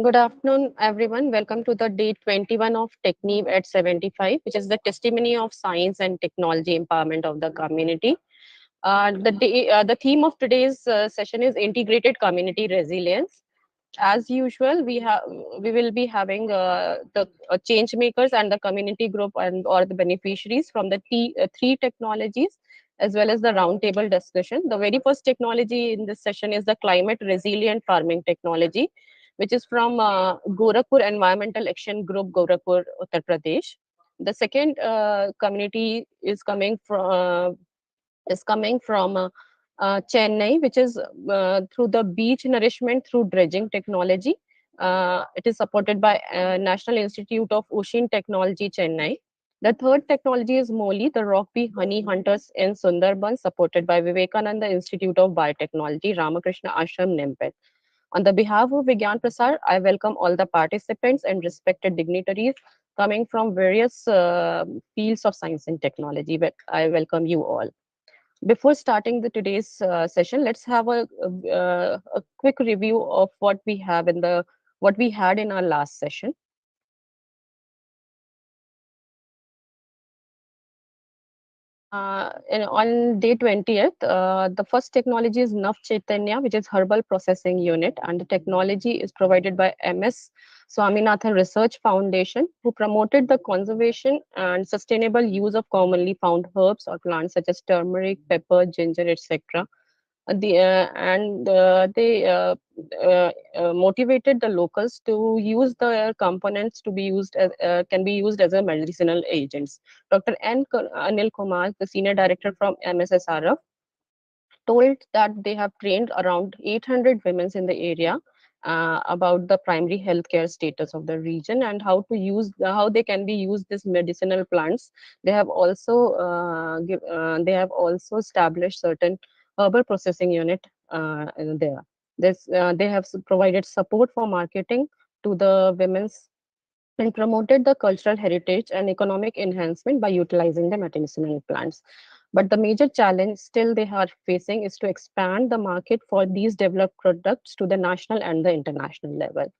Good afternoon, everyone. Welcome to the day 21 of Techneev at 75, which is the testimony of science and technology empowerment of the community. The theme of today's session is integrated community resilience. As usual, we will be having the change makers and the community group and or the beneficiaries from the three technologies, as well as the roundtable discussion. The very first technology in this session is the climate resilient farming technology, which is from Gorakhpur Environmental Action Group, Gorakhpur, Uttar Pradesh. The second community is coming from Chennai, which is through the beach nourishment through dredging technology. It is supported by National Institute of Ocean Technology, Chennai. The third technology is MOLI, the rock bee honey hunters in Sundarban, supported by Vivekananda Institute of Biotechnology, Ramakrishna Ashram, Nempet. On the behalf of Vigyan Prasar, I welcome all the participants and respected dignitaries coming from various fields of science and technology. But I welcome you all. Before starting the today's session, let's have a quick review of what we had in our last session. On day 20th, the first technology is Nav Chaitanya, which is herbal processing unit, and the technology is provided by MS Swaminathan Research Foundation, who promoted the conservation and sustainable use of commonly found herbs or plants such as turmeric, pepper, ginger, etc. They motivated the locals to use the components to be used as can be used as a medicinal agents. Dr. Anil Kumar, the senior director from MSSRF, told that they have trained around 800 women in the area about the primary healthcare status of the region and how they can be used these medicinal plants. They have also established certain herbal processing unit in there. They have provided support for marketing to the women's and promoted the cultural heritage and economic enhancement by utilizing the medicinal plants. But the major challenge still they are facing is to expand the market for these developed products to the national and the international level.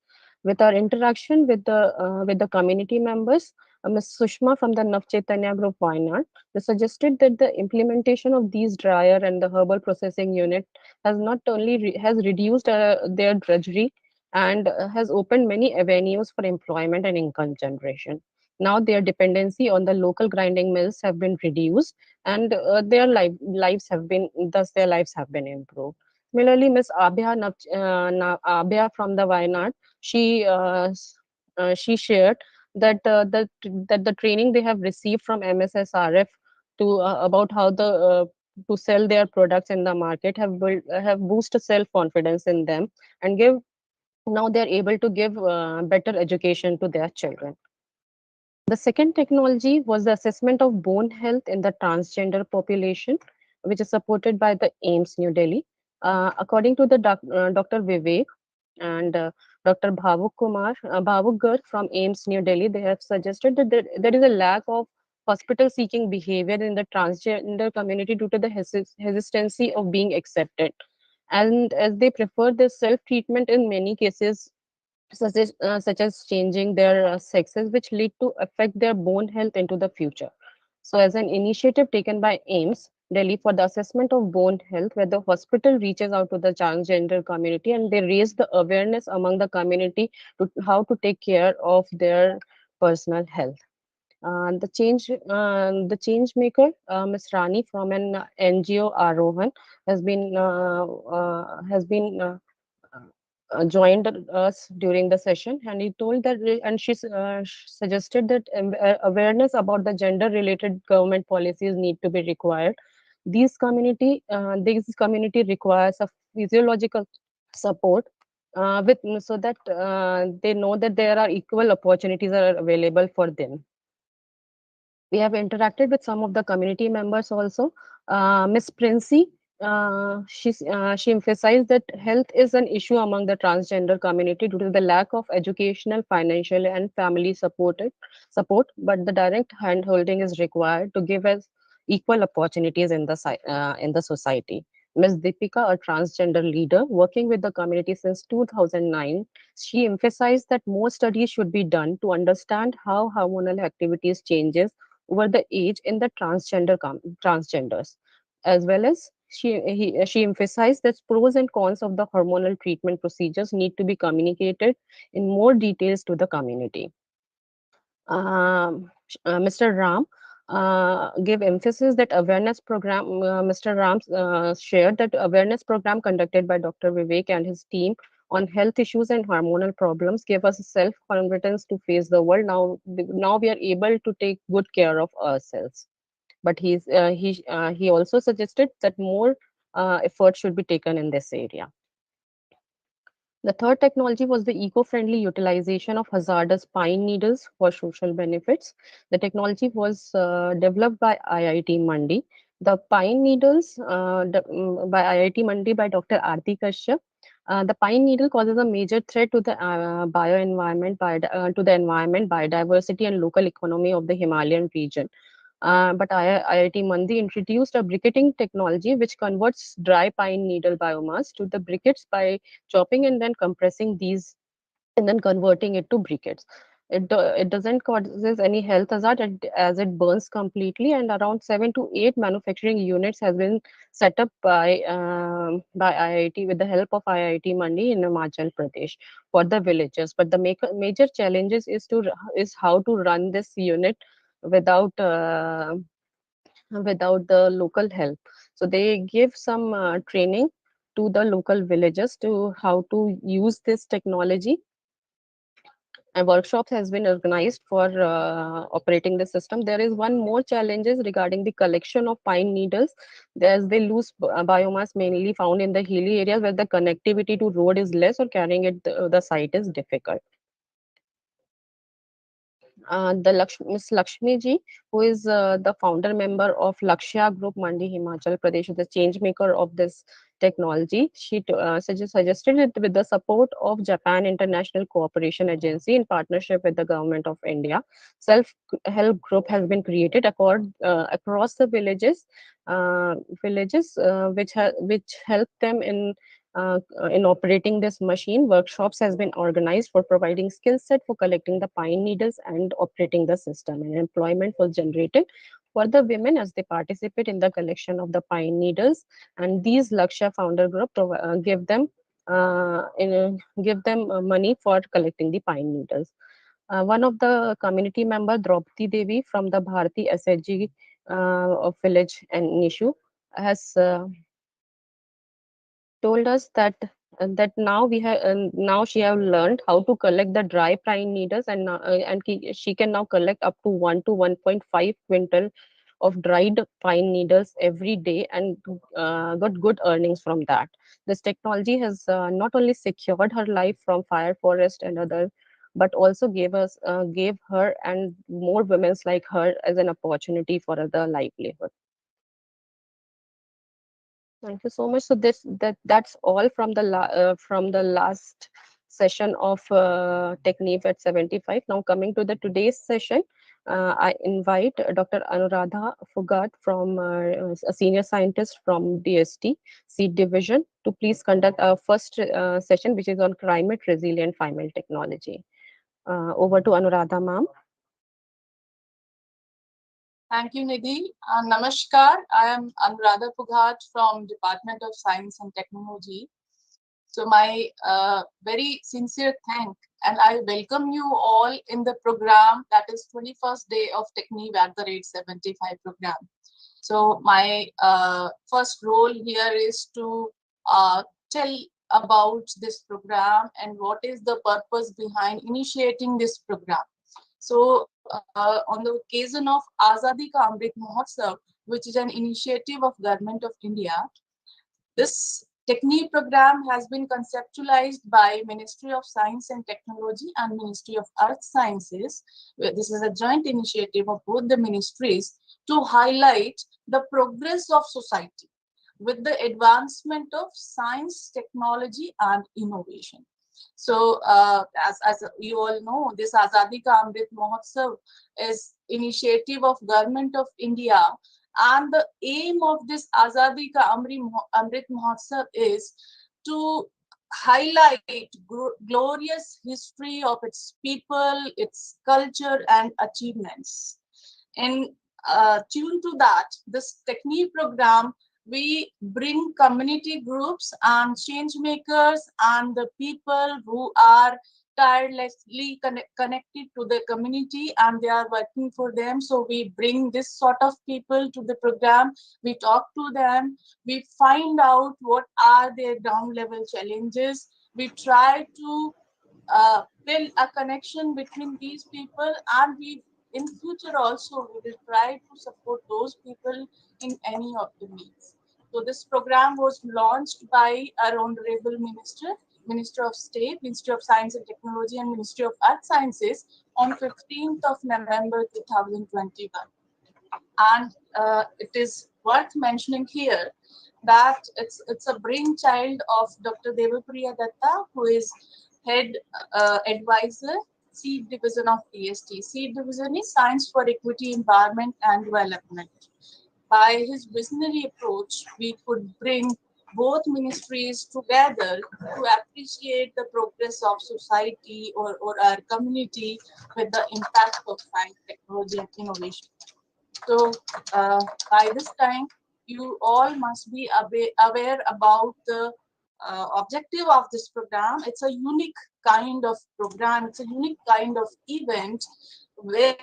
With our interaction with the community members, Ms. Sushma from the Nav Chaitanya Group Wayanad, they suggested that the implementation of these dryer and the herbal processing unit has not only has reduced their drudgery and has opened many avenues for employment and income generation. Now their dependency on the local grinding mills have been reduced, and their lives have been improved. Similarly, Ms. Abhya from the Wayanad, she shared that the training they have received from MSSRF about how to sell their products in the market have boosted self confidence in them and give now they're able to give better education to their children. The second technology was the assessment of bone health in the transgender population, which is supported by the AIMS New Delhi. According to the Dr. Vivek and Dr. Bhavuk Garg from AIMS New Delhi, they have suggested that there is a lack of hospital seeking behavior in the transgender community due to the hesitancy of being accepted. And as they prefer the self treatment in many cases, such as changing their sexes, which lead to affect their bone health into the future. So, as an initiative taken by AIMS Delhi for the assessment of bone health, where the hospital reaches out to the transgender community and they raise the awareness among the community to how to take care of their personal health. The change maker, Ms. Rani from an NGO Arohan, has been joined us during the session, and he told that and she suggested that awareness about the gender related government policies need to be required. These community requires a physiological support with so that they know that there are equal opportunities are available for them. We have interacted with some of the community members also. Miss Princey, she emphasized that health is an issue among the transgender community due to the lack of educational, financial, and family support. But the direct hand holding is required to give us equal opportunities in the society. Ms. Deepika, a transgender leader working with the community since 2009, she emphasized that more studies should be done to understand how hormonal activities changes over the age in the transgenders, as well as she emphasized that pros and cons of the hormonal treatment procedures need to be communicated in more details to the community. Mr. Ram gave emphasis that awareness program. Mr. Ram shared that awareness program conducted by Dr. Vivek and his team on health issues and hormonal problems gave us self confidence to face the world. Now we are able to take good care of ourselves. But he also suggested that more effort should be taken in this area. The third technology was the eco-friendly utilization of hazardous pine needles for social benefits. The technology was developed by IIT Mandi. The pine needles by IIT Mandi by Dr. Aarti Kashyap. The pine needle causes a major threat to the to the environment, biodiversity, and local economy of the Himalayan region. But IIT Mandi introduced a briquetting technology which converts dry pine needle biomass to the briquettes by chopping and then compressing these and then converting it to briquettes. It doesn't causes any health hazard as it burns completely, and around 7 to 8 manufacturing units has been set up by IIT with the help of IIT Mandi in Himachal Pradesh for the villages. But the major challenges is how to run this unit without without the local help. So they give some training to the local villagers to how to use this technology, and workshops has been organized for operating the system. There is one more challenges regarding the collection of pine needles, as they lose biomass mainly found in the hilly areas where the connectivity to road is less or carrying it the site is difficult. Miss Lakshmi ji, who is the founder member of Lakshya Group Mandi, Himachal Pradesh, is the change maker of this technology. She suggested it with the support of Japan International Cooperation Agency in partnership with the government of India. Self-help group has been created across the villages which help them in operating this machine. Workshops has been organized for providing skill set for collecting the pine needles and operating the system, and employment was generated for the women as they participate in the collection of the pine needles. And these Lakshya founder group give them money for collecting the pine needles. One of the community member, Draupadi Devi from the Bharati SHG of village and Nishu, has told us that now she have learned how to collect the dry pine needles, and she can now collect up to 1 to 1.5 quintal of dried pine needles every day and got good earnings from that. This technology has not only secured her life from fire, forest, and other, but also gave her and more women like her as an opportunity for other livelihood. Thank you so much. So that's all from from the last session of Techneev at 75. Now coming to the today's session, I invite Dr. Anuradha Fugat from a senior scientist from DST Seed Division to please conduct our first session, which is on climate resilient female technology. Over to Anuradha, ma'am. Thank you, Nidhi. Namaskar. I am Anuradha Pughat from Department of Science and Technology. So my very sincere thank and I welcome you all in the program that is 21st day of Techneev at the rate 75 program. So my first role here is to tell about this program and what is the purpose behind initiating this program. So on the occasion of Azadi Ka Amrit Mahotsav, which is an initiative of Government of India, this Techneev program has been conceptualized by Ministry of Science and Technology and Ministry of Earth Sciences. This is a joint initiative of both the ministries to highlight the progress of society with the advancement of science, technology, and innovation. So, as you all know, this Azadi Ka Amrit Mahotsav is initiative of Government of India, And the aim of this Azadi Ka Amrit Mahotsav is to highlight glorious history of its people, its culture, and achievements. In tune to that, this Techneev program, we bring community groups and change makers and the people who are tirelessly connected to the community and they are working for them. So we bring this sort of people to the program. We talk to them. We find out what are their ground level challenges. We try to build a connection between these people, and we in future also we will try to support those people in any of the needs. So this program was launched by our honorable Minister of State, Ministry of Science and Technology, and Ministry of Earth Sciences on 15th of November 2021. And it is worth mentioning here that it's a brainchild of Dr. Devapriya Datta, who is head advisor, Seed Division of DST. Seed Division is Science for Equity, Environment and Development. By his visionary approach, we could bring both ministries together to appreciate the progress of society or our community with the impact of science, technology, and innovation. So by this time, you all must be aware about the objective of this program. It's a unique kind of program. It's a unique kind of event where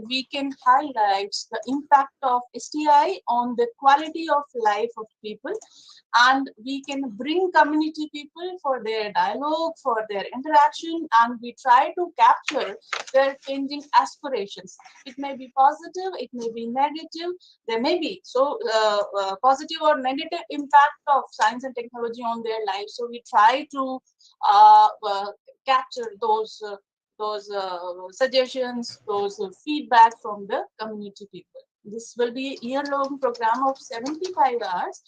we can highlight the impact of STI on the quality of life of people, and we can bring community people for their dialogue, for their interaction, and we try to capture their changing aspirations. It may be positive, it may be negative, there may be positive or negative impact of science and technology on their lives. So we try to capture those suggestions, those feedback from the community people. This will be a year-long program of 75 hours,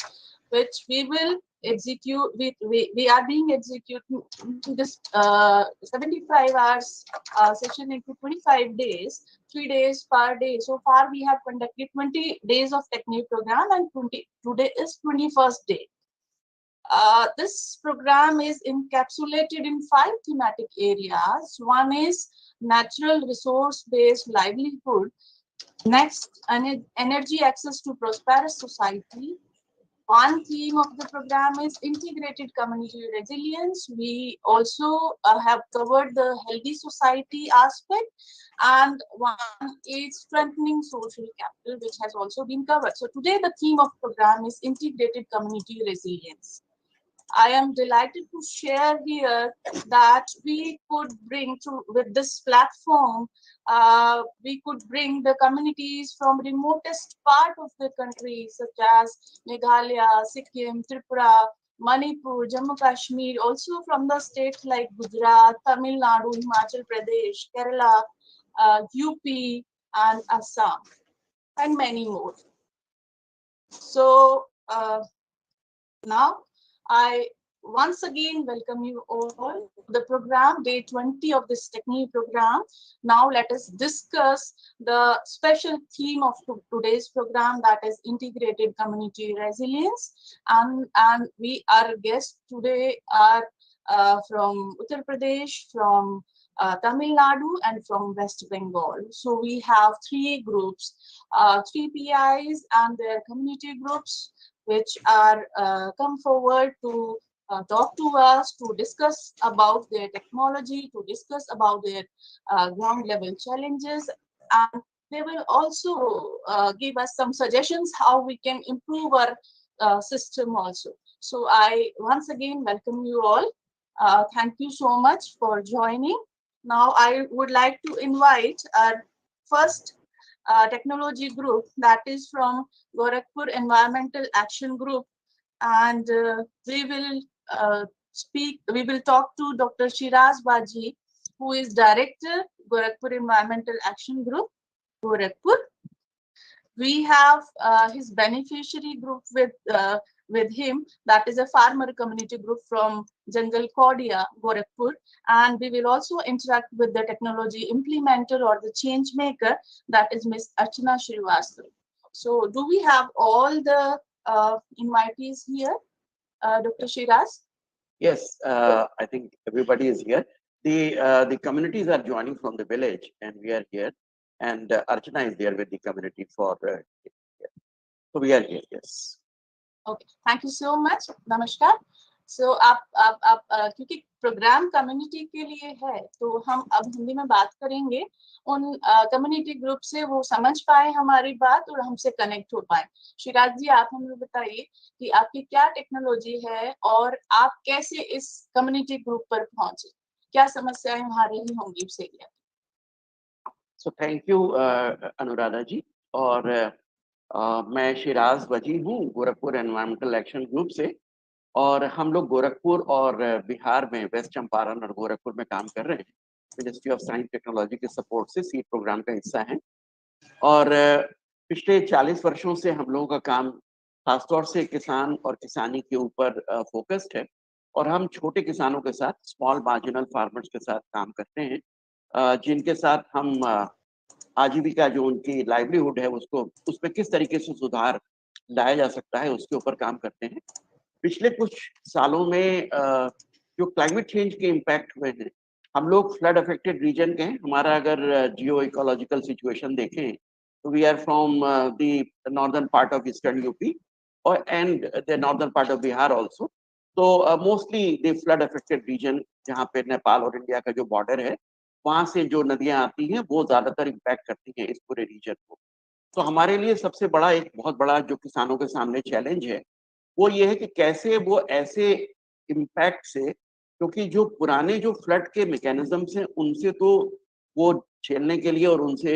which we will execute. We are being executed this 75 hours session into 25 days, 3 days per day. So far, we have conducted 20 days of Techneev program, and today is 21st day. This program is encapsulated in 5 thematic areas. One is natural resource-based livelihood. Next, energy access to prosperous society. One theme of the program is integrated community resilience. We also have covered the healthy society aspect, and one is strengthening social capital, which has also been covered. So today the theme of program is integrated community resilience. I am delighted to share here that we could bring to with this platform, we could bring the communities from remotest part of the country, such as Meghalaya, Sikkim, Tripura, Manipur, Jammu Kashmir, also from the states like Gujarat, Tamil Nadu, Himachal Pradesh, Kerala, UP, and Assam, and many more. So now I once again welcome you all to the program, day 20 of this Techneev program. Now let us discuss the special theme of today's program, that is integrated community resilience. And our guests today are from Uttar Pradesh, from Tamil Nadu, and from West Bengal. So we have 3 groups, 3 PIs and their community groups, which are come forward to talk to us, to discuss about their technology, to discuss about their ground level challenges, and they will also give us some suggestions how we can improve our system also. So I once again welcome you all. Thank you so much for joining. Now I would like to invite our first technology group, that is from Gorakhpur Environmental Action Group, and we will talk to Dr. Shiraz Baji, who is Director, Gorakhpur Environmental Action Group, Gorakhpur. We have his beneficiary group with him, that is a farmer community group from Jangal Kodia, Gorakhpur, and we will also interact with the technology implementer or the change maker, that is Ms. Archana Srivastava. So do we have all the invitees here, Dr. Shiraz? Yes, I think everybody is here. The communities are joining from the village, and we are here. And Archana is there with the community for. So we are here. Yes. Okay, thank you so much. Namaskar. So आप क्योंकि programme community के लिए है तो हम अब हिंदी में बात करेंगे उन कम्युनिटी ग्रुप से वो समझ पाए हमारी बात और हमसे कनेक्ट हो पाए। शिराज जी, आप हमें बताइए कि आपकी क्या टेक्नोलॉजी है और आप कैसे इस कम्युनिटी ग्रुप पर पहुंचे, क्या समस्याएं वहां रही होंगी इस area. So thank you Anuradha ji. और मैं शिराज वजी हूँ गोरखपुर एनवायरमेंटल एक्शन ग्रुप से। और हम लोग गोरखपुर और बिहार में वेस्ट चंपारण और गोरखपुर में काम कर रहे हैं। मिनिस्ट्री ऑफ साइंस टेक्नोलॉजी के सपोर्ट से सीड प्रोग्राम का हिस्सा है। और पिछले 40 वर्षों से हम लोगों का काम खासतौर से किसान और किसानी के ऊपर फोकस्ड है। और हम छोटे किसानों के साथ, स्मॉल मार्जिनल फार्मर्स के साथ काम करते हैं, जिनके साथ हम आजीविका जो उनकी लाइवलीहुड है उसको उसमें किस तरीके से सुधार लाया जा सकता है उसके ऊपर काम करते हैं। पिछले कुछ सालों में जो क्लाइमेट चेंज के इम्पैक्ट हुए हैं, हम लोग फ्लड अफेक्टेड रीजन के हैं। हमारा अगर जियो इकोलॉजिकल सिचुएशन देखें तो we are from the northern part of eastern UP और and the northern part of Bihar also. तो mostly the flood affected region जहाँ पे नेपाल और इंडिया का जो बॉर्डर है, वहाँ से जो नदियाँ आती हैं वो ज़्यादातर इम्पैक्ट करती हैं इस पूरे रीजन को। तो हमारे लिए सबसे बड़ा, एक बहुत बड़ा जो किसानों के सामने चैलेंज है वो ये है कि कैसे वो ऐसे इम्पैक्ट से, क्योंकि जो पुराने जो फ्लड के मैकेनिज्म्स हैं उनसे तो वो झेलने के लिए और उनसे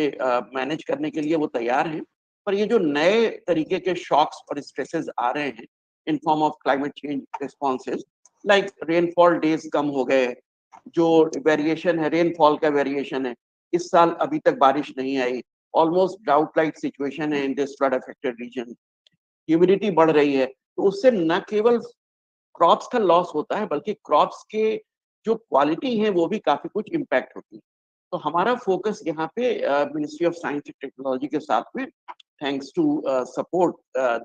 मैनेज करने के लिए वो तैयार हैं, पर ये जो नए तरीके के शॉक्स और स्ट्रेसेस आ रहे हैं in form of climate change responses, like rainfall days कम हो गए, जो वेरिएशन है रेनफॉल का वेरिएशन है, इस साल अभी तक बारिश नहीं आई, ऑलमोस्ट ड्राउट लाइक सिचुएशन है in this flood affected region, humidity बढ़ रही है। तो उससे न केवल क्रॉप्स का लॉस होता है बल्कि क्रॉप्स के जो क्वालिटी है वो भी काफी कुछ इम्पैक्ट होती है। तो हमारा फोकस यहाँ पे ministry of science and technology के साथ में, thanks to support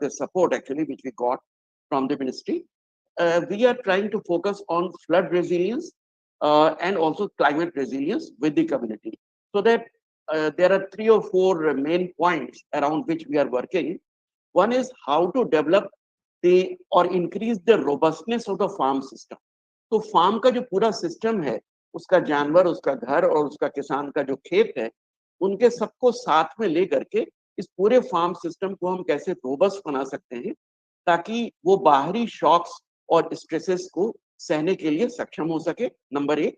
the support actually which we got from the ministry, we are trying to focus on flood resilience and also climate resilience with the community, so that there are 3 or 4 main points around which we are working. One is how to develop the or increase the robustness of the farm system. तो farm का जो पूरा system है, उसका जानवर, उसका घर और उसका किसान का जो खेत है, उनके सबको साथ में लेकर के इस पूरे फार्म सिस्टम को हम कैसे रोबस्ट बना सकते हैं ताकि वो बाहरी शॉक्स और स्ट्रेसेस को सहने के लिए सक्षम हो सके, नंबर 1।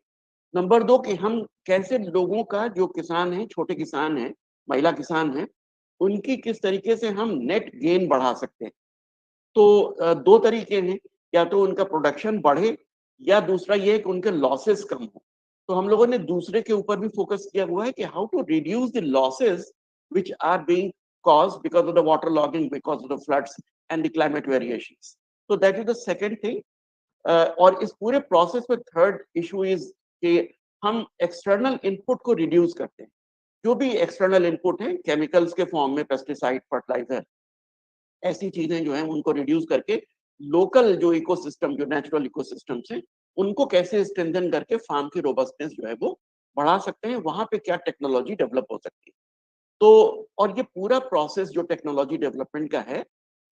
नंबर 2 कि हम कैसे लोगों का, जो किसान है, छोटे किसान है, महिला किसान है, उनकी किस तरीके से हम नेट गेन बढ़ा सकते हैं। तो 2 तरीके हैं, या तो उनका प्रोडक्शन बढ़े या दूसरा ये कि उनके लॉसेस कम हो। तो हम लोगों ने दूसरे के ऊपर भी फोकस किया हुआ है कि how to reduce the losses which are being caused because of the water logging, because of the floods and the climate variations. So that is the second thing. और इस पूरे प्रोसेस में थर्ड इशू इज कि हम external input को reduce करते हैं। जो भी एक्सटर्नल इनपुट है, केमिकल्स के फॉर्म में पेस्टिसाइड, फर्टिलाइजर, ऐसी चीजें जो हैं उनको रिड्यूस करके लोकल जो इकोसिस्टम, जो नेचुरल इकोसिस्टम्स हैं, उनको कैसे स्ट्रेंथन करके फार्म की रोबस्टनेस जो है वो बढ़ा सकते हैं, वहां पे क्या टेक्नोलॉजी डेवलप हो सकती है। तो और ये पूरा प्रोसेस जो टेक्नोलॉजी डेवलपमेंट का है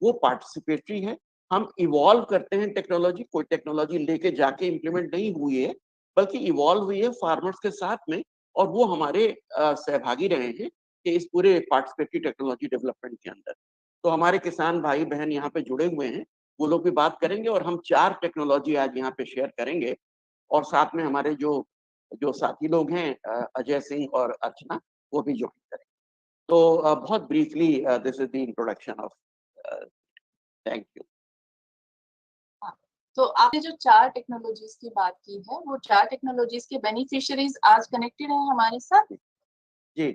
वो पार्टिसिपेटरी है। हम इवॉल्व करते हैं टेक्नोलॉजी, कोई टेक्नोलॉजी लेके जाके इम्प्लीमेंट नहीं हुई है, बल्कि इवॉल्व हुई है फार्मर्स के साथ में, और वो हमारे सहभागी रहे हैं कि इस पूरे पार्टिसिपेटरी टेक्नोलॉजी डेवलपमेंट के अंदर। तो हमारे किसान भाई बहन यहाँ पे जुड़े हुए हैं, वो लोग भी बात करेंगे, और हम 4 टेक्नोलॉजी आज यहाँ पे शेयर करेंगे। और साथ में हमारे जो जो साथी लोग हैं, अजय सिंह और अर्चना, वो भी ज्वाइन करेंगे। तो बहुत briefly this is the introduction of, thank you. तो आपने जो 4 टेक्नोलॉजीज की बात की है, वो 4 टेक्नोलॉजीज के बेनिफिशियरीज आज कनेक्टेड हैं हमारे साथ। जी,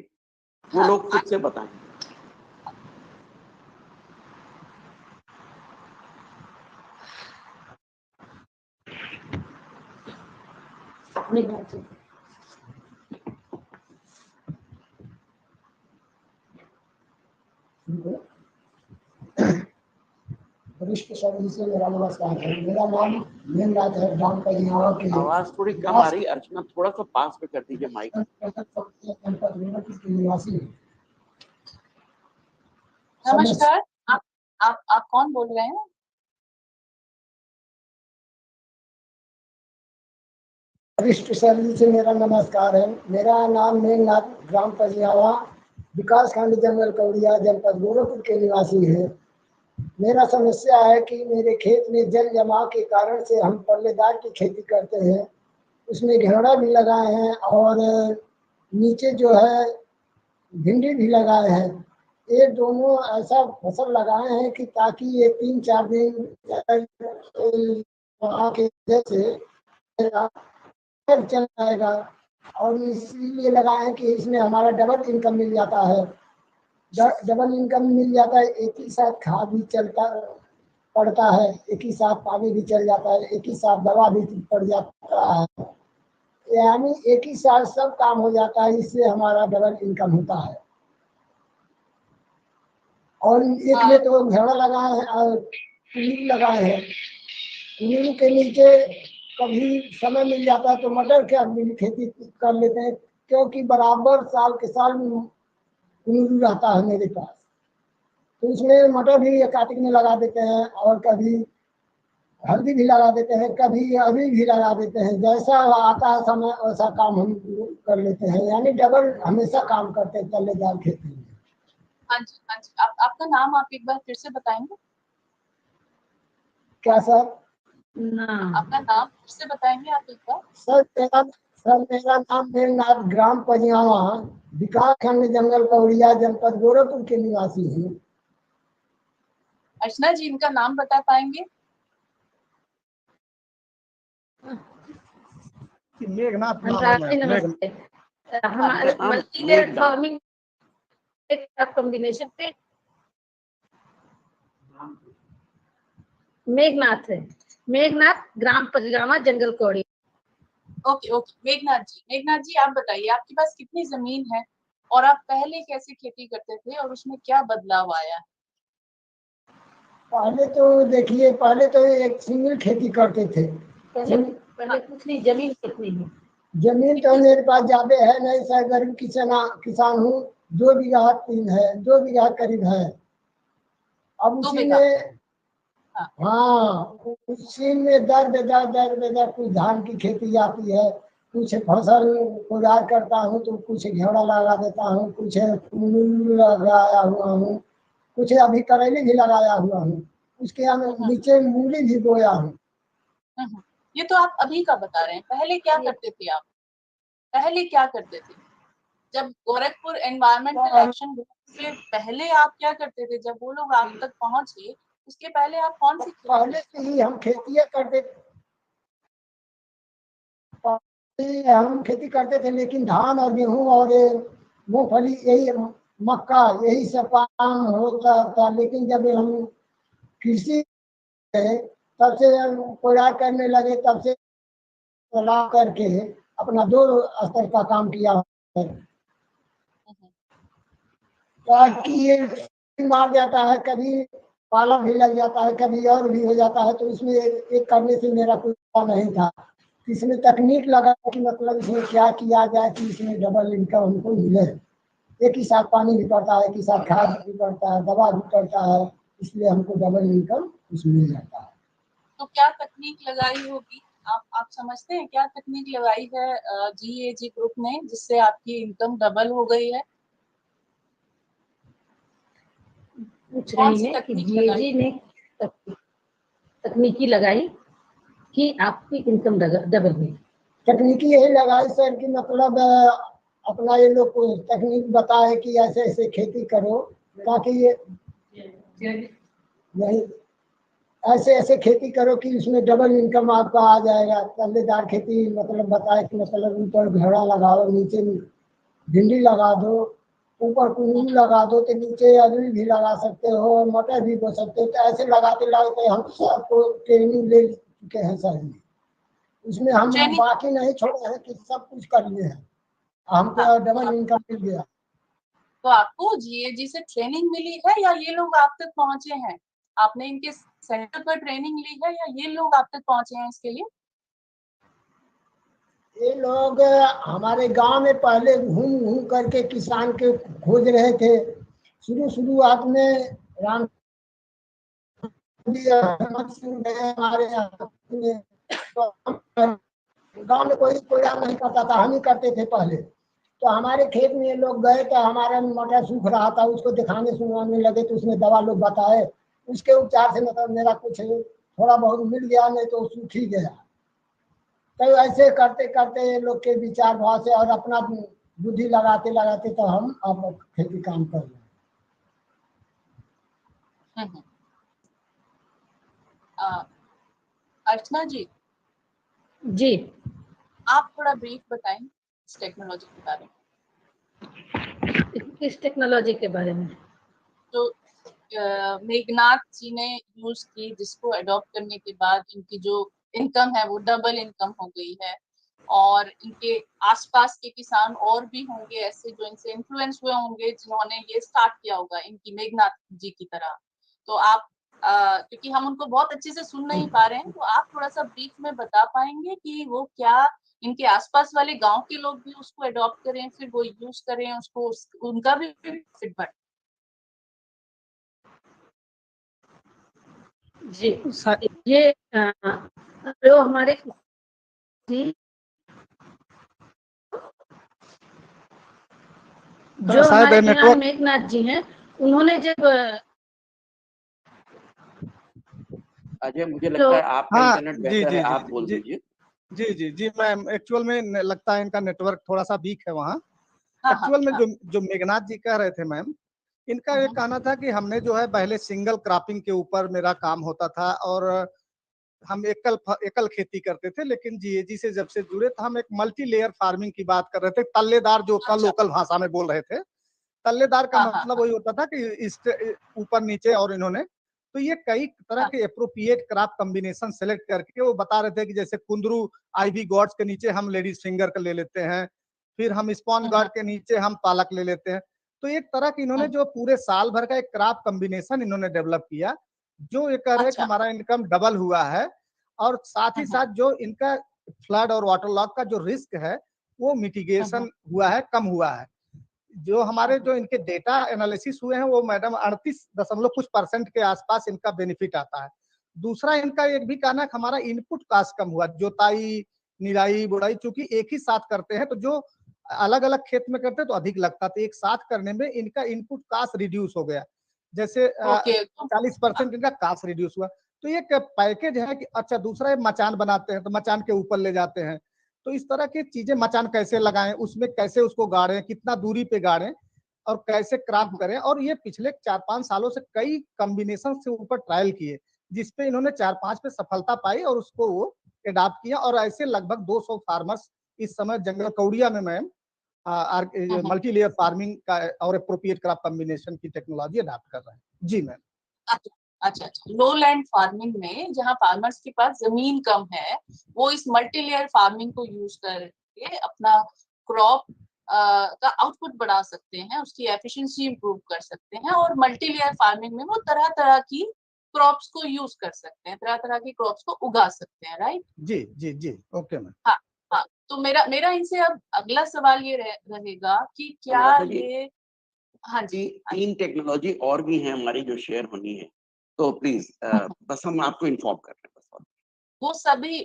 वो लोग खुद से बताएं। विश्व सर्विस से मेरा नमस्कार है। मेरा नाम मेघनाथ है, ग्राम पंडियावा के आवाज थोड़ी कम आ रही, अर्चना थोड़ा सा पास पे कर दीजिए माइक। निवासी। नमस्कार, आप कौन बोल रहे हैं? विश्व सर्विस से मेरा नमस्कार है। मेरा नाम मेघनाथ, ग्राम पंडियावा, विकास खंड जंगल कौड़िया, जनपद गोरखपुर के निवासी है। मेरा समस्या है कि मेरे खेत में जल जमाव के कारण से हम पल्लेदार की खेती करते हैं, उसमें घेरा भी लगाए हैं और नीचे जो है भिंडी भी लगाए हैं। ये दोनों ऐसा फसल लगाए हैं कि ताकि ये 3-4 दिन के वजह से चल जाएगा, और इसीलिए लगाए हैं कि इसमें हमारा डबल इनकम मिल जाता है। डबल इनकम मिल जाता है, एक ही साथ खाद भी चलता पड़ता है, एक ही साथ पानी भी चल जाता है, एक ही साथ दवा भी पड़ जाता है, यानी एक ही साथ सब काम हो जाता है। इससे हमारा डबल इनकम होता है। और एक में तो घेरा लगाए हैं और कुनील लगाए हैं। कुनील के नीचे कभी समय मिल जाता है तो मटर की खेती कर लेते हैं, क्योंकि बराबर साल के साल कुनील रहता है मेरे पास। तो उसमें मटर भी कार्तिक में लगा देते हैं और कभी हल्दी भी लगा देते हैं, कभी अभी भी लगा देते हैं। जैसा आता है समय वैसा काम हम कर लेते हैं, यानी डबल हमेशा काम करते हैं पल्लेदार खेती में। हाँ जी, हाँ जी। आपका नाम आप एक बार फिर से बताएंगे? क्या सर? आपका नाम फिर से बताएंगे आप एक बार? सर मेरा नाम मेघनाथ, ग्राम पंडियावा, विकास खंड जंगल कौड़िया, जनपद गोरखपुर के निवासी हूँ। अर्चना जी, इनका नाम बता पाएंगे? मेघनाथ हमारे मल्टीलेयर फार्मिंग कॉम्बिनेशन पे मेघनाथ है, मेघनाथ, ग्राम पंडियावा, जंगल कौड़ी। ओके ओके, मेघनाथ जी आप बताइए, आपके पास कितनी जमीन है और आप पहले कैसे खेती करते थे और उसमें क्या बदलाव आया? पहले तो देखिए, पहले तो एक सिंगल खेती करते थे। पहले कुछ नहीं, जमीन कितनी है? जमीन तो मेरे पास ज्यादा है नहीं सर, गरीब किसान हूँ। 2 बीघा 3 है, 2 बीघा करीब है। अब उसी में हाँ, उसी में दर कुछ धान की खेती आती है, कुछ फसल उगार करता हूँ, तो कुछ घेरा लगा देता हूँ, कुछ लगाया हुआ हूँ, कुछ अभी करेले भी लगाया हुआ हूँ, उसके नीचे मूली भी बोया हूँ। ये तो आप अभी का बता रहे हैं, पहले क्या करते थे आप? पहले क्या करते थे जब गोरखपुर एनवायरमेंटल एक्शन ग्रुप से पहले आप क्या करते थे? जब वो लोग आप तक पहुंचे उसके पहले आप कौन सी? पहले से ही हम खेती करते हम खेती करते थे, लेकिन धान और गेहूं और मूंगफली, यही मक्का, यही सब काम होता था। लेकिन जब हम कृषि तब से कोड़ा करने लगे, तब से ला करके अपना 2 स्तर का काम किया है, ताकि ये मार जाता है, कभी पाला भी लग जाता है, कभी और भी हो जाता है। तो इसमें एक करने से मेरा कोई नहीं था। इसमें तकनीक लगा कि मतलब इसमें क्या किया जाए कि इसमें डबल इनकम हमको मिले। एक ही साथ पानी भी पड़ता है, एक ही साथ खाद भी पड़ता है, दवा भी पड़ता है, इसलिए हमको डबल इनकम उसमें मिल जाता है। तो क्या तकनीक लगाई होगी? आप समझते हैं क्या तकनीक लगाई है GAG ग्रुप ने, जिससे आपकी इनकम डबल हो गई है? पूछ रही है कि GAG ने तकनीकी लगाई कि आपकी इनकम डबल हुई। तकनीकी यही लगाई सर कि मतलब अपना ये लोग को तकनीक बताए कि ऐसे ऐसे खेती करो, ताकि ये नहीं ऐसे ऐसे खेती करो कि उसमें डबल इनकम आपका आ जाएगा। पल्लेदार खेती मतलब बताए कि मतलब ऊपर घेरा लगाओ, नीचे भिंडी लगा दो, ऊपर कुंदरू लगा दो, तो नीचे अदरक भी लगा सकते हो, मटर भी बो सकते हो। तो ऐसे लगाते लगाते हम सबको ट्रेनिंग ले चुके हैं सर। उसमें हम बाकी नहीं छोड़े हैं कि सब कुछ कर लिए हैं, हमको डबल इनकम मिल गया। तो आपको GAG से ट्रेनिंग मिली है या ये लोग आप तक पहुंचे हैं? आपने इनके सेंटर पर ट्रेनिंग ली है या ये लोग आप तक पहुंचे हैं इसके लिए? ये लोग हमारे गांव में पहले घूम घूम करके किसान के खोज रहे थे। शुरुआत में राम हमारे गांव में कोई प्रोग्राम नहीं करता था, हम ही करते थे पहले। तो हमारे खेत में ये लोग गए तो हमारा मटर सूख रहा था, उसको दिखाने सुनवाने लगे तो उसमें दवा लोग बताए, उसके उपचार से मतलब मेरा कुछ थोड़ा बहुत मिल गया, नहीं तो सूख ही गया। तो ऐसे करते करते ये लोग के विचार भाव से और अपना बुद्धि लगाते लगाते तो हम अब खेती काम कर रहे हैं। अर्चना जी जी, आप थोड़ा ब्रीफ बताएं इस टेक्नोलॉजी के बारे में। किस टेक्नोलॉजी के बारे में? तो मेघनाथ जी ने यूज की, जिसको अडॉप्ट करने के बाद इनकी जो इनकम है वो डबल इनकम हो गई है, और इनके आसपास के किसान और भी होंगे ऐसे जो इनसे इन्फ्लुएंस हुए होंगे, जिन्होंने ये स्टार्ट किया होगा इनकी मेघनाथ जी की तरह। तो आप क्योंकि हम उनको बहुत अच्छे से सुन नहीं पा रहे हैं, तो आप थोड़ा सा ब्रीफ में बता पाएंगे कि वो क्या इनके आसपास वाले गांव के लोग भी उसको अडॉप्ट करें, फिर वो यूज करें उसको, उनका भी प्रॉफिट बढ़े? जी, ये जो हमारे जो हमारे किसान मेघनाथ जी हैं, उन्होंने जब अजय, मुझे लगता है आपका इंटरनेट बेहतर है, आप बोल दीजिए। जी मैम, एक्चुअल में लगता है इनका नेटवर्क थोड़ा सा वीक है वहाँ। एक्चुअल में जो मेघनाथ जी कह रहे थे मैम, इनका ये कहना था कि हमने जो है पहले सिंगल क्रॉपिंग के ऊपर मेरा काम होता था और हम एकल खेती करते थे, लेकिन जीएजी से जब से जुड़े तो हम एक मल्टी लेयर फार्मिंग की बात कर रहे थे। तल्लेदार जो का लोकल भाषा में बोल रहे थे, तल्लेदार का मतलब वही होता था कि ऊपर नीचे, और इन्होंने तो ये कई तरह के एप्रोप्रिएट क्रॉप कॉम्बिनेशन सेलेक्ट करके वो बता रहे थे कि जैसे कुंदरू आईवी गॉड्स के नीचे हम लेडीज फिंगर का ले लेते हैं, फिर हम स्पॉन गॉड के नीचे हम पालक ले लेते हैं। तो एक तरह की इन्होंने जो पूरे साल भर का एक क्रॉप कॉम्बिनेशन इन्होंने डेवलप किया, जो ये कह रहे हैं कि हमारा इनकम डबल हुआ है, और साथ ही साथ जो इनका फ्लड और वाटर लॉस का जो रिस्क है वो मिटिगेशन हुआ है, कम हुआ है। जो हमारे जो इनके डेटा एनालिसिस हुए हैं वो मैडम 38% के आसपास इनका बेनिफिट आता है। दूसरा इनका एक भी कहना है कि हमारा इनपुट कास्ट कम हुआ, जोताई निराई बुड़ाई चूंकि एक ही साथ करते हैं, तो जो अलग अलग खेत में करते हैं तो अधिक लगता था, एक साथ करने में इनका इनपुट कास्ट रिड्यूस हो गया, जैसे 40% इनका कास्ट रिड्यूस हुआ। तो ये पैकेज है कि अच्छा, दूसरा मचान बनाते हैं तो मचान के ऊपर ले जाते हैं, तो इस तरह की चीजें, मचान कैसे लगाएं, उसमें कैसे उसको गाड़ें, कितना दूरी पे गाड़ें और कैसे क्राफ्ट करें, और ये पिछले 4-5 सालों से कई कॉम्बिनेशन से ऊपर ट्रायल किए, जिसपे इन्होंने 4-5 पे सफलता पाई और उसको वो एडॉप्ट किया, और ऐसे लगभग 200 फार्मर्स इस समय जंगल कौड़िया में मैम मल्टी लेयर फार्मिंग का और एप्रोप्रिएट क्रॉप कॉम्बिनेशन की टेक्नोलॉजी अडॉप्ट कर रहे हैं। जी मैम। अच्छा, लो लैंड फार्मिंग में जहाँ फार्मर्स के पास जमीन कम है, वो इस मल्टी लेयर फार्मिंग को यूज करके अपना क्रॉप का आउटपुट बढ़ा सकते हैं, उसकी एफिशिएंसी इंप्रूव कर सकते हैं, और मल्टी लेयर फार्मिंग में वो तरह तरह की क्रॉप्स को यूज कर सकते हैं, तरह तरह की क्रॉप्स को उगा सकते हैं, राइट? जी जी जी, ओके मैम। हाँ, तो मेरा इनसे अब अगला सवाल ये रहेगा कि क्या ये, हाँ जी, 3 टेक्नोलॉजी और भी हैं हमारी जो शेयर होनी है, तो प्लीज बस हम आपको इन्फॉर्म कर रहे हैं बस।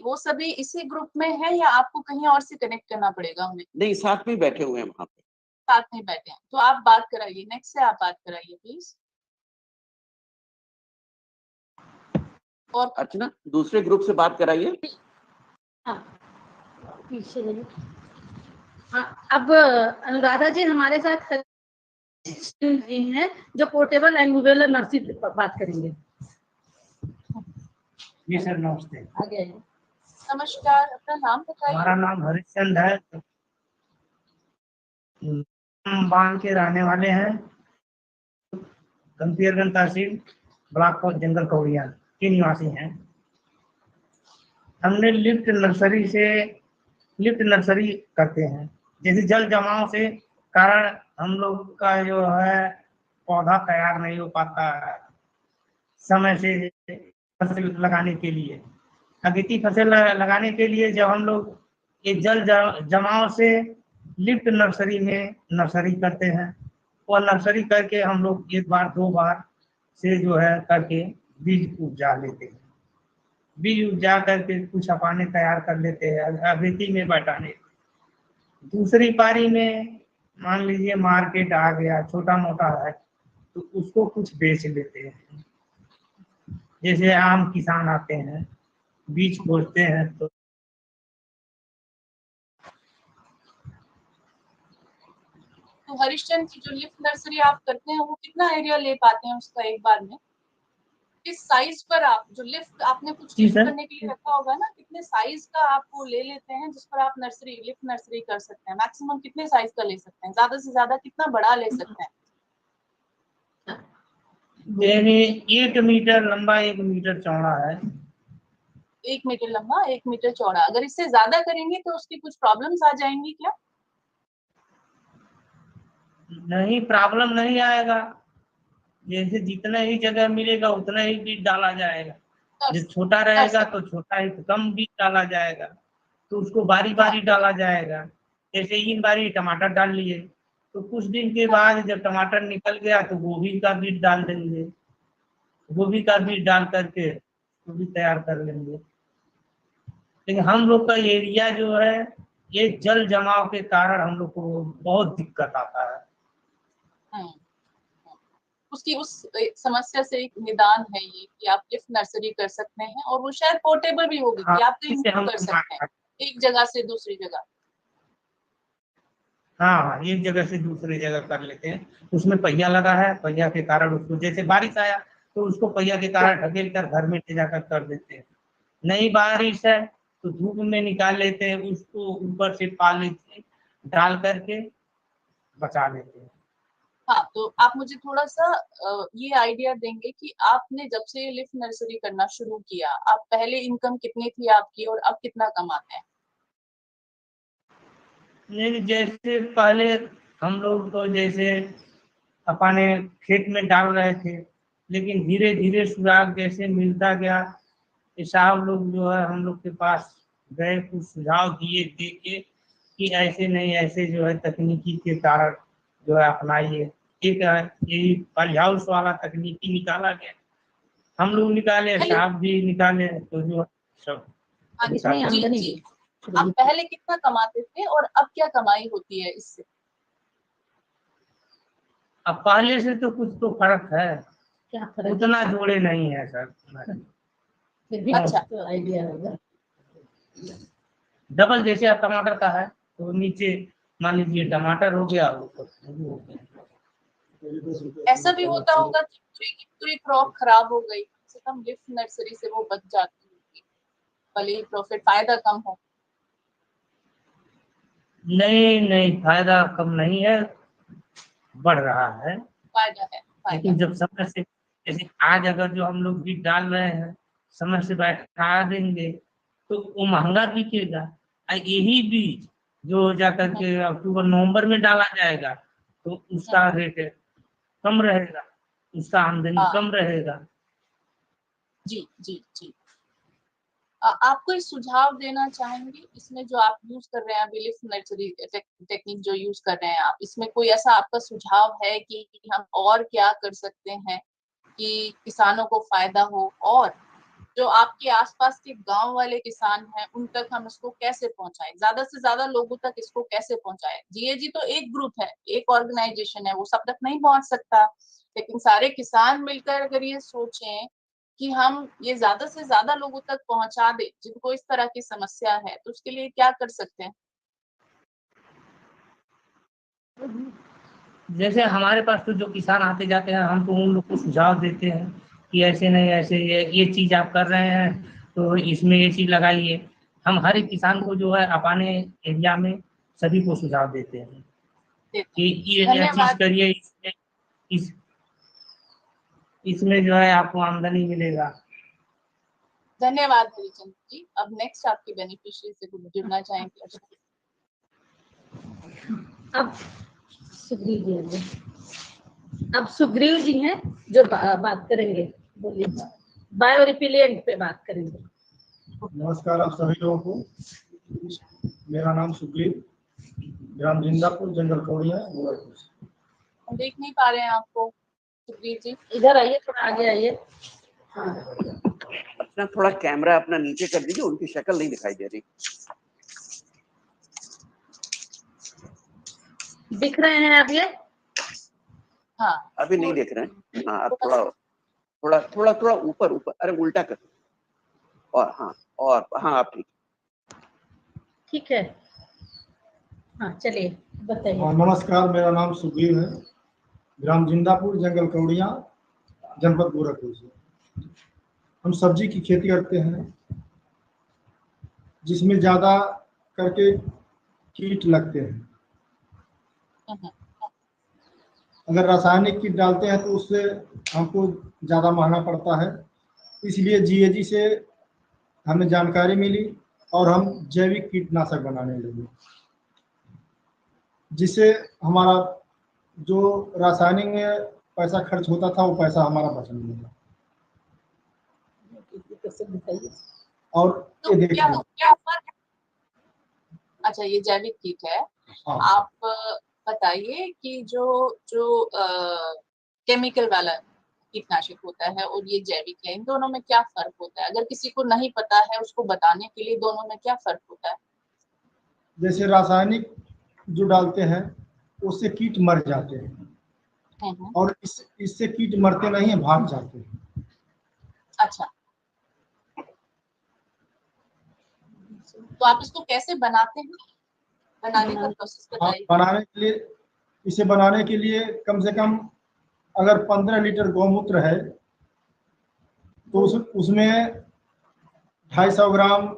वो सभी इसी ग्रुप में है या आपको कहीं और से कनेक्ट करना पड़ेगा हमें? नहीं, साथ में बैठे हुए हैं वहां पे, साथ में बैठे हैं, तो आप बात कराइए, नेक्स्ट से आप बात कराइए प्लीज। और अर्चना, दूसरे ग्रुप से बात कराइए। अब अनुराधा जी हमारे साथ जी हैं, जो पोर्टेबल एंड मूवेबल नर्सरी पर बात करेंगे। जी सर, नमस्ते। आगे नमस्कार, अपना नाम बताइए। हमारा नाम हरिश्चंद्र है, हम बांध के रहने वाले हैं, गंभीरगंज तहसील, ब्लॉक पोस्ट जंगल कौड़िया के निवासी हैं। हमने लिफ्ट नर्सरी करते हैं, जैसे जल जमाव से कारण हम लोग का जो है पौधा तैयार नहीं हो पाता है समय से, फसल लगाने के लिए। अगेती फसल लगाने के लिए जब हम लोग ये जल जमाव से लिफ्ट नर्सरी में नर्सरी करते हैं, और नर्सरी करके हम लोग 1 बार 2 बार से जो है करके बीज उपजा लेते हैं। बीज उपजा करके कुछ अपाने तैयार कर लेते हैं अगेती में बटाने। दूसरी पारी में मान लीजिए मार्केट आ गया, छोटा मोटा है तो उसको कुछ बेच लेते हैं। जैसे आम किसान आते हैं, बीज खोजते हैं तो हरिश्चंद्र की जो लिफ्ट नर्सरी आप करते हैं वो कितना एरिया ले पाते हैं उसका एक बार में? किस साइज पर आप जो लिफ्ट आपने कुछ लिफ्ट करने के लिए रखा होगा ना, कितने साइज का आप वो ले लेते हैं जिस पर आप नर्सरी लिफ्ट नर्सरी कर सकते हैं? मैक्सिमम कितने साइज का ले सकते हैं? ज्यादा से ज्यादा कितना बड़ा ले सकते हैं? 1 मीटर लंबा 1 मीटर चौड़ा है। 1 मीटर लंबा 1 मीटर चौड़ा। अगर इससे ज्यादा करेंगे तो उसकी कुछ प्रॉब्लम्स आ जाएंगी क्या? नहीं, प्रॉब्लम नहीं आएगा। जैसे जितना ही जगह मिलेगा उतना ही बीज डाला जाएगा। जो छोटा रहेगा तो छोटा ही कम बीज डाला जाएगा, तो उसको बारी बारी डाला जाएगा। जैसे इन बारी टमाटर डाल लिए तो कुछ दिन के बाद जब टमाटर निकल गया तो गोभी का बीज डाल देंगे। गोभी का बीज डाल करके वो भी तैयार कर लेंगे। लेकिन हम लोग का एरिया जो है ये जल जमाव के कारण हम लोग को बहुत दिक्कत आता है। उसकी उस समस्या से एक निदान है ये कि आप लिफ्ट नर्सरी कर सकते हैं, और वो शायद पोर्टेबल भी होगी कि आप कहीं मूव कर सकते हैं एक जगह से दूसरी जगह। हाँ, एक जगह से दूसरी जगह कर लेते हैं। उसमें पहिया लगा है, पहिया के कारण उसको जैसे बारिश आया तो उसको पहिया के कारण ढकेल कर घर में ले जाकर कर देते हैं। नहीं बारिश है तो धूप में निकाल लेते हैं, उसको ऊपर से पॉलीथीन डाल करके बचा लेते हैं। हाँ, तो आप मुझे थोड़ा सा ये आइडिया देंगे कि आपने जब से लिफ्ट नर्सरी करना शुरू किया, आप पहले इनकम कितनी थी आपकी और अब कितना कमाते हैं? नहीं, जैसे पहले हम लोग तो जैसे अपने खेत में डाल रहे थे, लेकिन धीरे धीरे सुराग जैसे मिलता गया, साहब लोग जो है हम लोग के पास गए, कुछ सुझाव दिए देके कि ऐसे नहीं ऐसे जो है तकनीकी के कारण जो है अपनाइए। एक यही पॉली हाउस वाला तकनीकी निकाला गया, हम लोग निकाले, साहब भी निकाले, तो जो सब जी। आप पहले कितना कमाते थे और अब क्या कमाई होती है इससे? अब पहले से तो कुछ तो फर्क है, क्या फर्क? उतना जोड़े नहीं है सर। अच्छा, तो आइडिया होगा। डबल जैसे आप टमाटर का है तो नीचे मान लीजिए टमाटर हो गया, ऐसा भी होता होगा कि पूरी क्रॉप खराब हो गई, कम से कम लिफ्ट नर्सरी से वो बच जाती होगी, भले ही प्रॉफिट फायदा कम हो। नहीं, फायदा कम नहीं है, बढ़ रहा है। फायदा है, लेकिन जब समय से जैसे आज अगर जो हम लोग बीज डाल रहे हैं समय से बैठा देंगे तो वो महंगा बिकेगा। यही बीज जो जाकर के अक्टूबर नवंबर में डाला जाएगा तो उसका रेट कम रहेगा, उसका आमदनी कम रहेगा। जी जी जी। आप कोई सुझाव देना चाहेंगे इसमें जो आप यूज कर रहे हैं अभी लिफ्ट नर्सरी टेक्निक जो यूज कर रहे हैं आप, इसमें कोई ऐसा आपका सुझाव है कि हम और क्या कर सकते हैं कि किसानों को फायदा हो, और जो आपके आसपास के गांव वाले किसान हैं उन तक हम इसको कैसे पहुंचाएं, ज्यादा से ज्यादा लोगों तक इसको कैसे पहुंचाएं? जीएजी तो एक ग्रुप है, एक ऑर्गेनाइजेशन है, वो सब तक नहीं पहुंच सकता, लेकिन सारे किसान मिलकर अगर ये सोचें कि हम ये ज्यादा से ज्यादा लोगों तक पहुंचा दे जिनको इस तरह की समस्या है, तो उसके लिए क्या कर सकते हैं? जैसे हमारे पास तो जो किसान आते जाते हैं हम तो उन लोग को सुझाव देते हैं कि ऐसे नहीं ऐसे ये चीज आप कर रहे हैं तो इसमें ये चीज लगाइए। हम हर एक किसान को जो है अपने एरिया में सभी को सुझाव देते हैं कि ये चीज करिए, इसमें जो है आपको आमदनी मिलेगा। धन्यवाद हरिचंद्र जी। अब नेक्स्ट आपके बेनिफिशियरी से जुड़ना चाहेंगे। अब सुग्रीव जी हैं जो बात करेंगे, बोलिए। बायो रिपिलेंट पे बात करेंगे। नमस्कार आप सभी लोगों को। मेरा नाम सुग्रीव, ग्राम जिंदापुर, जंगल कौड़िया, गोरखपुर। हम देख नहीं पा रहे हैं आपको सुग्रीव जी। इधर आइए, थोड़ा आगे आइए। अपना थोड़ा कैमरा अपना नीचे कर दीजिए, उनकी शक्ल नहीं दिखाई दे रही। दिख रहे हैं आप ये? हाँ अभी नहीं देख रहे हैं। हाँ अब थोड़ा थोड़ा थोड़ा थोड़ा ऊपर ऊपर, अरे उल्टा कर। और हाँ आप ठीक। ठीक है, हाँ चलिए बताइए। नमस्कार, मेरा नाम सुग्रीव है, ग्राम जिंदापुर, जंगल कौड़िया, जनपद गोरखपुर से। हम सब्जी की खेती करते हैं जिसमें ज्यादा करके कीट लगते हैं। अगर रासायनिक कीट डालते हैं तो उससे हमको ज्यादा महंगा पड़ता है, इसलिए जीएजी से हमें जानकारी मिली और हम जैविक कीटनाशक बनाने लगे, जिससे हमारा जो रासायनिक में पैसा खर्च होता था वो पैसा हमारा बचने लगा। और तो ये देखिए, क्या फर्क है? अच्छा ये जैविक कीट है। हाँ। आप बताइए कि जो जो केमिकल वाला कीटनाशक होता है और ये जैविक है, इन दोनों में क्या फर्क होता है? अगर किसी को नहीं पता है उसको बताने के लिए दोनों में क्या फर्क होता है? जैसे रासायनिक जो डालते हैं उससे कीट मर जाते हैं और इससे कीट मरते नहीं है, भाग जाते हैं। अच्छा, तो आप इसको कैसे बनाते हैं? बनाने का प्रोसेस बताइए। इसे बनाने के लिए कम से कम अगर 15 लीटर गौमूत्र है तो उसमें 250 ग्राम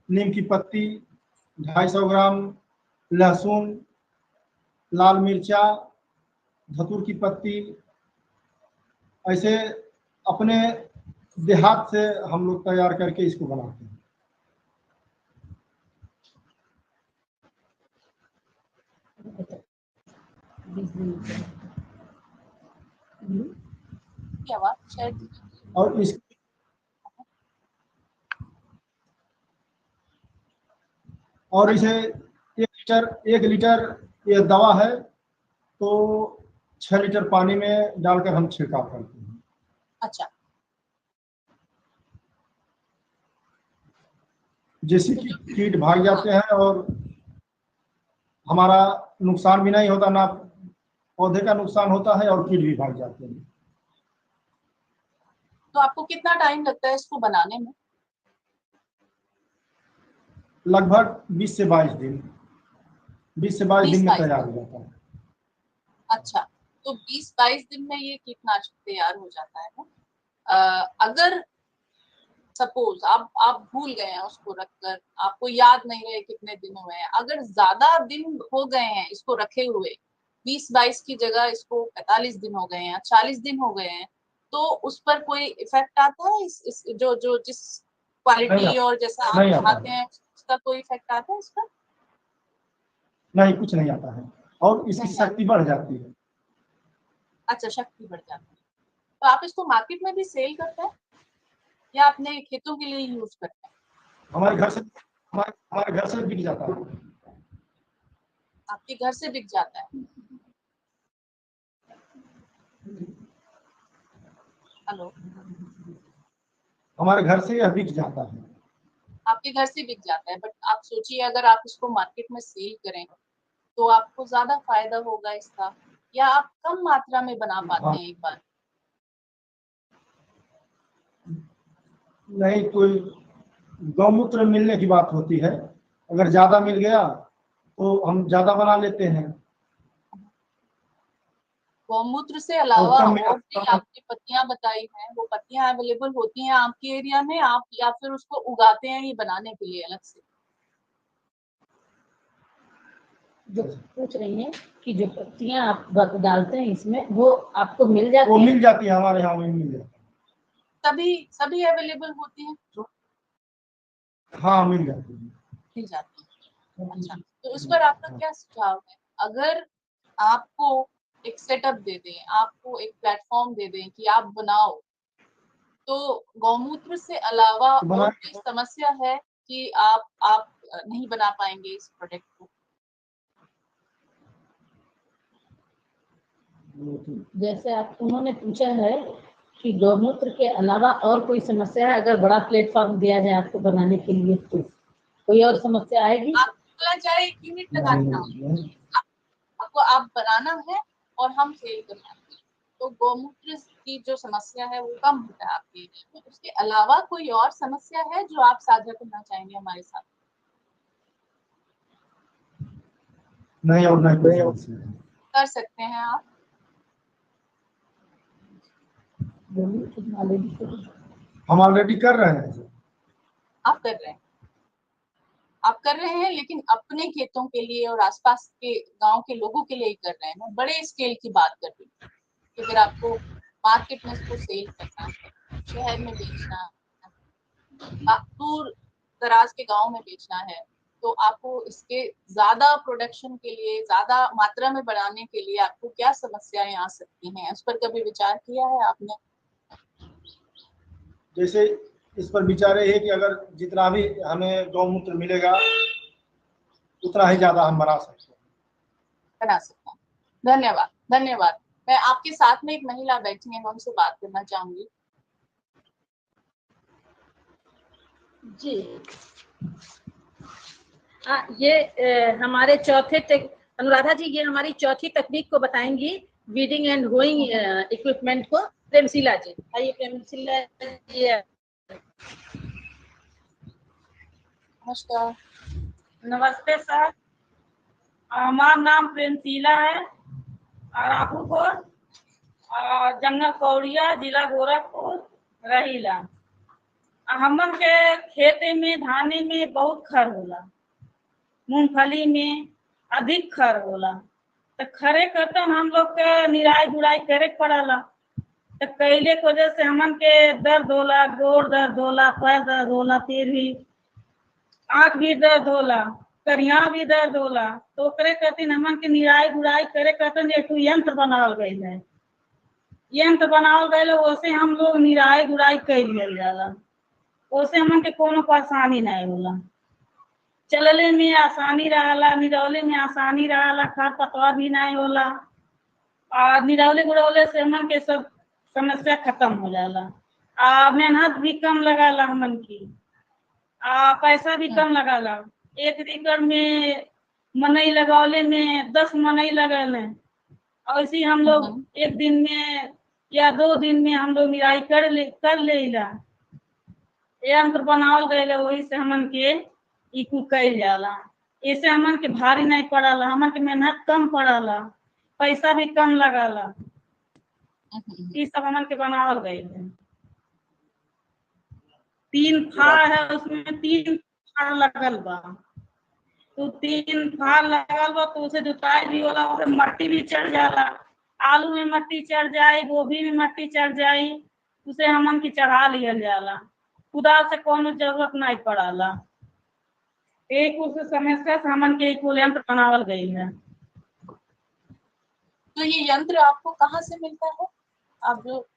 नीम की पत्ती, 250 ग्राम लहसुन, लाल मिर्चा, धतूर की पत्ती, ऐसे अपने देहात से हम लोग तैयार करके इसको बनाते हैं। क्या बात शायद। और इसे 1 लीटर ये दवा है तो 6 लीटर पानी में डालकर हम छिड़काव करते हैं। अच्छा, जैसे कि कीट भाग जाते हैं और हमारा नुकसान भी नहीं होता, ना पौधे का नुकसान होता है और कीट भी भाग जाते हैं। तो आपको कितना टाइम लगता है इसको बनाने में? लगभग 20 से 22 दिन, 20 से 22 दिन में तैयार हो जाता है। अच्छा, तो 20-22 दिन में ये कीटनाशक तैयार हो जाता है। अगर सपोज आप भूल गए हैं उसको रखकर, आपको याद नहीं रहे कितने दिन हुए हैं, अगर ज्यादा दिन हो गए हैं इसको रखे हुए, 20-22 की जगह इसको 45 दिन हो गए हैं, 40 दिन हो गए हैं, तो उस पर कोई इफेक्ट आता है? इस जो जिस क्वालिटी और जैसा आप चाहते हैं उसका कोई इफेक्ट आता है इस पर? नहीं, कुछ नहीं आता है और इसकी शक्ति बढ़ जाती है। अच्छा, शक्ति बढ़ जाती है। तो आप इसको मार्केट में भी सेल करते हैं या अपने खेतों के लिए यूज करते हैं? हमारे घर से बिक जाता है। आपके घर से बिक जाता है? हेलो, हमारे घर से यह बिक जाता है। आपके घर से बिक जाता है, बट आप सोचिए अगर आप इसको मार्केट में सेल करें तो आपको ज्यादा फायदा होगा इसका, या आप कम मात्रा में बना पाते हैं एक बार? नहीं, कोई गौमूत्र मिलने की बात होती है, अगर ज्यादा मिल गया तो हम ज्यादा बना लेते हैं। गौमूत्र से अलावा और भी आपकी पत्तियां बताई हैं, वो पत्तियां अवेलेबल होती हैं आपके एरिया में, आप या फिर उसको उगाते हैं ये बनाने के लिए अलग से? जो पूछ रही हैं कि जो पत्तियां आप डालते हैं इसमें, वो आपको मिल जाती है? वो मिल जाती है, हमारे यहाँ मिल जाती है। सभी अवेलेबल होती हैं? हाँ, मिल जाती है। मिल जाती है। अच्छा, तो इस पर आपका क्या सुझाव है? अगर आपको एक सेटअप दे दें, आपको एक प्लेटफॉर्म दे दें कि आप बनाओ, तो गौमूत्र से अलावा और कोई समस्या है कि आप नहीं बना पाएंगे इस प्रोडक्ट को? जैसे आप उन्होंने पूछा है कि गौमूत्र के अलावा और कोई समस्या है, अगर बड़ा प्लेटफॉर्म दिया जाए आपको बनाने के लिए तो कोई और समस्या आएगी? आप बोला जाए 1 यूनिट लगाना आपको, आप बनाना है और हम सेल करना है, तो गौमूत्र की जो समस्या है वो कम होता है आपके एरिया में। उसके अलावा कोई और समस्या है जो आप साझा करना चाहेंगे हमारे साथ? नहीं, और नहीं कर सकते हैं आप। हम ऑलरेडी कर रहे हैं। आप कर रहे हैं, आप कर रहे हैं, लेकिन अपने खेतों के लिए और आसपास के गांव के लोगों के लिए ही कर रहे हैं। मैं बड़े स्केल की बात कर रही हूँ कि अगर आपको मार्केट में इसको सेल करना है, शहर में बेचना है, दूर दराज के गांव में बेचना है, तो आपको इसके ज्यादा प्रोडक्शन के लिए, ज्यादा मात्रा में बढ़ाने के लिए आपको क्या समस्याएं आ सकती हैं? उस पर कभी विचार किया है आपने? जैसे इस पर विचार है कि अगर जितना भी हमें गौमूत्र मिलेगा उतना ही ज्यादा हम बना सकते हैं। धन्यवाद, धन्यवाद। मैं आपके साथ में एक महिला बैठी है, मैं उनसे बात करना चाहूंगी। जी, ये हमारे अनुराधा जी, ये हमारी चौथी तकनीक को बताएंगी, वीडिंग एंड होइंग इक्विपमेंट को। प्रेमशीला जी, आइए प्रेमशीला जी। नमस्कार। नमस्ते सर, हमारा नाम प्रेमशीला है, राघोपुर, जंगल कौड़िया, जिला गोरखपुर, रहीला। हमन के खेते में, धाने में बहुत खर होला, मूंगफली में अधिक खर होला, तो खरे करते हम लोग के निराई गुड़ाई करे पड़ला। तो कैले की वजह से हमन के दर्द होला, गोड़ दर्द होला, पैर दर्द होला, फिर भी आँख भी दर्द होला, करिया भी दर्द होला। तो करे कहते हमन के निराई गुड़ाई करे कहते एक यंत्र बनावल गई है, यंत्र बनावल गए, उसे हम लोग निराई गुड़ाई कर लिया जाला, उसे हमन के कोनो परेशानी नहीं होला। चलले में आसानी रहला, निरौले में आसानी रहला, खर पतवार भी नहीं होला, और निरौले गुड़ौले से हमन के सब समस्या खत्म हो जाला। मेहनत भी कम लगाला हमन की, पैसा भी कम लगाला। 1 एकड़ में मनई लगौले में 10 मनई लगल, ऐसे हम लोग 1 दिन में या 2 दिन में हम लोग निराई कर लेला। यंत्र बनावल गए, वही से हमन के इकू कइल जाला। इससे हमन के भारी नहीं पड़ला, हमन के मेहनत कम पड़ला, पैसा भी कम लगाला। ये सब हमन के बनावल गए है। 3 फाड़ है, उसमें 3 फाड़ लगल बा, तो 3 फाड़ लगल बा, तो उसे जुताई भी होला, उसे मट्टी भी चढ़ जाला। आलू में मट्टी चढ़ जाए, गोभी में मट्टी चढ़ जाए, उसे हमन की चढ़ा लियल जाला। कुदाल से कोनो जरूरत नहीं पड़ला। एक उस समस्या से हमन के एक यंत्र बनावल गई है। तो ये यंत्र आपको कहाँ से मिलता है? आप जो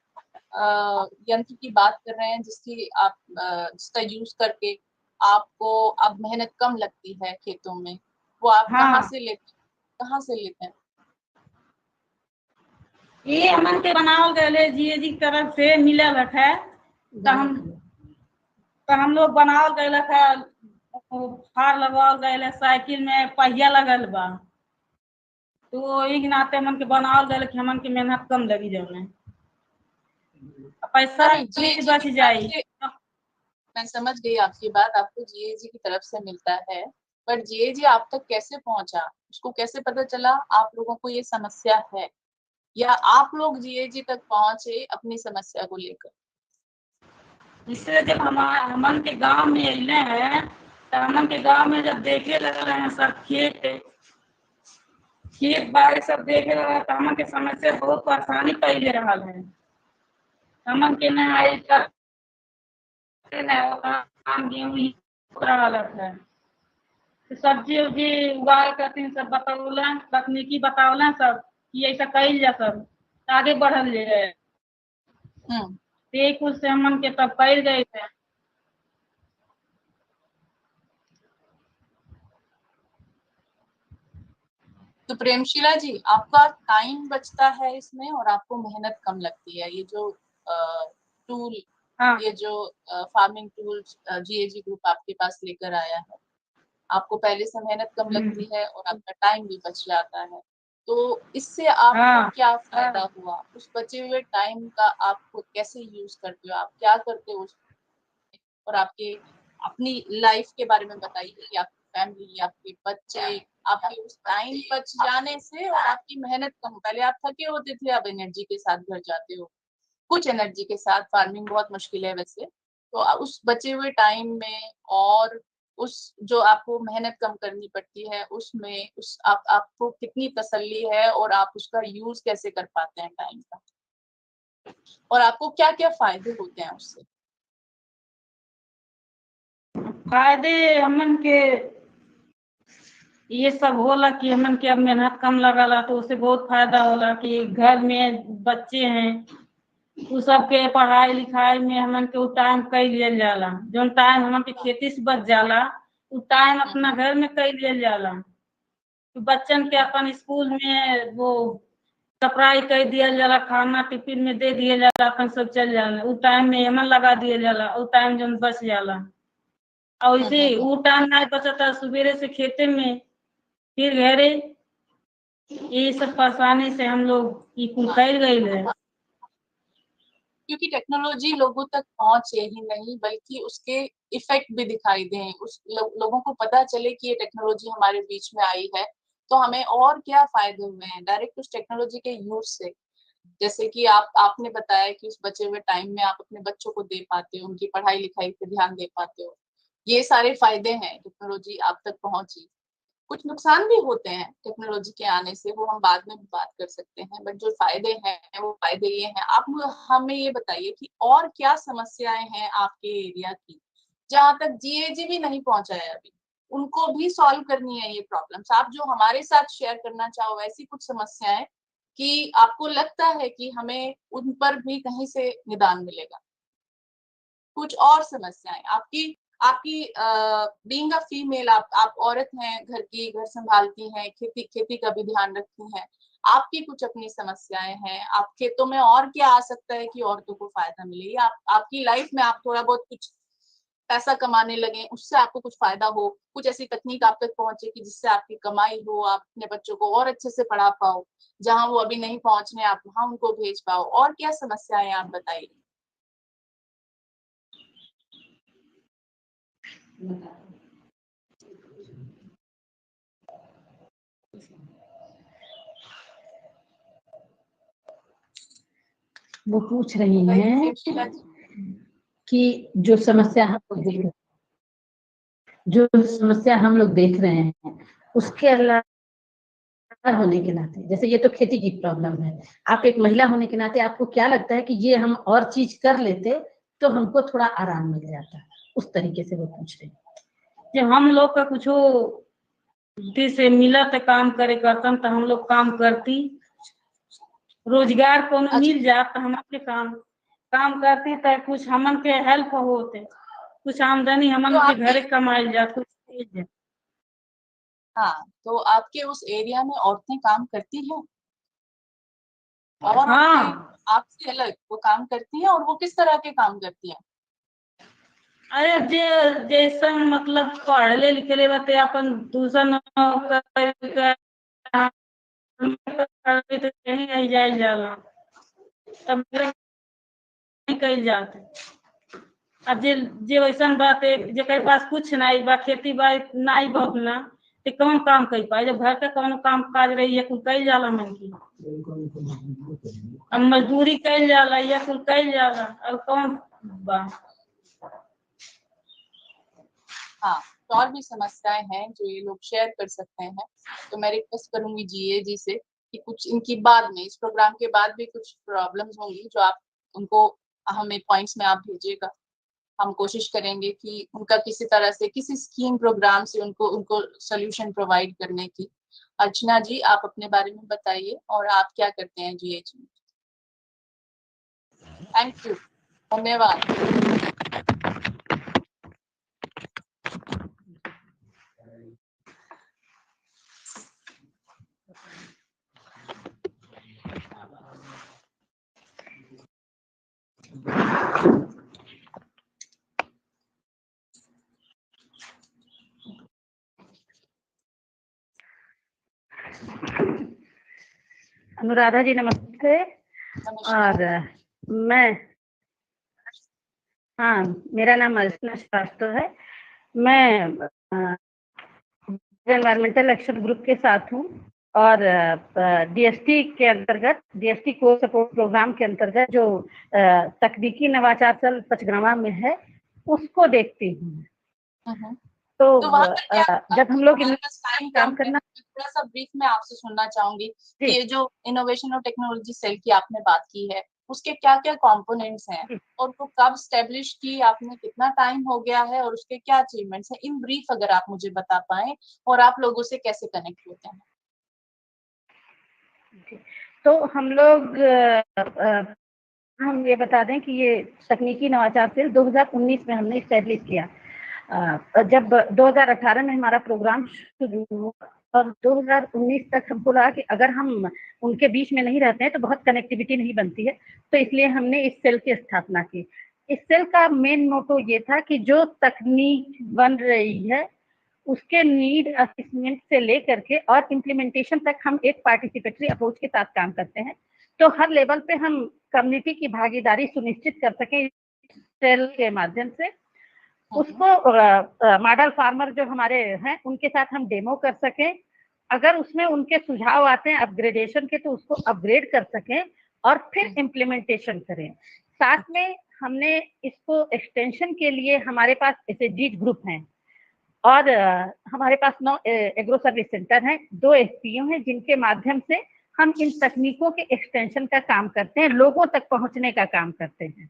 यंत्र की बात कर रहे हैं, जिसका यूज करके आपको अब मेहनत कम लगती है खेतों में, वो आप कहाँ से लेते हैं? ये हमन के बनावल गए जीए जी तरफ से मिलल है। तो हम लोग बनावल गए है, फार लगावल गए, साइकिल में पहिया लगल बा, तो एक नाते हमन के बनावल गए कि हमन के मेहनत कम लगी जाए, पैसा भी बच जाए। मैं समझ गई आपकी बात, आपको जीएजी की तरफ से मिलता है, पर जीएजी आप तक कैसे पहुंचा? उसको कैसे पता चला आप लोगों को ये समस्या है, या आप लोग जीएजी तक पहुंचे अपनी समस्या को लेकर? इससे जब हमन के गांव में अले हैं, तो हमन के गांव में जब देखे लगे हैं सब खेत बाड़ी सब देखे लगा, तो हमन के समस्या बहुत परेशानी पहले रहा है। हमन के नहीं गेहूँ है, तो सब्जी उब्जी उगाए करते सब बतौला, तकनीकी बतौला सब कि ऐसा कइल जा, सब आगे बढ़ल जाए। ते कुछ से हमन के तब पैर गए थे। तो प्रेमशीला जी, आपका टाइम बचता है इसमें और आपको मेहनत कम लगती है। ये जो टूल, हाँ ये जो फार्मिंग टूल्स जीएजी ग्रुप आपके पास लेकर आया है, आपको पहले से मेहनत कम लगती है और आपका टाइम भी बच जाता है। तो इससे आपको हाँ क्या फायदा हुआ? उस बचे हुए टाइम का आप कैसे यूज करते हो? आप क्या करते हो और आपके अपनी लाइफ के बारे में बताइए कि आपकी फैमिली, आपके बच्चे, आपके उस टाइम बच जाने से और आपकी मेहनत कम। पहले आप थके होते थे, अब एनर्जी के साथ घर जाते हो, कुछ एनर्जी के साथ। फार्मिंग बहुत मुश्किल है वैसे। तो उस बचे हुए टाइम में और उस जो आपको मेहनत कम करनी पड़ती है उसमें उस आपको कितनी तसल्ली है और आप उसका यूज कैसे कर पाते हैं टाइम का, और आपको क्या क्या फायदे होते हैं उससे? फायदे हमन के ये सब होला कि हमन के अब मेहनत कम लगला तो उससे बहुत फायदा होला कि घर में बच्चे हैं उ सबके पढ़ाई लिखाई में हमन के टाइम कई लियल जाला। जो टाइम हमन के खेती से बच जाला उ टाइम अपना घर में कई लियल जाला। तो बच्चन के अपन स्कूल में वो सप्लाई कर दिया जाला, खाना टिफिन में दे दिया जाला, अपन सब चल जाला। उ टाइम में हमन लगा दिया जाला, उ टाइम जो बच जाला। और इसे उ टाइम नहीं बचता सवेरे से खेते में फिर घरे, ये सब परेशानी से हम लोग ये कुल कर गए है। क्योंकि टेक्नोलॉजी लोगों तक पहुंचे ही नहीं बल्कि उसके इफेक्ट भी दिखाई दें, उस लोगों को पता चले कि ये टेक्नोलॉजी हमारे बीच में आई है तो हमें और क्या फायदे हुए हैं डायरेक्ट उस टेक्नोलॉजी के यूज से। जैसे कि आपने बताया कि उस बचे हुए टाइम में आप अपने बच्चों को दे पाते हो, उनकी पढ़ाई लिखाई पे ध्यान दे पाते हो। ये सारे फायदे हैं टेक्नोलॉजी आप तक पहुंची। कुछ नुकसान भी होते हैं टेक्नोलॉजी के आने से, वो हम बाद में भी बात कर सकते हैं, बट जो फायदे हैं वो फायदे ये हैं। आप हमें ये बताइए कि और क्या समस्याएं हैं आपके एरिया की जहां तक जीएजी भी नहीं पहुंचा है अभी, उनको भी सॉल्व करनी है ये प्रॉब्लम्स। आप जो हमारे साथ शेयर करना चाहो ऐसी कुछ समस्याएं कि आपको लगता है कि हमें उन पर भी कहीं से निदान मिलेगा। कुछ और समस्याएं आपकी आपकी बीइंग अ फीमेल, आप औरत हैं, घर संभालती हैं, खेती का भी ध्यान रखती हैं, आपकी कुछ अपनी समस्याएं हैं। आप खेतों में और क्या आ सकता है कि औरतों को फायदा मिले, या आपकी लाइफ में आप थोड़ा बहुत कुछ पैसा कमाने लगे, उससे आपको कुछ फायदा हो, कुछ ऐसी तकनीक आप तक पहुंचे कि जिससे आपकी कमाई हो, आप अपने बच्चों को और अच्छे से पढ़ा पाओ, जहां वो अभी नहीं पहुंच रहे आप वहां उनको भेज पाओ। और क्या समस्याएं आप बताइए। वो पूछ रही हैं कि जो समस्या हम लोग देख रहे हैं उसके अलावा होने के नाते, जैसे ये तो खेती की प्रॉब्लम है, आप एक महिला होने के नाते आपको क्या लगता है कि ये हम और चीज कर लेते तो हमको थोड़ा आराम मिल जाता, उस तरीके से वो पूछ रहे हैं। जब हम लोग का कुछ से मिला तो काम करे करतन तो हम लोग काम करती, रोजगार को मिल जात तो हम अपने काम करती तो कुछ हमन के हेल्प होते, कुछ आमदनी हमन के घरे कमाई जात कुछ। हाँ, तो आपके उस एरिया में औरतें काम करती हैं और हाँ आपसे अलग वो काम करती हैं, और वो किस तरह के काम करती हैं? अरे जैसा मतलब पढ़ले लिखले बाते अपन दूसरा कहीं नहीं जाए जाला तब कहीं जाते। अब जे वैसन बात है जेकर पास कुछ नहीं बा, खेती बाड़ी नहीं बहुत ना, तो कौन काम कर पाए? जब घर का कौन काम काज रही है कुल कई जाला मन की, अब मजदूरी कई जाला या कुल कई जाला, अब कौन बा। हाँ, तो और भी समस्याएं हैं जो ये लोग शेयर कर सकते हैं, तो मैं रिक्वेस्ट करूंगी जीए से कि कुछ इनकी बाद में, इस प्रोग्राम के बाद भी कुछ प्रॉब्लम्स होंगी जो आप उनको हमें पॉइंट्स में आप भेजिएगा। हम कोशिश करेंगे कि उनका किसी तरह से किसी स्कीम प्रोग्राम से उनको सोल्यूशन प्रोवाइड करने की। अर्चना जी, आप अपने बारे में बताइए और आप क्या करते हैं जीएजी में? Thank you. धन्यवाद। अनुराधा जी नमस्ते। और मैं, हाँ, मेरा नाम अर्चना श्रीवास्तव है। मैं एनवायरमेंटल एक्शन ग्रुप के साथ हूँ और डीएसटी के अंतर्गत, डीएसटी कोर सपोर्ट प्रोग्राम के अंतर्गत जो तकनीकी नवाचार सेल पचगढ़वा में है उसको देखती हूँ। तो जब हम लोग काम करना, थोड़ा सा ब्रीफ में आपसे सुनना चाहूंगी कि ये जो इनोवेशन और टेक्नोलॉजी सेल की आपने बात की है उसके क्या क्या कंपोनेंट्स हैं और वो कब स्टैब्लिश की आपने, कितना टाइम हो गया है और उसके क्या अचीवमेंट्स हैं, इन ब्रीफ अगर आप मुझे बता पाएं, और आप लोगों से कैसे कनेक्ट होते हैं। तो हम लोग हम ये बता दें कि ये तकनीकी नवाचार सेल 2019 में हमने स्टैब्लिश किया। जब 2018 में हमारा प्रोग्राम शुरू हुआ और 2019 तक हमको लगा कि अगर हम उनके बीच में नहीं रहते हैं तो बहुत कनेक्टिविटी नहीं बनती है, तो इसलिए हमने इस सेल की स्थापना की। इस सेल का मेन मोटो ये था कि जो तकनीक बन रही है उसके नीड असेसमेंट से लेकर के और इम्प्लीमेंटेशन तक हम एक पार्टिसिपेटरी अप्रोच के साथ काम करते हैं। तो हर लेवल पे हम कम्युनिटी की भागीदारी सुनिश्चित कर सकें सेल के माध्यम से। उसको मॉडल फार्मर जो हमारे हैं उनके साथ हम डेमो कर सकें, अगर उसमें उनके सुझाव आते हैं अपग्रेडेशन के तो उसको अपग्रेड कर सकें और फिर इम्प्लीमेंटेशन करें। साथ में हमने इसको एक्सटेंशन के लिए हमारे पास एसएचजी ग्रुप हैं और हमारे पास 9 एग्रो सर्विस सेंटर हैं, 2 एसपीओ हैं जिनके माध्यम से हम इन तकनीकों के एक्सटेंशन का काम करते हैं, लोगों तक पहुंचने का काम करते हैं।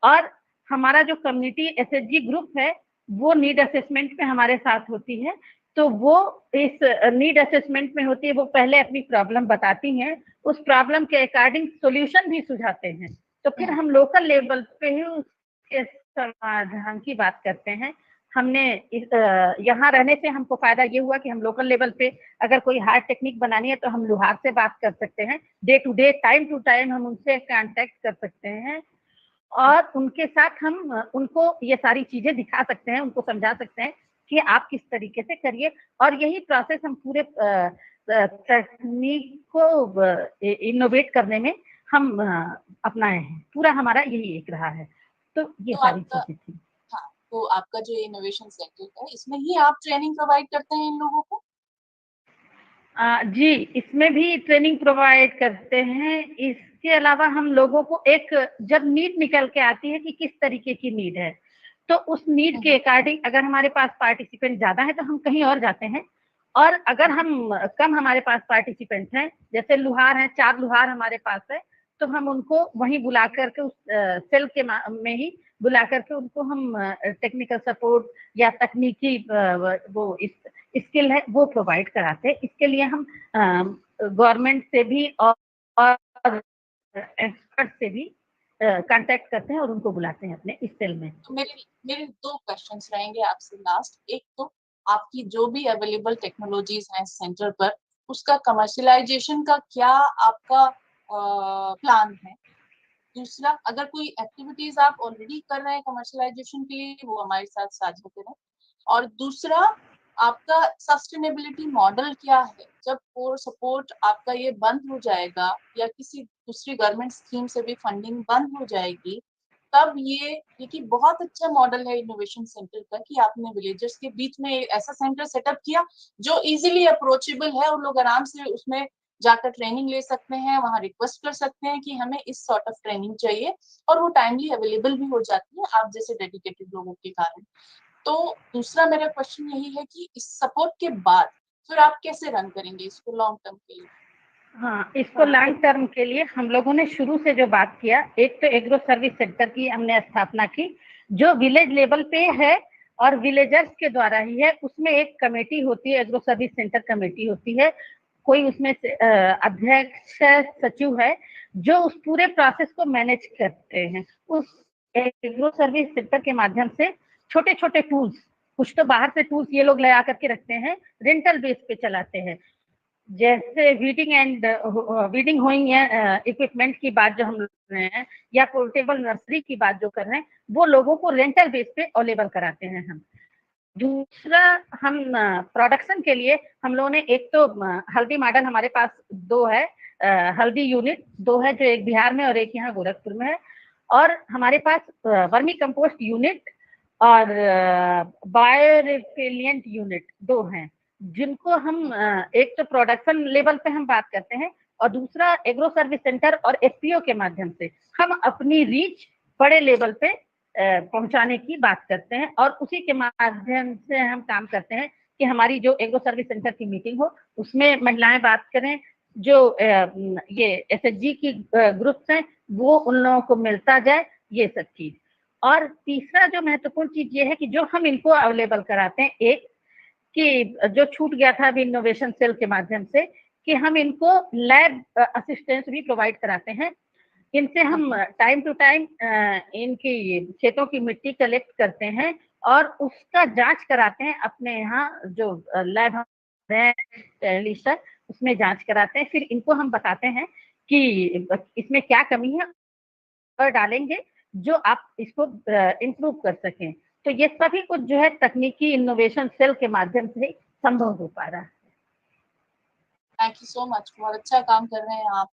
और हमारा जो कम्युनिटी एसएचजी ग्रुप है वो नीड असेसमेंट में हमारे साथ होती है। तो वो इस नीड असेसमेंट में होती है, वो पहले अपनी प्रॉब्लम बताती हैं, उस प्रॉब्लम के अकॉर्डिंग सॉल्यूशन भी सुझाते हैं। तो फिर हम लोकल लेवल पे ही उसके समाधान की बात करते हैं। हमने यहाँ रहने से हमको फायदा ये हुआ कि हम लोकल लेवल पे अगर कोई हार्ड टेक्निक बनानी है तो हम लुहार से बात कर सकते हैं, day to day time to time हम उनसे कांटेक्ट कर सकते हैं और उनके साथ हम उनको ये सारी चीजें दिखा सकते हैं, उनको समझा सकते हैं कि आप किस तरीके से करिए। और यही प्रोसेस हम पूरे तकनीक को इनोवेट करने में हम अपनाए हैं, पूरा हमारा यही एक रहा है। तो ये सारी चीजें थी। हाँ, तो आपका जो इनोवेशन सेंटर है इसमें ही आप ट्रेनिंग प्रोवाइड करते हैं इन लोगों को? जी, इसमें भी ट्रेनिंग प्रोवाइड करते हैं। इसके अलावा हम लोगों को एक जब नीड निकल के आती है कि किस तरीके की नीड है, तो उस नीड के अकॉर्डिंग अगर हमारे पास पार्टिसिपेंट ज्यादा है तो हम कहीं और जाते हैं, और अगर हम कम हमारे पास पार्टिसिपेंट हैं, जैसे लुहार हैं, 4 लुहार हमारे पास है, तो हम उनको वहीं बुला करके उस सेल के में ही बुला करके उनको हम टेक्निकल सपोर्ट या तकनीकी वो स्किल है वो प्रोवाइड कराते हैं। इसके लिए हम गवर्नमेंट से भी और एक्सपर्ट से भी कांटेक्ट करते हैं और उनको बुलाते हैं अपने इस सेल में। तो मेरे 2 क्वेश्चंस रहेंगे आपसे लास्ट। एक तो आपकी जो भी अवेलेबल टेक्नोलॉजीज हैं सेंटर पर, उसका कमर्शियलाइजेशन का क्या आपका प्लान है? दूसरा, अगर कोई एक्टिविटीज आप ऑलरेडी कर रहे हैं कमर्शियलाइजेशन के लिए, वो हमारे साथ साझा करें। और दूसरा, आपका सस्टेनेबिलिटी मॉडल क्या है? जब कोर सपोर्ट आपका ये बंद हो जाएगा या किसी दूसरी गवर्नमेंट स्कीम से भी फंडिंग बंद हो जाएगी, तब ये कि बहुत अच्छा मॉडल है इनोवेशन सेंटर का कि आपने विलेजर्स के बीच में ऐसा सेंटर सेटअप किया जो इजीली अप्रोचेबल है और लोग आराम से उसमें जाकर ट्रेनिंग ले सकते हैं, वहां रिक्वेस्ट कर सकते हैं कि हमें इस सॉर्ट ऑफ ट्रेनिंग चाहिए, और वो टाइमली अवेलेबल भी हो जाती है आप जैसे डेडिकेटेड लोगों के कारण। तो दूसरा मेरा क्वेश्चन यही है कि इस सपोर्ट के बाद फिर आप कैसे रन करेंगे इसको लॉन्ग टर्म के लिए? हाँ, इसको लॉन्ग टर्म के लिए हम लोगों ने शुरू से जो बात किया, एक तो एग्रो सर्विस सेंटर की हमने स्थापना की जो विलेज लेवल पे है और विलेजर्स के द्वारा ही है। उसमें एक कमेटी होती है, एग्रो सर्विस सेंटर कमेटी होती है, कोई उसमें अध्यक्ष सचिव है जो उस पूरे प्रोसेस को मैनेज करते हैं। उस एग्रो सर्विस सेक्टर के माध्यम से छोटे छोटे टूल्स, कुछ तो बाहर से टूल्स ये लोग लगा करके रखते हैं, रेंटल बेस पे चलाते हैं। जैसे वीडिंग होइंग इक्विपमेंट की बात जो हम कर रहे हैं, या पोर्टेबल नर्सरी की बात जो कर रहे हैं, वो लोगों को रेंटल बेस पे अवेलेबल कराते हैं हम। दूसरा, हम प्रोडक्शन के लिए हम लोगों ने एक तो हल्दी मॉडल हमारे पास 2 है, हल्दी यूनिट 2 है, जो एक बिहार में और एक यहाँ गोरखपुर में है। और हमारे पास वर्मी कंपोस्ट यूनिट और बायोरिफिलिएंट यूनिट 2 हैं, जिनको हम एक तो प्रोडक्शन लेवल पे हम बात करते हैं, और दूसरा एग्रो सर्विस सेंटर और एफपीओ के माध्यम से हम अपनी रीच बड़े लेवल पे पहुंचाने की बात करते हैं। और उसी के माध्यम से हम काम करते हैं कि हमारी जो एग्रो सर्विस सेंटर की मीटिंग हो, उसमें महिलाएं बात करें, जो ये एसएचजी की ग्रुप्स हैं वो उन लोगों को मिलता जाए, ये सब चीज। और तीसरा जो महत्वपूर्ण चीज ये है कि जो हम इनको अवेलेबल कराते हैं, एक कि जो छूट गया था अभी इनोवेशन सेल के माध्यम से, कि हम इनको लैब असिस्टेंस भी प्रोवाइड कराते हैं। इनसे हम टाइम टू टाइम इनकी खेतों की मिट्टी कलेक्ट करते हैं और उसका जांच कराते हैं अपने यहाँ जो लैब है सर, उसमें जांच कराते हैं। फिर इनको हम बताते हैं कि इसमें क्या कमी है और डालेंगे जो आप इसको इम्प्रूव कर सकें। तो ये सभी कुछ जो है तकनीकी इनोवेशन सेल के माध्यम से ही संभव हो पा रहा है। थैंक यू सो मच, बहुत अच्छा काम कर रहे हैं आप।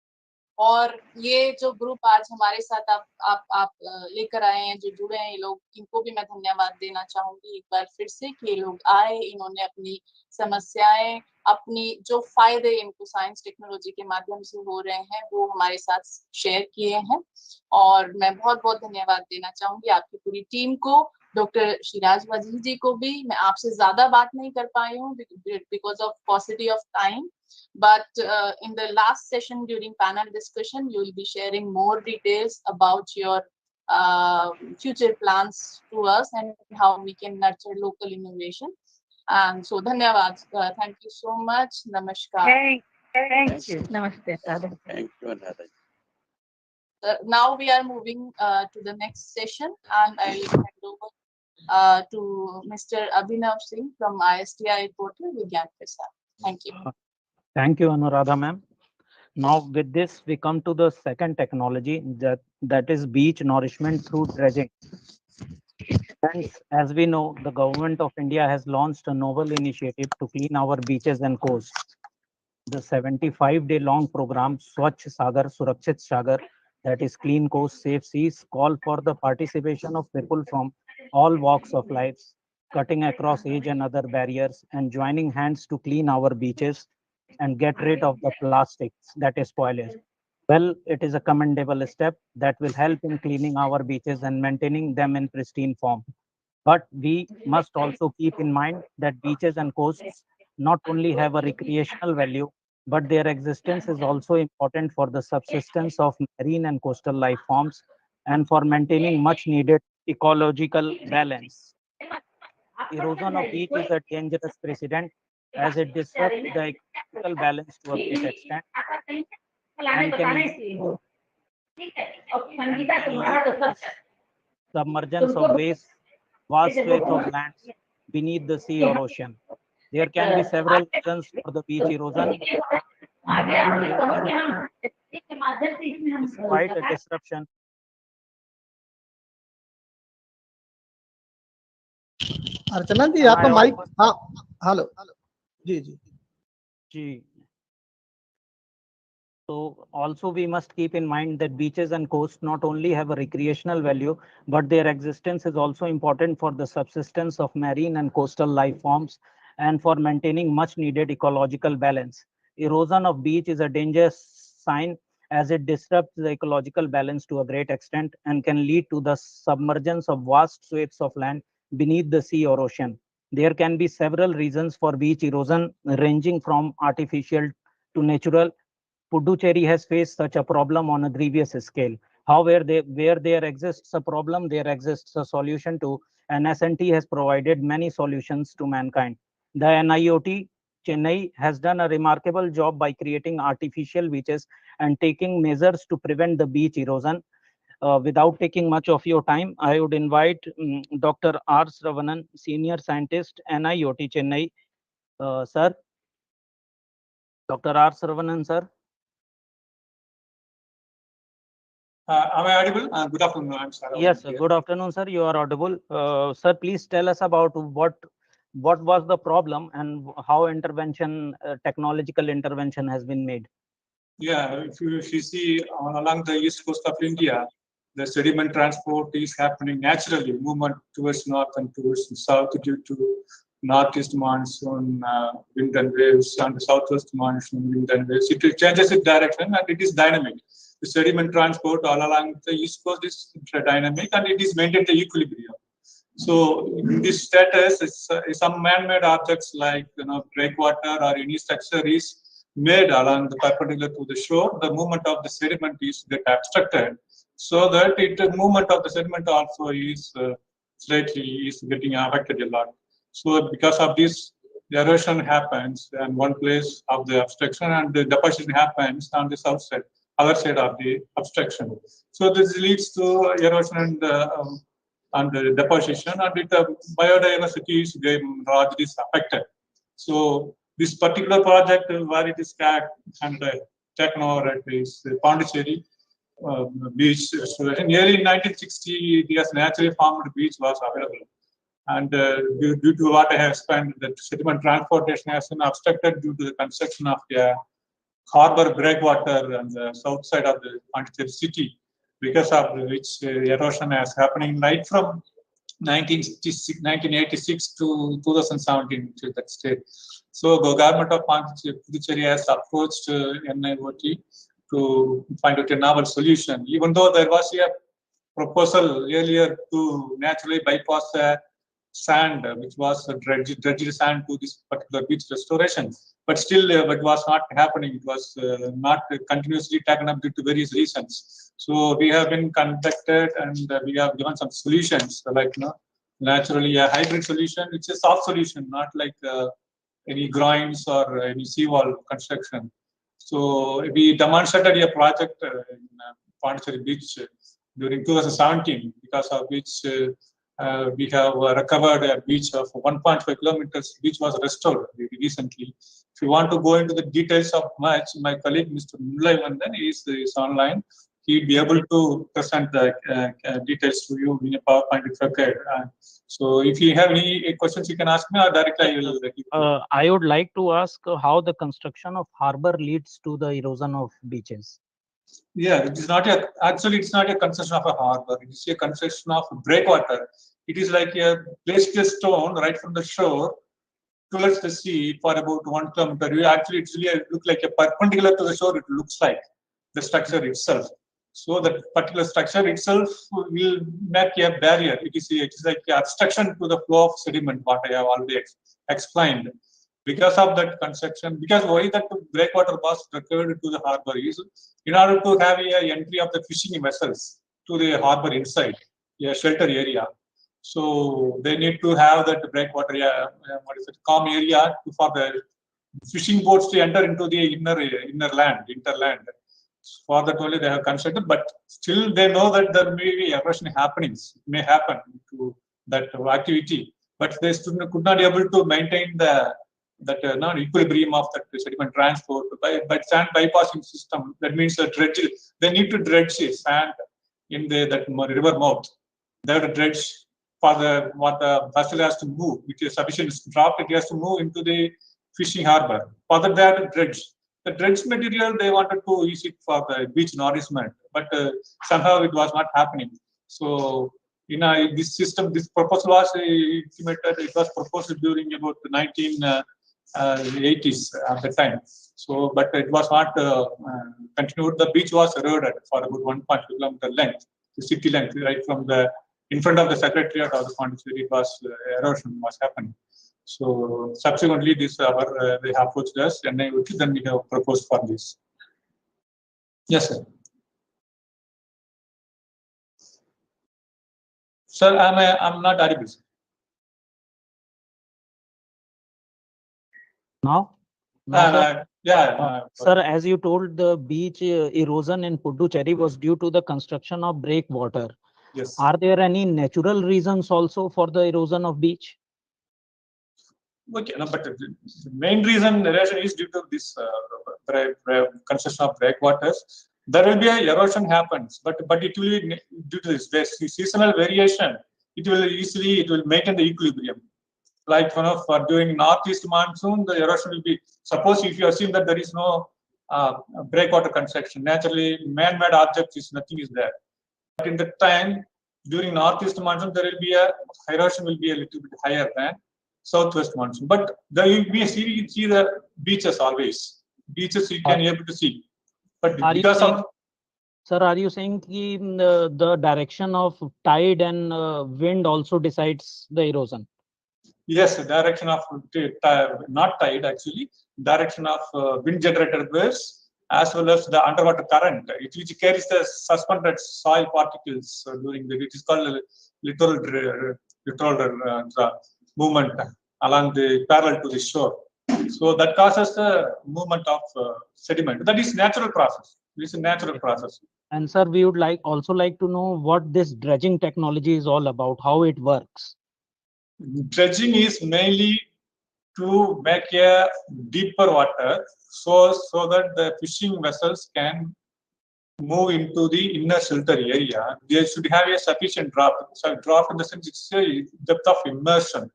और ये जो ग्रुप आज हमारे साथ आप लेकर आए हैं, जो जुड़े हैं ये लोग, इनको भी मैं धन्यवाद देना चाहूंगी एक बार फिर से कि ये लोग आए, इन्होंने अपनी समस्याएं, अपनी जो फायदे इनको साइंस टेक्नोलॉजी के माध्यम से हो रहे हैं वो हमारे साथ शेयर किए हैं। और मैं बहुत बहुत धन्यवाद देना चाहूंगी आपकी पूरी टीम को, डॉक्टर शिराज वजीर जी को भी। मैं आपसे ज्यादा बात नहीं कर पाई हूँ because of paucity of time, but in the last session during panel discussion you will be sharing more details about your future plans to us and how we can nurture local innovation. And so dhanyawad, thank you so much, namaskar. Thank you, namaste. Thank you, Anada. Now we are moving to the next session, and I will hand over to Mr. Abhinav Singh from ISTI portal Vigyan Prasar. Thank you. Thank you, Anuradha ma'am. Now with this, we come to the second technology, that is beach nourishment through dredging. Friends, as we know, the government of India has launched a novel initiative to clean our beaches and coasts. The 75-day long program Swachh Sagar Surakshit Sagar, that is Clean Coast Safe Seas, call for the participation of people from all walks of life, cutting across age and other barriers, and joining hands to clean our beaches and get rid of the plastics that is spoilage. Well, it is a commendable step that will help in cleaning our beaches and maintaining them in pristine form. But we must also keep in mind that beaches and coasts not only have a recreational value, but their existence is also important for the subsistence of marine and coastal life forms and for maintaining much needed ecological balance. Erosion of beach is a dangerous precedent as it disrupts the ecological balance to a great extent and can submergence of waste, vast swathes of land beneath the sea or ocean. There can be several reasons for the beach erosion. It's quite a disruption. Archana ji आपका mic, हाँ hello जी जी जी. So also we must keep in mind that beaches and coasts not only have a recreational value, but their existence is also important for the subsistence of marine and coastal life forms and for maintaining much needed ecological balance. Erosion of beach is a dangerous sign as it disrupts the ecological balance to a great extent and can lead to the submergence of vast swathes of land beneath the sea or ocean. There can be several reasons for beach erosion, ranging from artificial to natural. Puducherry has faced such a problem on a grievous scale. However, where there exists a problem, there exists a solution too, and SNT has provided many solutions to mankind. The NIOT Chennai has done a remarkable job by creating artificial beaches and taking measures to prevent the beach erosion. Without taking much of your time, I would invite Dr. R. Sravanan, Senior Scientist, NIOT Chennai. Sir, Dr. R. Sravanan, sir. Am I audible? Good afternoon. I'm Saravanan. Yes, sir. Good afternoon, sir. You are audible. Sir, please tell us about what was the problem and how intervention, technological intervention has been made. Yeah, if you see along the east coast of India, the sediment transport is happening naturally, movement towards north and towards south due to northeast monsoon wind and waves and the southwest monsoon wind and waves. It changes its direction and it is dynamic. The sediment transport all along the east coast is dynamic and it is maintained the equilibrium. So in this status, some man-made objects like breakwater or any structure is made along the perpendicular to the shore. The movement of the sediment is get obstructed, so that the movement of the sediment also is slightly getting affected a lot. So because of this, the erosion happens in one place of the obstruction, and the deposition happens on the south side, other side of the obstruction. So this leads to erosion and the deposition, and the biodiversity is largely affected. So this particular project where it is tagged and Techneev is Pondicherry beach restoration. Early in 1960, this naturally formed beach was available. And due to what I have explained, the sediment transportation has been obstructed due to the construction of the harbor breakwater on the south side of the Pondicherry city, because of which erosion is happening right from 1986 to 2017 to that state. So the government of Pondicherry has approached NIOT to find out a novel solution, even though there was a proposal earlier to naturally bypass the sand, which was dredged sand to this particular beach restoration. But still, it was not happening. It was not continuously taken up due to various reasons. So we have been conducted and we have given some solutions, like naturally a hybrid solution. It's a soft solution, not like any groins or any seawall construction. So we demonstrated a project in Pondicherry Beach during 2017, because of which we have recovered a beach of 1.5 kilometers. Beach was restored recently. If you want to go into the details of much, my colleague Mr. Mulai Vandan is online. He'll be able to present the details to you in a PowerPoint if required. So if you have any questions, you can ask me, or directly I will. I would like to ask how the construction of harbor leads to the erosion of beaches. Yeah, it is not actually it's not a construction of a harbor. It is a construction of breakwater. It is like a placed a stone right from the shore towards the sea for about 1 kilometer. Actually, it's really look like a perpendicular to the shore. It looks like the structure itself. So that particular structure itself will make a barrier. It is like an obstruction to the flow of sediment, what I have already explained. Because of that construction, because why that breakwater was recovered to the harbor is in order to have a entry of the fishing vessels to the harbor inside, a shelter area. So they need to have that breakwater, calm area for the fishing boats to enter into the interland. For that only they have constructed, but still they know that there may be erosion happenings, may happen to that activity, but they could not be able to maintain that equilibrium of that sediment transport by sand bypassing system. That means that they need to dredge sand in that river mouth. They have to dredge for what the vessel has to move, which is sufficient drop. It has to move into the fishing harbor. For that, they have to dredge. The dredge material they wanted to use it for the beach nourishment, but somehow it was not happening. So this system, this proposal was implemented. It was proposed during about the 1980s at the time. So, but it was not continued. The beach was eroded for about 1.2 kilometer length, the city length, right from the in front of the secretariat of the Pondicherry. It was erosion was happening. So subsequently, this they have approached us, and then we have proposed for this. Yes, sir. Sir, I'm not audible. Now? Now, sir, Yeah. sir, as you told, the beach erosion in Puducherry was due to the construction of breakwater. Yes. Are there any natural reasons also for the erosion of beach? Okay, no, but the main reason erosion is due to this construction of breakwaters. There will be a erosion happens, but it will be due to this seasonal variation. It will maintain the equilibrium. Like for during northeast monsoon, the erosion will be. Suppose if you assume that there is no breakwater construction, naturally man-made objects is nothing is there. But in the time during northeast monsoon, there will be erosion will be a little bit higher than southwest monsoon. But we see the beaches always. Beaches you can able to see. But because of sir, are you saying the direction of tide and wind also decides the erosion? Yes, the direction of not tide actually, direction of wind generated waves as well as the underwater current, which carries the suspended soil particles during the. It is called littoral movement along the parallel to the shore. So that causes the movement of sediment. That is natural process. This is a natural process. And sir, we would also like to know what this dredging technology is all about, how it works. Dredging is mainly to make a deeper water so that the fishing vessels can move into the inner shelter area. They should have a sufficient draft. So draft in the sense it's a depth of immersion.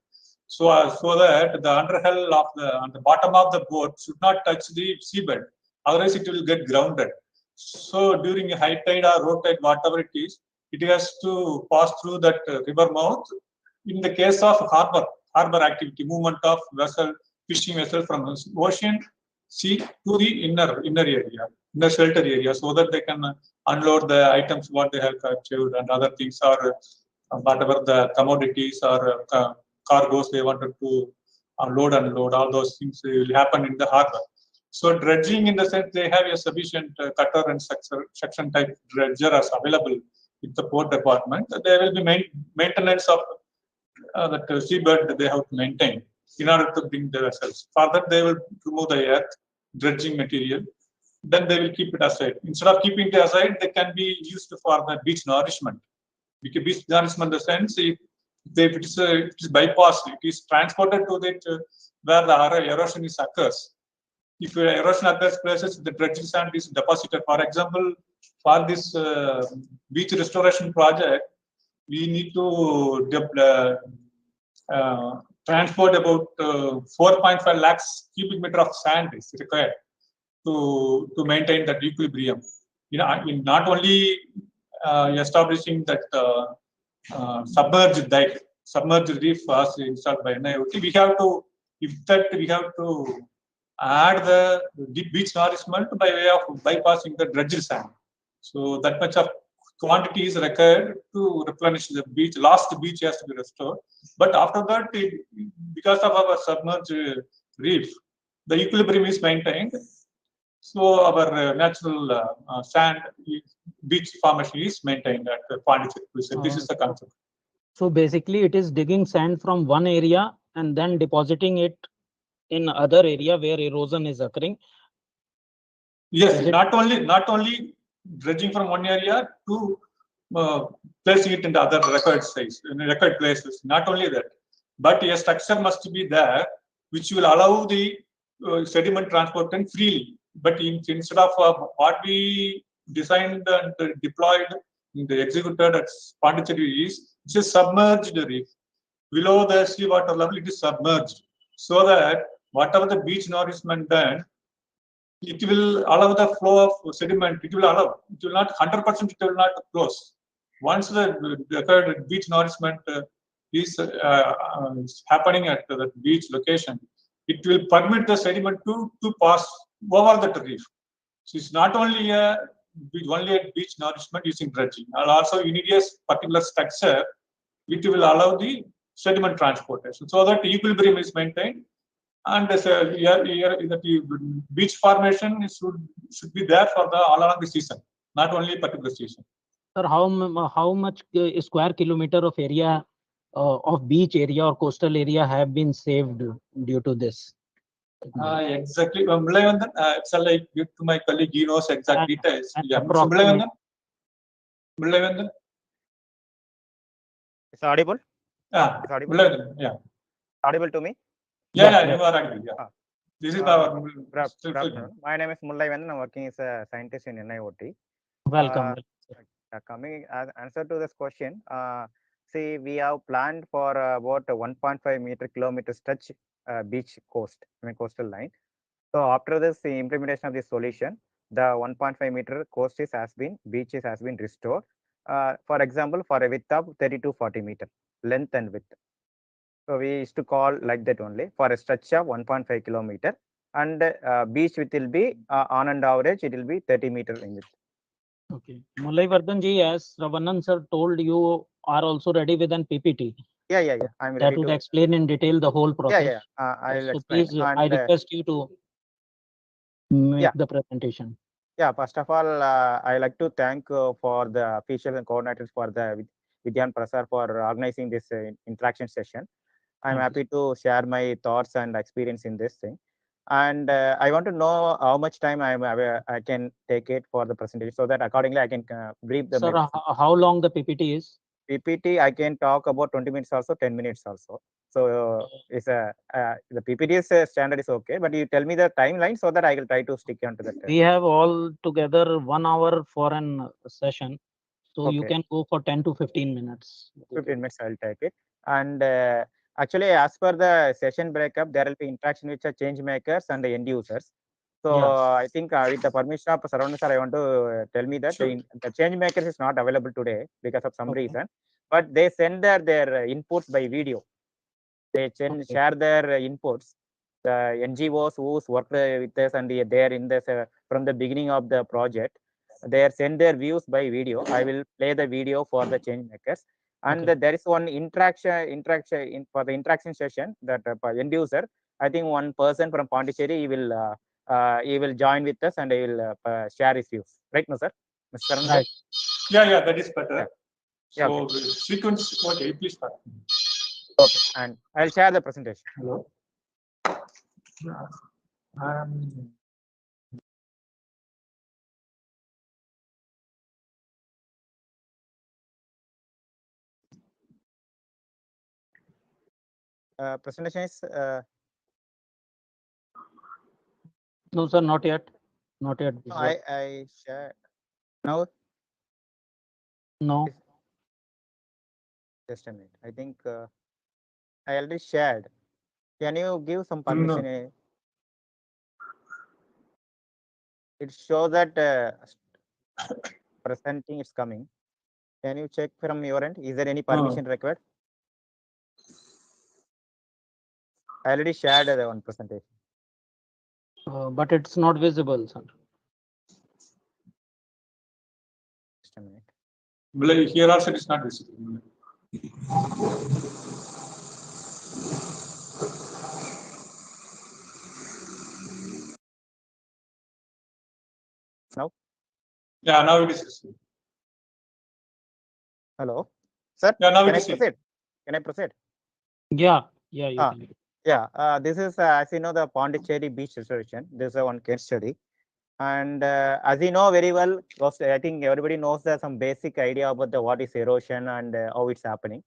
So that the underhull of on the bottom of the boat should not touch the seabed. Otherwise it will get grounded. So during a high tide or low tide, whatever it is, it has to pass through that river mouth. In the case of harbor activity, movement of fishing vessel from ocean, sea to the inner area, inner shelter area, so that they can unload the items what they have captured and other things, or whatever the commodities or cargoes they wanted to load and unload. All those things will happen in the harbor. So dredging, in the sense they have a sufficient cutter and section type dredger as available with the port department. There will be maintenance of that seabed that they have to maintain in order to bring the vessels. For that, they will remove the earth, dredging material. Then they will keep it aside. Instead of keeping it aside, they can be used for the beach nourishment. Because beach nourishment, in the sense, if it is bypassed, it is transported to that where the erosion occurs. If erosion occurs places, the dredging sand is deposited. For example, for this beach restoration project, we need to transport about 4.5 lakhs cubic meter of sand is required to maintain that equilibrium. In not only establishing that submerged reef was installed by NIOT, we have to add the deep beach nourishment by way of bypassing the dredged sand. So that much of quantity is required to replenish the beach. Last beach has to be restored. But after that, because of our submerged reef, the equilibrium is maintained. So our natural sand beach formation is maintained at Pondicherry. This is the concept. So basically, it is digging sand from one area and then depositing it in other area where erosion is occurring. Yes, not only dredging from one area to placing it in the other required places. Not only that, but a structure must be there which will allow the sediment transporting freely. But instead of what we designed and deployed, executed at Pondicherry it's a submerged reef. Below the seawater level, it is submerged, so that whatever the beach nourishment done, it will allow the flow of sediment. It will not 100%. It will not close. Once the beach nourishment is happening at the beach location, it will permit the sediment to pass over the reef. So it's not only a beach nourishment using dredging, and also you need a particular structure which will allow the sediment transportation, so that equilibrium is maintained. And the beach formation should be there for all along the season, not only particular season. Sir, how much square kilometer of area of beach area or coastal area have been saved due to this? Exactly. Mullayandan, it's like give to my colleague, he knows exact details. Yeah, Mr. Approximate. Mullayandan. It's audible? Yeah, It's audible? Mullayandan, yeah. Audible to me? Yeah, you are audible, yeah. This is our good afternoon. My name is Mullayandan. I'm working as a scientist in NIOT. Welcome. Coming as answer to this question, see, we have planned for about a 1.5 kilometer stretch beach coast, coastal line. So after this, the implementation of this solution, the 1.5 meter beaches has been restored. For example, for a width of 30 to 40 meter length and width. So we used to call like that only for a stretch of 1.5 kilometer, and beach width will be on and average it will be 30 meter in width. Okay. Mulai Vardhan ji, as Ravanan sir told, you are also ready with an PPT. Yeah. I'm that ready would to explain in detail the whole process. Yeah. I'll so explain. please, I request you to make the presentation. Yeah, first of all, I like to thank for the officials and coordinators for the Vigyan Prasar for organizing this interaction session. I'm happy to share my thoughts and experience in this thing. And I want to know how much time I can take it for the presentation, so that accordingly I can brief the. Sir, how long the PPT is? PPT I can talk about 20 minutes also, 10 minutes also. So it's the PPT is standard is okay, but you tell me the timeline so that I will try to stick onto that. We have all together 1 hour for an session, so you can go for 10 to 15 minutes. 15 minutes I'll take it. And actually, as per the session breakup, there will be interaction with the change makers and the end users. So I think with the permission of Saravana sir, I want to tell me that the change makers is not available today because of some reason, but they send their inputs by video. They share their inputs. The NGOs who's worked with us and they are in this from the beginning of the project, they send their views by video. I will play the video for the change makers. And there is one interaction for the interaction session that end user. I think one person from Pondicherry he will join with us and he will share his views. Right, no, sir? Mr. Karan, right. Yeah, that is better. Yeah. So sequence, okay, please start. Okay, and I'll share the presentation. Hello. Presentation is no, sir, not yet. Not yet. No, I share now. No. Just a minute. I think I already shared. Can you give some permission? No. It shows that presenting is coming. Can you check from your end? Is there any permission required? I already shared the one presentation. But it's not visible, sir. Just a minute. Here also it is not visible. Now? Yeah, now it is visible. Hello, sir. Yeah, now can it I is proceed? Can I proceed? Yeah, you can. Yeah, this is as you know the Pondicherry beach restoration. This is one case study. And as you know very well, I think everybody knows that some basic idea about the what is erosion and how it's happening.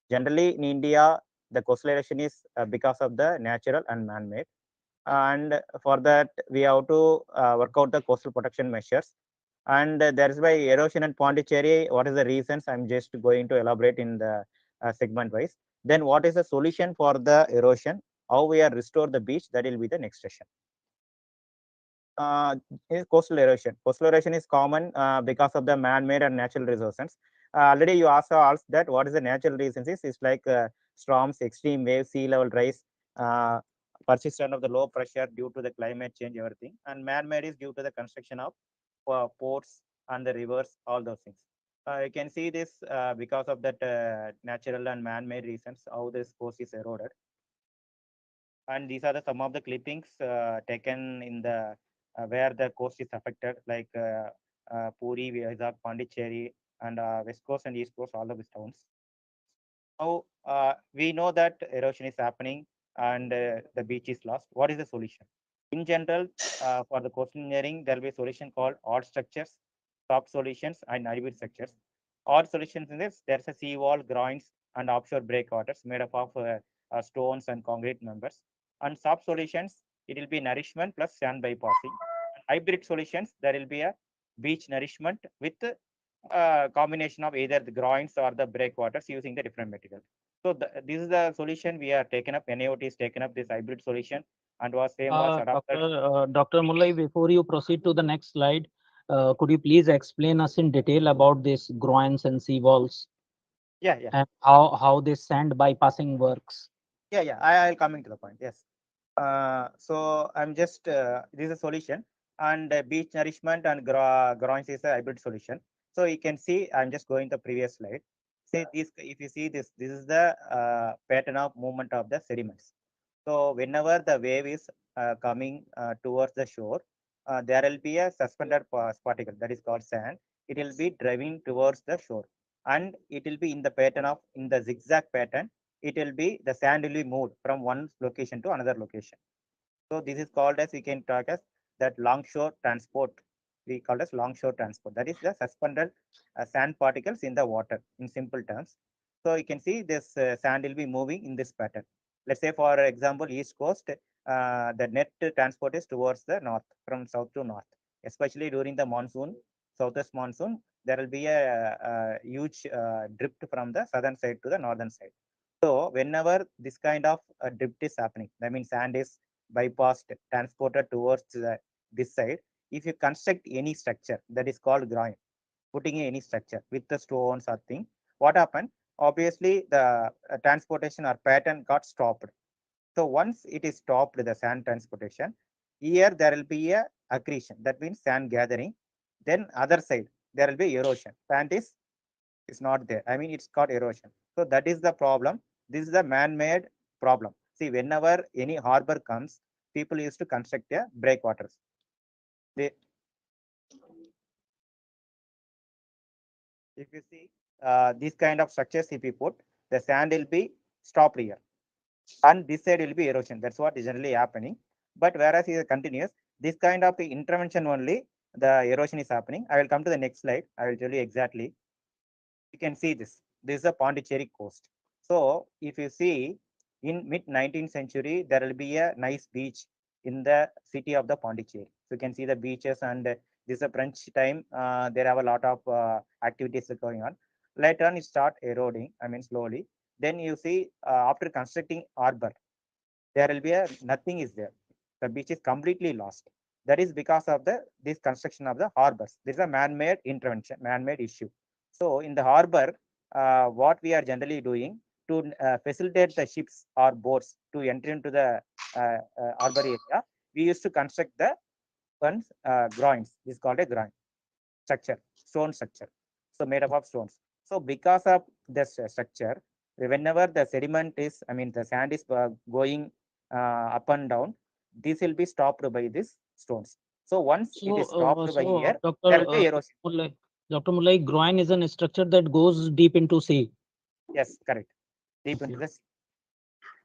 Generally, in India, the coastal erosion is because of the natural and man-made. And for that, we have to work out the coastal protection measures. And that is why erosion and Pondicherry, what is the reasons? I'm just going to elaborate in the segment wise. Then what is the solution for the erosion? How we are restore the beach? That will be the next session. Is coastal erosion. Coastal erosion is common because of the man-made and natural resources. Already you also asked that what is the natural reasons is. It's like storms, extreme waves, sea level rise, persistence of the low pressure due to the climate change, everything. And man-made is due to the construction of ports and the rivers, all those things. You can see this because of that natural and man-made reasons, how this coast is eroded. And these are some of the clippings taken in the where the coast is affected, like Puri, Vizag, Pondicherry, and West Coast and East Coast, all of these towns. Now we know that erosion is happening and the beach is lost. What is the solution? In general, for the coastal engineering, there will be a solution called odd structures, soft solutions, and hybrid structures. Odd solutions in this, there's a seawall, groins, and offshore breakwaters made up of stones and concrete members. And soft solutions, it will be nourishment plus sand bypassing. Hybrid solutions, there will be a beach nourishment with combination of either the groins or the breakwaters using the different material. So this is the solution we are taken up. NIOT is taken up this hybrid solution and was adopted. Dr. Mullai, before you proceed to the next slide, could you please explain us in detail about this groins and seawalls? Yeah, yeah. And how this sand bypassing works? Yeah, yeah. I'll coming to the point. Yes. So I'm just this is a solution, and beach nourishment and groins is a hybrid solution. So you can see I'm just going to the previous slide. See this, if you see this, this is the pattern of movement of the sediments. So whenever the wave is coming towards the shore, there will be a suspended particle that is called sand. It will be driving towards the shore, and it will be in the pattern of in the zigzag pattern. It will be the sand will be moved from one location to another location. So this is called as we can talk as that longshore transport. We call as longshore transport. That is the suspended sand particles in the water in simple terms. So you can see this sand will be moving in this pattern. Let's say for example, East Coast, the net transport is towards the north, from south to north, especially during the monsoon, southwest monsoon, there will be a huge drift from the southern side to the northern side. So whenever this kind of drift is happening, that means sand is bypassed, transported towards this side. If you construct any structure that is called groin, putting in any structure with the stones or thing, what happened? Obviously, the transportation or pattern got stopped. So once it is stopped, the sand transportation, here there will be a accretion. That means sand gathering. Then other side, there will be erosion. Sand is not there. I mean, it's called erosion. So that is the problem. This is the man-made problem. See, whenever any harbor comes, people used to construct a breakwaters. If you see these kind of structures, if you put, the sand will be stopped here, and this side will be erosion. That's what is generally happening. But whereas it continues, this kind of intervention only, the erosion is happening. I will come to the next slide. I will tell you exactly. You can see this. This is a Pondicherry coast. So if you see in mid 19th century, there will be a nice beach in the city of the Pondicherry. So you can see the beaches, and this is a French time. There have a lot of activities going on. Later on, it start eroding. I mean slowly. Then you see after constructing harbor, there will be a nothing is there. The beach is completely lost. That is because of this construction of the harbors. This is a man-made intervention, man-made issue. So in the harbor, what we are generally doing to facilitate the ships or boats to enter into the harbor area, we used to construct the groins. This is called a groin structure, stone structure. So made up of stones. So because of this structure, whenever the sediment is, I mean the sand is going up and down, this will be stopped by these stones. So once it is stopped by here, there will be erosion. Dr. Mullai, groin is a structure that goes deep into sea. Yes, correct. Deep into the sea.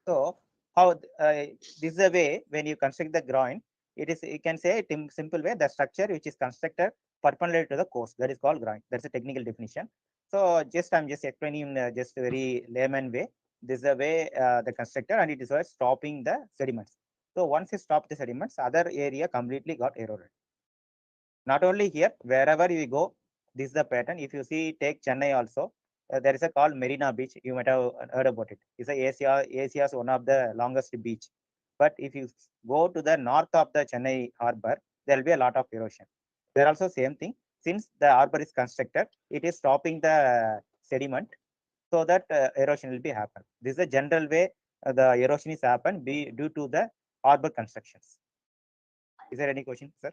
So how this is the way when you construct the groin, it is, you can say in simple way, the structure which is constructed perpendicular to the coast, that is called groin. That's a technical definition. So I'm just explaining in just a very layman way. This is the way the constructor, and it is stopping the sediments. So once you stop the sediments, other area completely got eroded. Not only here, wherever you go, this is the pattern. If you see, take Chennai also, there is a called Marina Beach. You might have heard about it. It's Asia's one of the longest beach. But if you go to the north of the Chennai harbor, there will be a lot of erosion. There also same thing. Since the harbor is constructed, it is stopping the sediment, so that erosion will be happen. This is the general way the erosion is happen due to the harbor constructions. Is there any question, sir?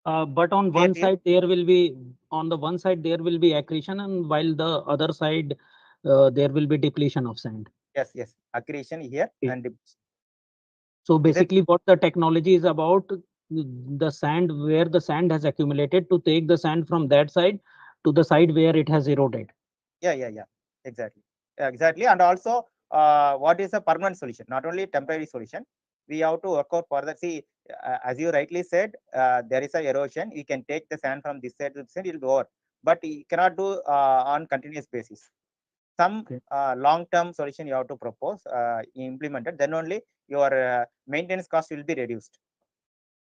But on one side there will be accretion, and while the other side there will be depletion of sand. Yes, accretion here and depletion. So basically, what the technology is about, the sand where the sand has accumulated, to take the sand from that side to the side where it has eroded. Yeah, exactly. And also what is a permanent solution, not only temporary solution. We have to work out further. See, as you rightly said, there is a erosion. You can take the sand from this side to this side, it will go over, but you cannot do on continuous basis. Some long-term solution you have to propose, implemented, then only your maintenance cost will be reduced.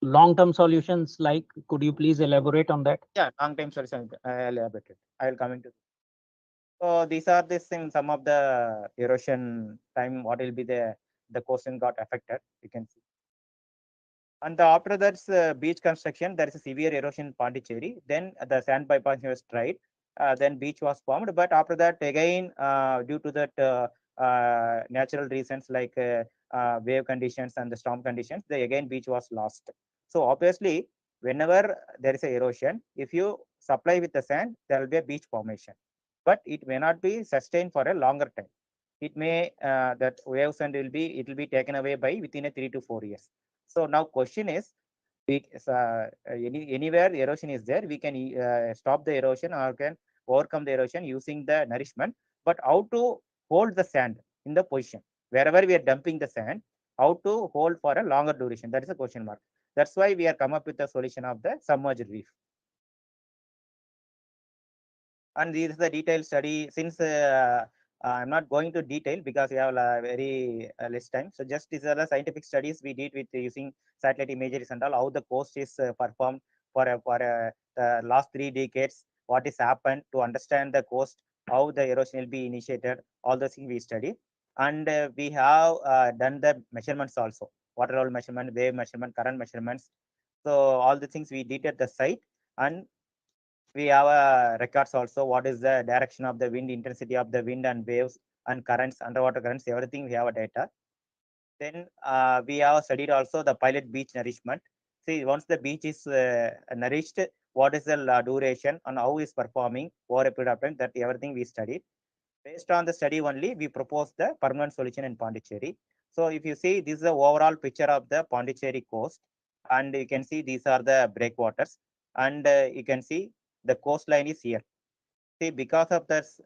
Long-term solutions, like, could you please elaborate on that? Yeah, long-term solution, elaborated. I will come into. So these are this thing, some of the erosion time, what will be the coastline got affected, you can see. And after that's beach construction, there is a severe erosion in Pondicherry. Then the sand bypass was tried. Then beach was formed. But after that, again, due to that natural reasons like wave conditions and the storm conditions, the again beach was lost. So obviously, whenever there is a erosion, if you supply with the sand, there will be a beach formation. But it may not be sustained for a longer time. It may that waves and it will be taken away by within a 3 to 4 years. So now question is, anywhere erosion is there, we can stop the erosion or can overcome the erosion using the nourishment. But how to hold the sand in the position wherever we are dumping the sand, how to hold for a longer duration? That is a question mark. That's why we are come up with the solution of the submerged reef. And this is the detailed study. Since I'm not going to detail because we have very less time. So just these are the scientific studies we did with using satellite imageries and all, how the coast is performed for the last 3 decades, what is happened to understand the coast, how the erosion will be initiated, all the things we study. And we have done the measurements also, water level measurement, wave measurement, current measurements. So all the things we did at the site. And we have records also, what is the direction of the wind, intensity of the wind and waves and currents, underwater currents, everything we have a data. Then we have studied also the pilot beach nourishment. See, once the beach is nourished, what is the duration and how is performing over a period of time, that everything we studied. Based on the study only, we proposed the permanent solution in Pondicherry. So if you see, this is the overall picture of the Pondicherry coast. And you can see these are the breakwaters. And you can see the coastline is here. See, because of this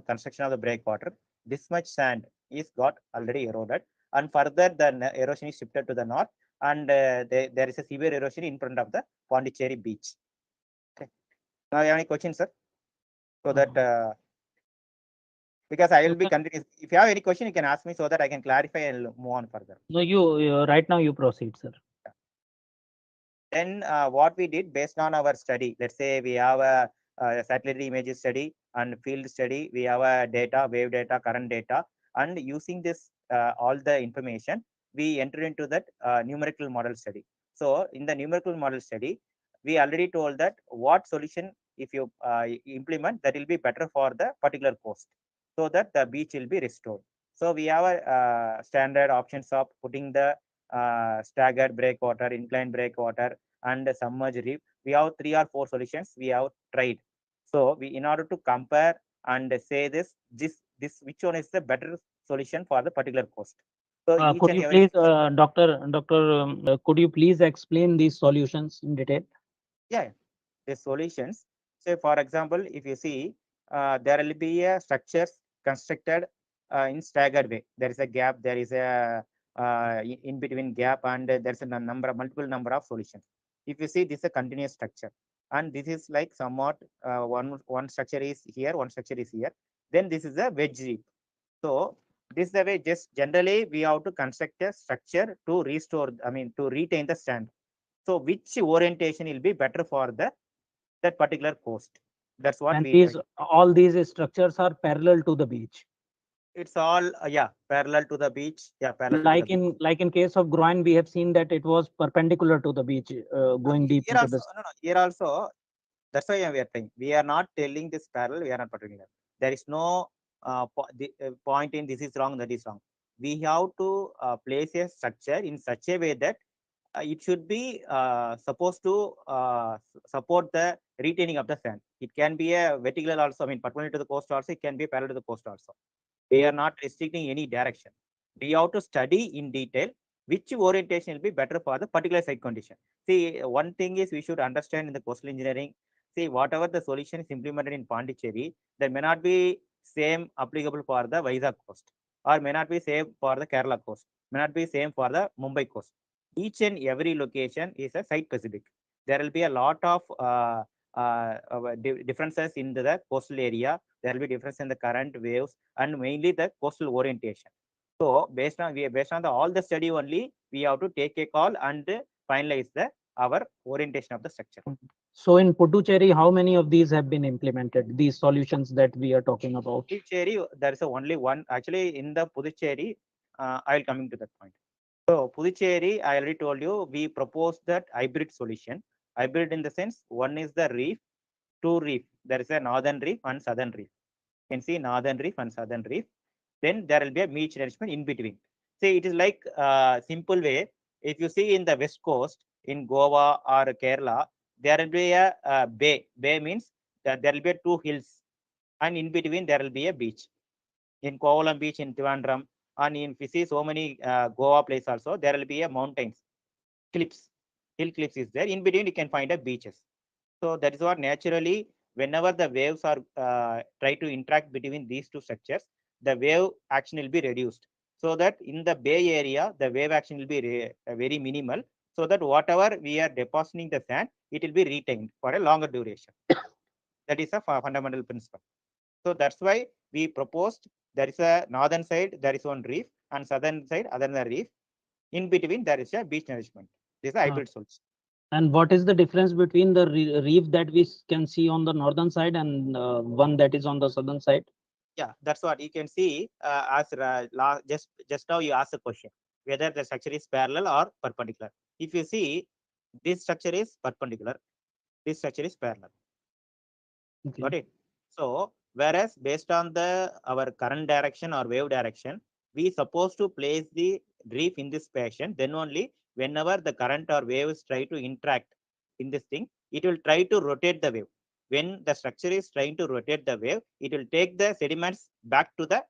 construction of the breakwater, this much sand is got already eroded, and further the erosion is shifted to the north, and there is a severe erosion in front of the Pondicherry beach. Okay. Now, you have any questions, sir? So that because I will be continuous. If you have any question, you can ask me so that I can clarify and move on further. No, you right now you proceed, sir. Then what we did based on our study, let's say we have a satellite image study and field study, we have a data, wave data, current data, and using this all the information, we enter into that numerical model study. So in the numerical model study, we already told that what solution if you implement, that will be better for the particular coast, so that the beach will be restored. So we have a standard options of putting the staggered breakwater, inclined breakwater, and submerged reef. We have 3 or 4 solutions we have tried. So we, in order to compare and say this which one is the better solution for the particular coast. So could you please, Doctor, could you please explain these solutions in detail? Yeah, the solutions. Say for example, if you see, there will be a structures constructed in staggered way. There is a gap. There is a in between gap, and there's a multiple number of solutions. If you see, this is a continuous structure, and this is like somewhat one structure is here, one structure is here. Then this is a wedge reef. So this is the way. Just generally, we have to construct a structure to restore. I mean, to retain the stand. So which orientation will be better for that particular coast? That's what and we all these structures are parallel to the beach. It's all yeah, parallel to the beach. Yeah, parallel like to the beach. Like in case of Groin, we have seen that it was perpendicular to the beach, going deep Here into also, this. no, here also, that's why we are saying we are not telling this parallel. We are not particular. There is no point in this is wrong, that is wrong. We have to place a structure in such a way that it should be supposed to support the retaining of the sand. It can be a vertical also. I mean, perpendicular to the coast also. It can be parallel to the coast also. We are not restricting any direction. We have to study in detail which orientation will be better for the particular site condition. See, one thing is we should understand in the coastal engineering. See, whatever the solution is implemented in Pondicherry, there may not be same applicable for the Vizag coast. or may not be same for the Kerala coast, may not be same for the Mumbai coast. Each and every location is a site specific. There will be a lot of differences in the coastal area. There will be difference in the current waves and mainly the coastal orientation. So based on all the study only, we have to take a call and finalize our orientation of the structure. So in Puducherry, how many of these have been implemented? These solutions that we are talking about. Puducherry, there is only one. Actually, in the Puducherry, I will coming to that point. So Puducherry, I already told you, we proposed that hybrid solution. Hybrid in the sense, one is the reef, two reef. There is a northern reef and southern reef. You can see northern reef and southern reef. Then there will be a beach arrangement in between. See, it is like a simple way. If you see in the west coast, in Goa or Kerala, there will be a bay. Bay means that there will be two hills, and in between there will be a beach. In Kovalam beach in Trivandrum, and if you see so many Goa place also, there will be a mountains, cliffs, hill cliffs is there. In between, you can find a beaches. So that is what naturally, whenever the waves are try to interact between these two structures, the wave action will be reduced. So that in the bay area, the wave action will be very minimal. So that whatever we are depositing the sand, it will be retained for a longer duration. That is a fundamental principle. So that's why we proposed there is a northern side, there is one reef, and southern side, other reef. In between, there is a beach nourishment. This is a hybrid solution. And what is the difference between the reef that we can see on the northern side and one that is on the southern side? Yeah, that's what you can see. As just now you asked the question whether the structure is parallel or perpendicular. If you see, this structure is perpendicular, this structure is parallel. Okay. Got it? So whereas based on our current direction or wave direction, we supposed to place the reef in this fashion. Then only whenever the current or waves try to interact in this thing, it will try to rotate the wave. When the structure is trying to rotate the wave, it will take the sediments back to the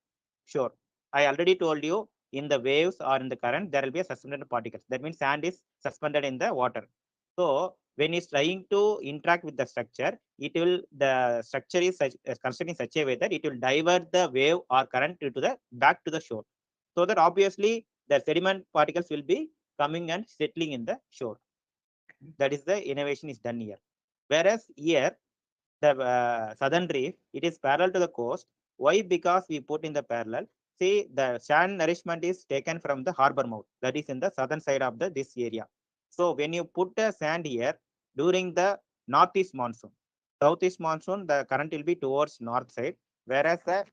shore. I already told you, in the waves or in the current, there will be a suspended particles. That means sand is suspended in the water. So when it's trying to interact with the structure, the structure is constructed in such a way that it will divert the wave or current back to the shore. So that obviously the sediment particles will be coming and settling in the shore. That is the innovation is done here. Whereas here, the southern reef, it is parallel to the coast. Why? Because we put in the parallel. See, the sand nourishment is taken from the harbor mouth. That is in the southern side of this area. So when you put the sand here during the northeast monsoon, southeast monsoon, the current will be towards north side, whereas the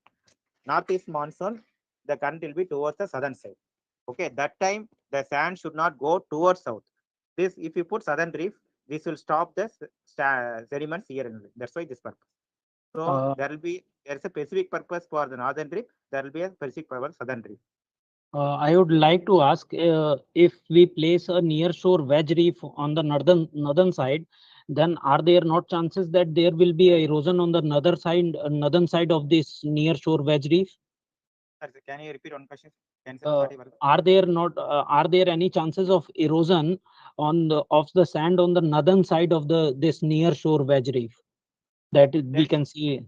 northeast monsoon, the current will be towards the southern side. Okay, that time the sand should not go towards south. This, if you put southern reef, this will stop the sediments here only. That's why this purpose. So there is a specific purpose for the northern reef. There will be a specific purpose for southern reef. I would like to ask if we place a near shore wedge reef on the northern side, then are there not chances that there will be a erosion on the northern side of this near shore wedge reef? Can you repeat one question? Are there any chances of erosion of the sand on the northern side of this near shore wedge reef that we can see?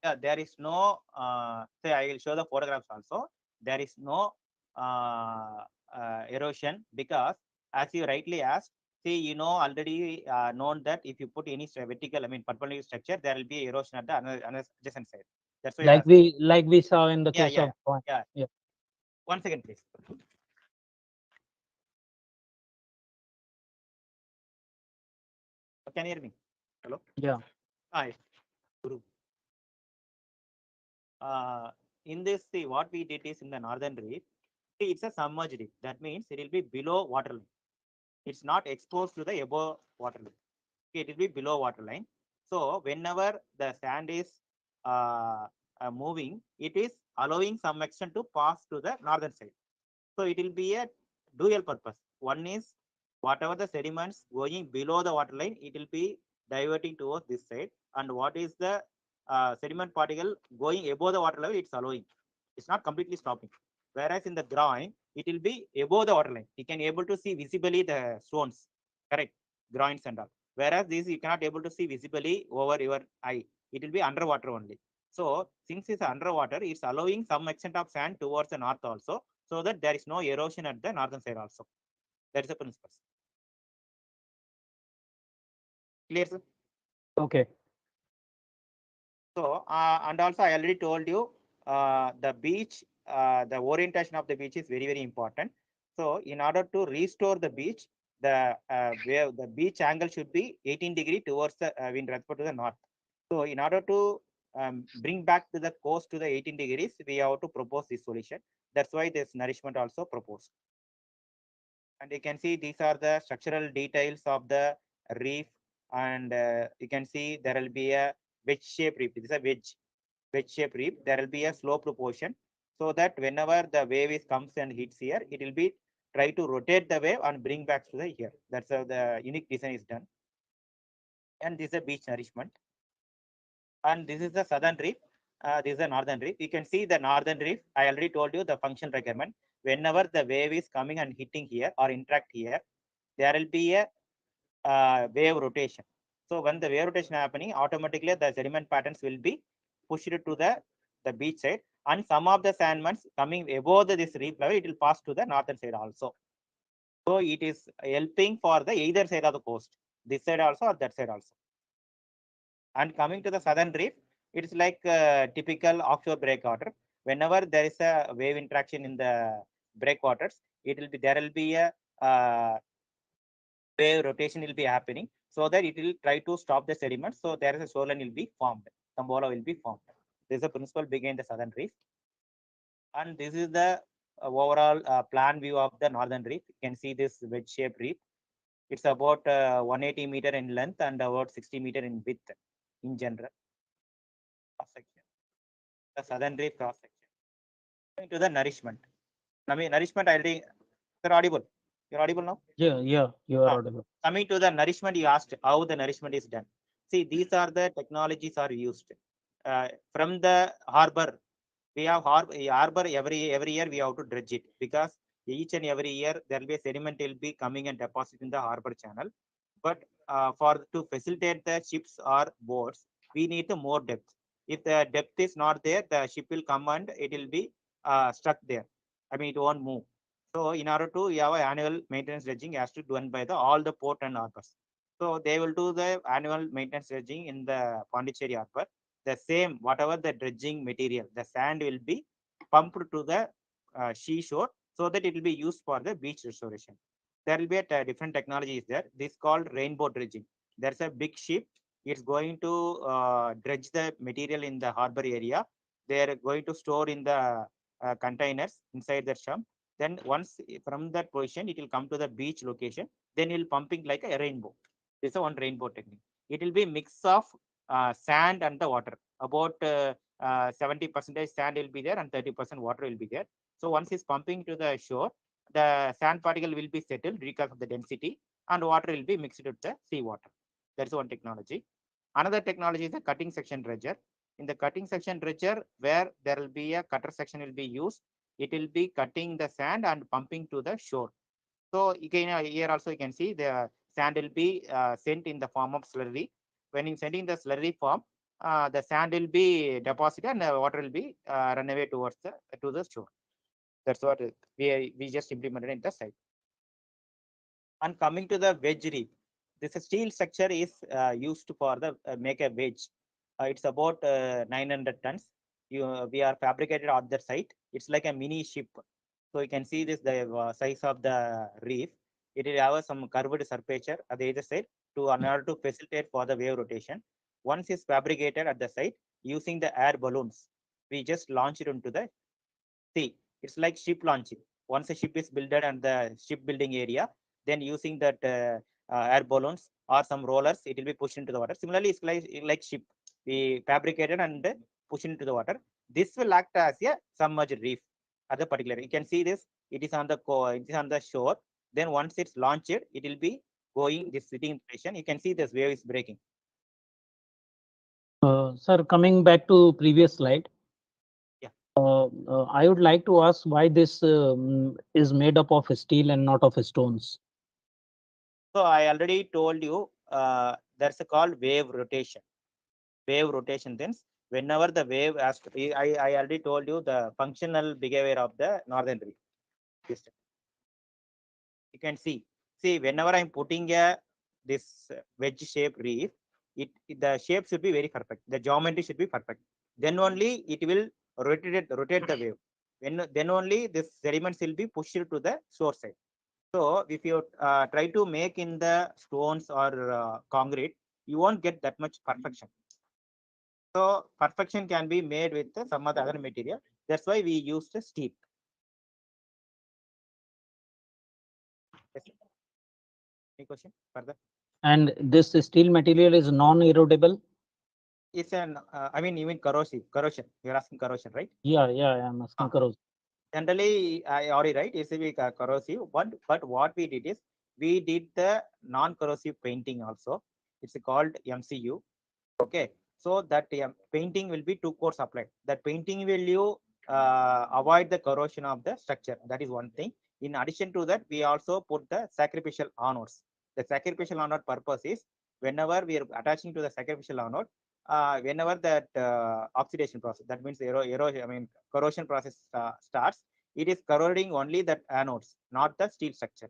Yeah, there is no. Say, I will show the photographs also. There is no erosion because, as you rightly asked, see, already known that if you put any vertical, perpendicular structure, there will be erosion at the adjacent side. That's why like we saw in the case of. Yeah. 1 second, please. Can you hear me? Hello? Yeah. Hi. Guru. In this, see, what we did is in the northern reef, see, it's a submerged reef. That means it will be below water line. It's not exposed to the above water line. Okay, it will be below water line. So whenever the sand is moving, it is allowing some extent to pass to the northern side. So it will be a dual purpose. One is whatever the sediments going below the water line, it will be diverting towards this side. And what is the sediment particle going above the water level, it's allowing. It's not completely stopping. Whereas in the groin, it will be above the water line. You can able to see visibly the stones, correct? Groins and all. Whereas this you cannot able to see visibly over your eye. It will be underwater only. So since it's underwater, it's allowing some extent of sand towards the north also, so that there is no erosion at the northern side also. That is the principle. Clear, sir? Okay. So, and also I already told you, the beach, the orientation of the beach is very, very important. So, in order to restore the beach, where the beach angle should be 18 degree towards the wind transport to the north. So, in order to bring back to the coast to the 18 degrees, we have to propose this solution. That's why this nourishment also proposed. And you can see these are the structural details of the reef, and you can see there will be a wedge-shaped reef. This is a wedge-shaped reef. There will be a slope proportion, so that whenever the wave comes and hits here, it will be try to rotate the wave and bring back to the here. That's how the unique design is done. And this is a beach nourishment. And this is the southern reef. This is the northern reef. You can see the northern reef. I already told you the function requirement. Whenever the wave is coming and hitting here or interact here, there will be a wave rotation. So when the wave rotation happening, automatically the sediment patterns will be pushed to the beach side, and some of the sandmans coming above this reef level, it will pass to the northern side also. So it is helping for the either side of the coast, this side also or that side also. And coming to the southern reef, it is like typical offshore breakwater. Whenever there is a wave interaction in the breakwaters, there will be a wave rotation will be happening, so that it will try to stop the sediment. So there is a shoreline will be formed. Tambola will be formed. This is the principle behind the southern reef. And this is the overall plan view of the northern reef. You can see this wedge-shaped reef. It's about 180 meter in length and about 60 meter in width in general. Cross section. The southern reef cross section. Going to the nourishment. Nourishment, I already. You're audible. You're audible now? Yeah, you are audible. Coming to the nourishment, you asked how the nourishment is done. See, these are the technologies are used. From the harbor, we have harbor every year we have to dredge it, because each and every year there will be a sediment will be coming and deposit in the harbor channel. But to facilitate the ships or boats, we need the more depth. If the depth is not there, the ship will come and it will be stuck there. I mean, it won't move. So in order to have annual maintenance dredging has to be done by all the port and harbors. So they will do the annual maintenance dredging in the Pondicherry harbor. The same, whatever the dredging material, the sand will be pumped to the seashore, so that it will be used for the beach restoration. There will be a different technology is there. This is called rainbow dredging. There's a big ship. It's going to dredge the material in the harbor area. They're going to store in the containers inside the ship. Then once from that position, it will come to the beach location. Then it will pumping like a rainbow. This is one rainbow technique. It will be mix of sand and the water. About 70% sand will be there and 30% water will be there. So once it's pumping to the shore, the sand particle will be settled because of the density, and water will be mixed with the seawater. That's one technology. Another technology is the cutting section dredger. In the cutting section dredger, where there will be a cutter section will be used, it will be cutting the sand and pumping to the shore. So you can, here also you can see the sand will be sent in the form of slurry. When in sending the slurry form, the sand will be deposited and the water will be run away towards to the shore. That's what we just implemented in the site. And coming to the wedge reef, this steel structure is used for the make a wedge. It's about 900 tons. We are fabricated on the site. It's like a mini ship. So you can see this the size of the reef. It will have some curved surface at the other side in order to facilitate for the wave rotation. Once it's fabricated at the site using the air balloons, we just launch it into the sea. It's like ship launching. Once a ship is built and the shipbuilding area, then using that air balloons or some rollers, it will be pushed into the water. Similarly, it's like ship. We fabricated and push into the water. This will act as a submerged reef. Other particular, you can see this. It is on the shore. Then once it's launched, it will be going this sitting position. You can see this wave is breaking. Sir, coming back to previous slide. Yeah. I would like to ask why this is made up of steel and not of stones. So I already told you there's a called wave rotation. Wave rotation, then whenever the wave has to, I already told you the functional behavior of the northern reef. You can see whenever I'm putting this wedge shaped reef, the shape should be very perfect. The geometry should be perfect. Then only it will rotate the wave. Then only this sediments will be pushed to the shore side. So if you try to make in the stones or concrete, you won't get that much perfection. So perfection can be made with some other material. That's why we use the steel. Yes. Any question further? And this steel material is non-erodible? It's an, I mean, you mean corrosion. You're asking corrosion, right? Yeah, I'm asking corrosion. Generally, I already right. It's a corrosive. But what we did is we did the non-corrosive painting also. It's called MCU. Okay. So that painting will be 2 coats applied. That painting will you avoid the corrosion of the structure. That is one thing. In addition to that, we also put the sacrificial anodes. The sacrificial anode purpose is whenever we are attaching to the sacrificial anode, whenever that oxidation process, that means erosion, I mean corrosion process starts, it is corroding only that anodes, not the steel structure.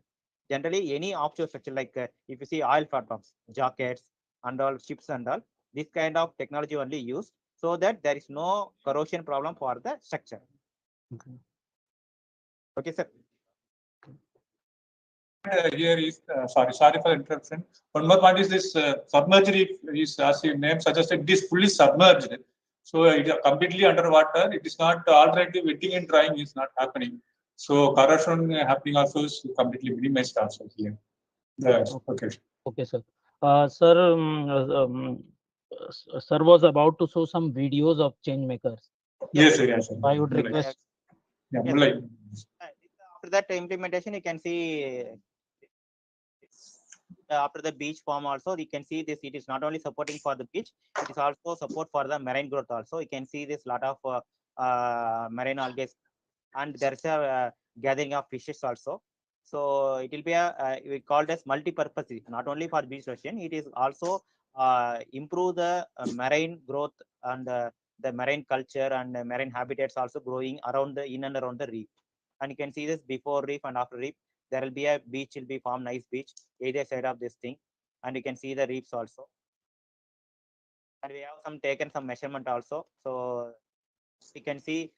Generally, any offshore structure like if you see oil platforms, jackets, and all ships and all, this kind of technology only used so that there is no corrosion problem for the structure. Okay, sir. Here is sorry for the interruption. One more point is this submerged reef is, as your name suggested, it is fully submerged. So it is completely underwater. It is not alternative wetting and drying is not happening. So corrosion happening also is completely minimized also here. Okay. Okay, sir. Sir, sir was about to show some videos of changemakers. Yes. I would request. Yeah, yes. After that implementation, you can see after the beach form also, you can see this. It is not only supporting for the beach, it is also support for the marine growth also. You can see this lot of marine algae, and there is a gathering of fishes also. So it will be we called as multi-purpose, not only for beach erosion, it is also improve the marine growth and the marine culture and marine habitats also growing around the in and around the reef. And you can see this before reef and after reef. There will be a beach will be formed, nice beach either side of this thing, and you can see the reefs also. And we have taken some measurement also. So you can see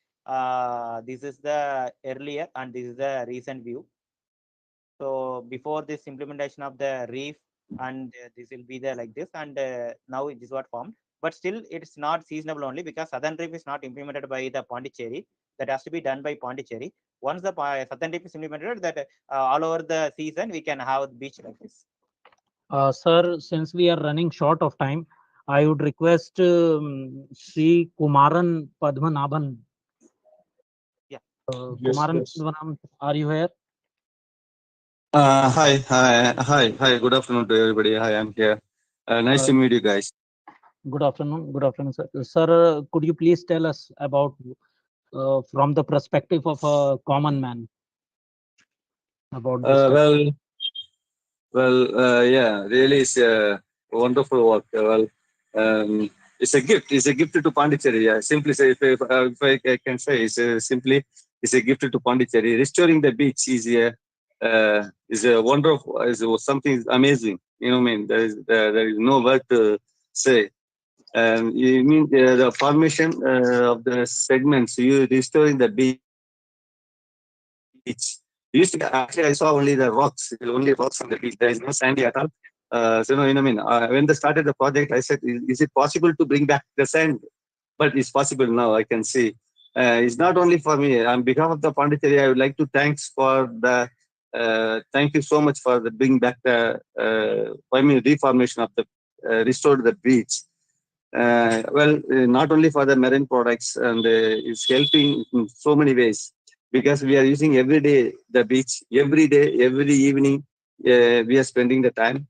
this is the earlier and this is the recent view. So before this implementation of the reef, and this will be there like this, and now it is what formed. But still, it's not seasonable only because southern reef is not implemented by the Pondicherry. That has to be done by Pondicherry. Once the southern reef is implemented, that all over the season we can have the beach like this. Sir, since we are running short of time, I would request Sri Kumaran Padmanabhan. Yeah. Kumaran Padmanabhan, are you here? Hi. Good afternoon to everybody. Hi, I'm here. Nice to meet you guys. Good afternoon, sir. Sir, could you please tell us about from the perspective of a common man about this? Yeah, really, it's a wonderful work. It's a gift. It's a gift to Pondicherry. Yeah, simply say, if I can say, it's a gift to Pondicherry. Restoring the beach is a wonderful, is something amazing. You know what I mean? There is no word to say. You mean the formation of the segments? You restoring the beach. Actually, I saw only the rocks, only rocks on the beach. There is no sandy at all. So, you know what I mean? When they started the project, I said, is it possible to bring back the sand? But it's possible now, I can see. It's not only for me. On behalf of the Pondicherry, I would like to thank you so much for the bring back the reformation of the restored the beach. Not only for the marine products, and it's helping in so many ways, because we are using every day the beach, every day, every evening. We are spending the time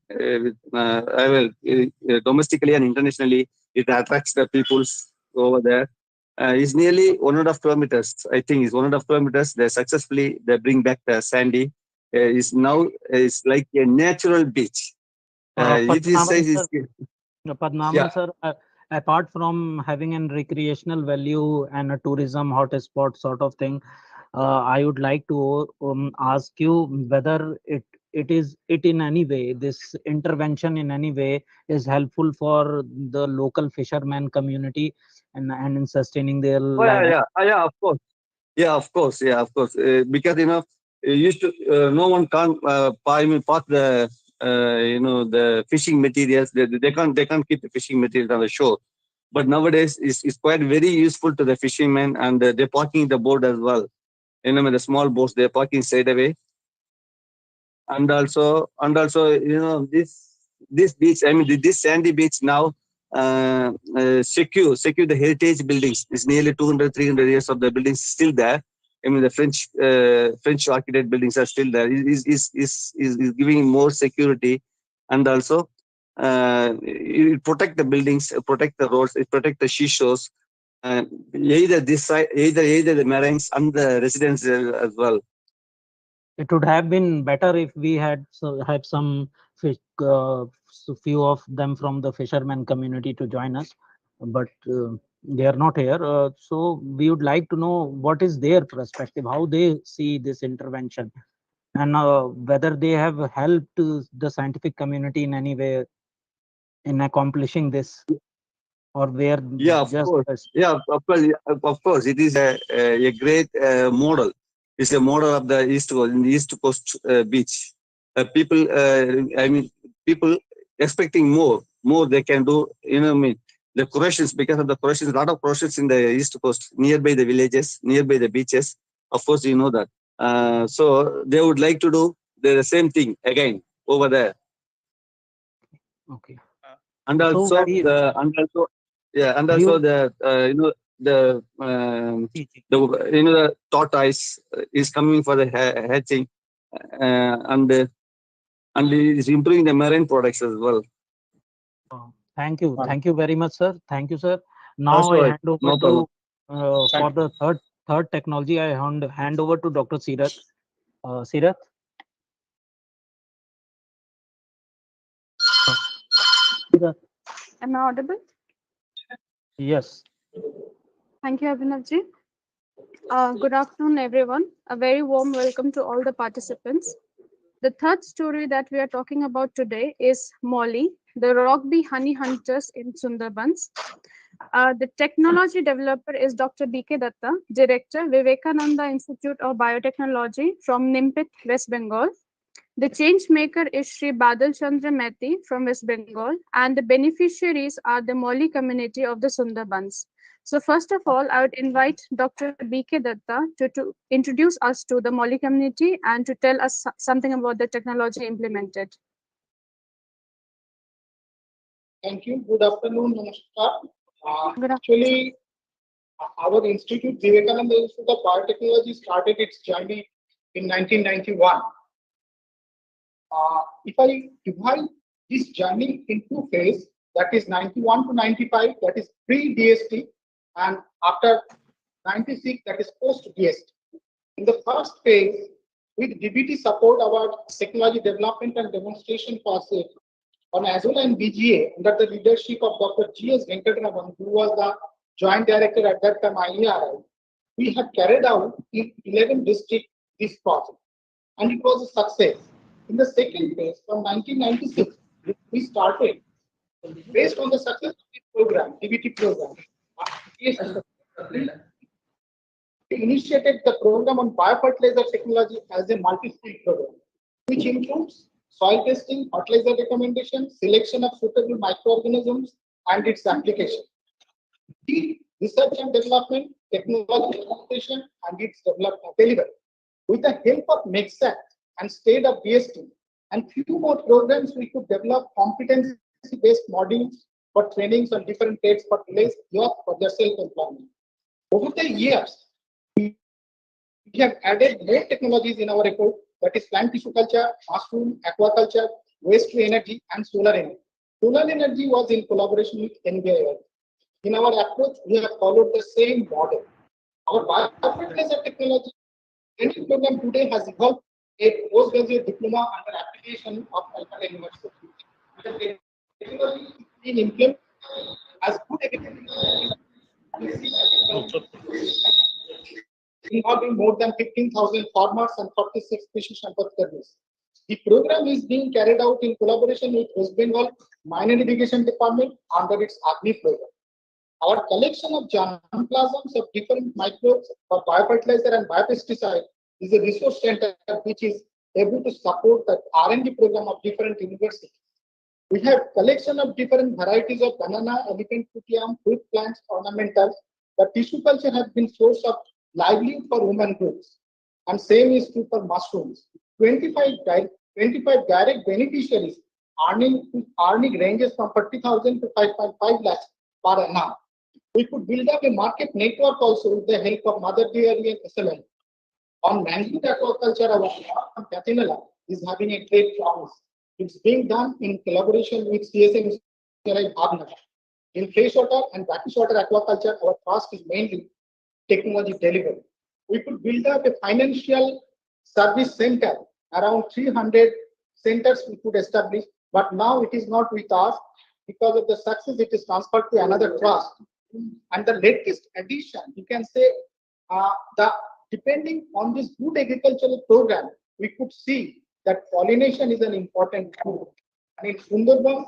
domestically and internationally. It attracts the peoples over there. It's nearly 1.5 kilometers. I think it's 1.5 kilometers. They bring back the sandy. It's like a natural beach. Padmanabhan, sir, apart from having a recreational value and a tourism hotspot sort of thing, I would like to ask you whether it in any way, this intervention in any way is helpful for the local fishermen community and in sustaining their Oh, livelihood. yeah, of course. Yeah, of course. Yeah, of course. Because used to no one can't pass the the fishing materials. They can't keep the fishing materials on the shore. But nowadays it's quite very useful to the fishermen, and they're parking the boat as well. With the small boats, they're parking straight away. And also this beach, this sandy beach now secure the heritage buildings. It's nearly 200-300 years of the buildings still there. The French architect buildings are still there. Is giving more security, and also it protect the buildings, protect the roads, it protect the seashores, either this side, either the marines and the residents as well. It would have been better if we had some fish, few of them from the fishermen community to join us, but they are not here. So we would like to know what is their perspective, how they see this intervention, and whether they have helped the scientific community in any way in accomplishing this, or where Yeah, of just course. Yeah, of course. It is a great model. It's a model of the East Coast, in the East Coast beach. People expecting more they can do. The corrections, because of the corrections, a lot of corrections in the East Coast, nearby the villages, nearby the beaches. Of course, you know that. So they would like to do the same thing again over there. okay. And So also we, the and also yeah, and also the the tortoise is coming for the hatching, and is improving the marine products as well. thank you very much, sir. Thank you, sir. Now Also, I hand over no problem. for the third technology. I hand over to Dr. Sirath. Sirath. Am I audible? Yes. Thank you, Abhinavji. Good afternoon, everyone. A very warm welcome to all the participants. The third story that we are talking about today is Molly, the rock bee honey hunters in Sundarbans. The technology developer is Dr. B.K. Datta, Director, Vivekananda Institute of Biotechnology from Nimpit, West Bengal. The change maker is Sri Badal Chandra Methi from West Bengal, and the beneficiaries are the Molly community of the Sundarbans. So first of all, I would invite Dr. B.K. Datta to introduce us to the Molly community and to tell us something about the technology implemented. Thank you. Good afternoon, Namaskar. Actually, our institute, Vivekananda Institute of Biotechnology, started its journey in 1991. If I divide this journey in two phases, that is 91 to 95, that is pre-DST, and after 96, that is post-DST. In the first phase, with DBT support, our technology development and demonstration process on Azula and BGA under the leadership of Dr. G.S. Venkatraman, who was the Joint Director at that time, IERI, we had carried out in 11 districts this project, and it was a success. In the second phase, from 1996, we started, based on the success of this program, DBT program, we initiated the program on biofertilizer technology as a multi-skill program, which includes soil testing, fertilizer recommendation, selection of suitable microorganisms, and its application. Research and development, technology implementation, and its delivery. With the help of MEXAT and state of DST and few more programs, we could develop competency-based modules for trainings on different trades for today's youth for their self-employment. Over the years, we have added more technologies in our report, that is plant tissue culture, mushroom, aquaculture, waste to energy, and solar energy. Solar energy was in collaboration with NBIL. In our approach, we have followed the same model. Our biofertilizer technology training program today has evolved a postgraduate diploma under application of Calcutta University. The technology is being implemented as good involving more than 15,000 farmers and 46 species and birds. The program is being carried out in collaboration with West Bengal Mine and Irrigation Department under its Agni program. Our collection of germplasms of different microbes for biofertilizer and biopesticide is a resource center which is able to support the R&D program of different universities. We have collection of different varieties of banana, elephant fruit yam, fruit plants, ornamentals. The tissue culture has been source of livelihood for women groups, and same is true for mushrooms. 25 direct beneficiaries earning ranges from 40,000 to 5.5 lakhs per annum. We could build up a market network also with the help of Mother Dairy and SML. On mangrove aquaculture, our Techneev is having a great promise. It's being done in collaboration with CSIR. In freshwater and brackish-water aquaculture, our task is mainly technology delivery. We could build up a financial service center, around 300 centers we could establish, but now it is not with us. Because of the success, it is transferred to another trust. And the latest addition, you can say, depending on this good agricultural program, we could see that pollination is an important tool. And in Sundarban,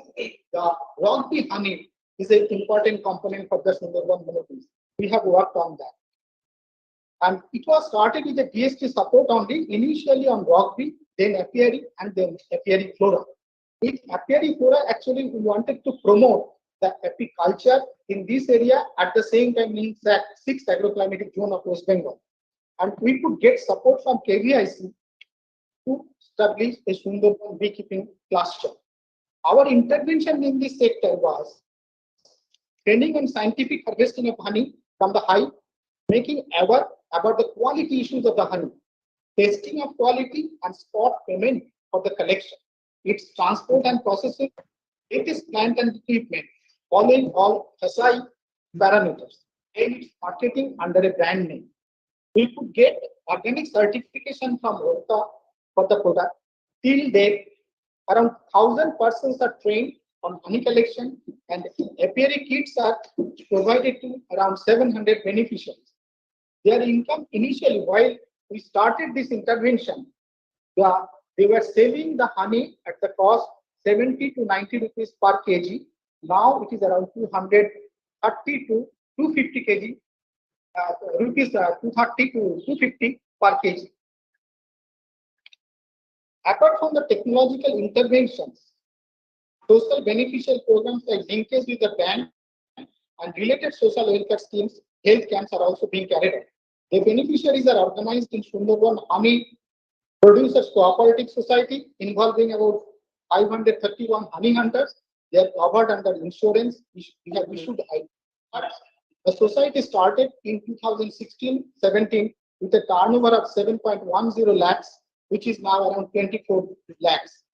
the rock bee honey is an important component for the Sundarban monopolies. We have worked on that. And it was started with the DST support only, initially on rock bee, then apiary, and then apiary flora. With apiary flora, actually, we wanted to promote the apiculture in this area at the same time in that 6th agroclimatic zone of West Bengal. And we could get support from KVIC to establish a Sundarban beekeeping cluster. Our intervention in this sector was training on scientific harvesting of honey from the hive, making aware about the quality issues of the honey, testing of quality and spot payment for the collection, its transport and processing, its plant and equipment, following all SI parameters, and its marketing under a brand name. We could get organic certification from ORCA for the product. Till date, around 1,000 persons are trained on honey collection, and apiary kits are provided to around 700 beneficiaries. Their income initially, while we started this intervention, they were selling the honey at the cost 70 to 90 rupees per kg. Now it is around 230 to 250 kg, rupees 230 to 250 per kg. Apart from the technological interventions, social beneficial programs like linkage with the bank and related social welfare schemes, health camps are also being carried out. The beneficiaries are organized in Sundarban Honey Producers Cooperative Society, involving about 531 honey hunters. They are covered under insurance. We have issued ID cards. The society started in 2016-17 with a turnover of 7.10 lakhs, which is now around 24 lakhs.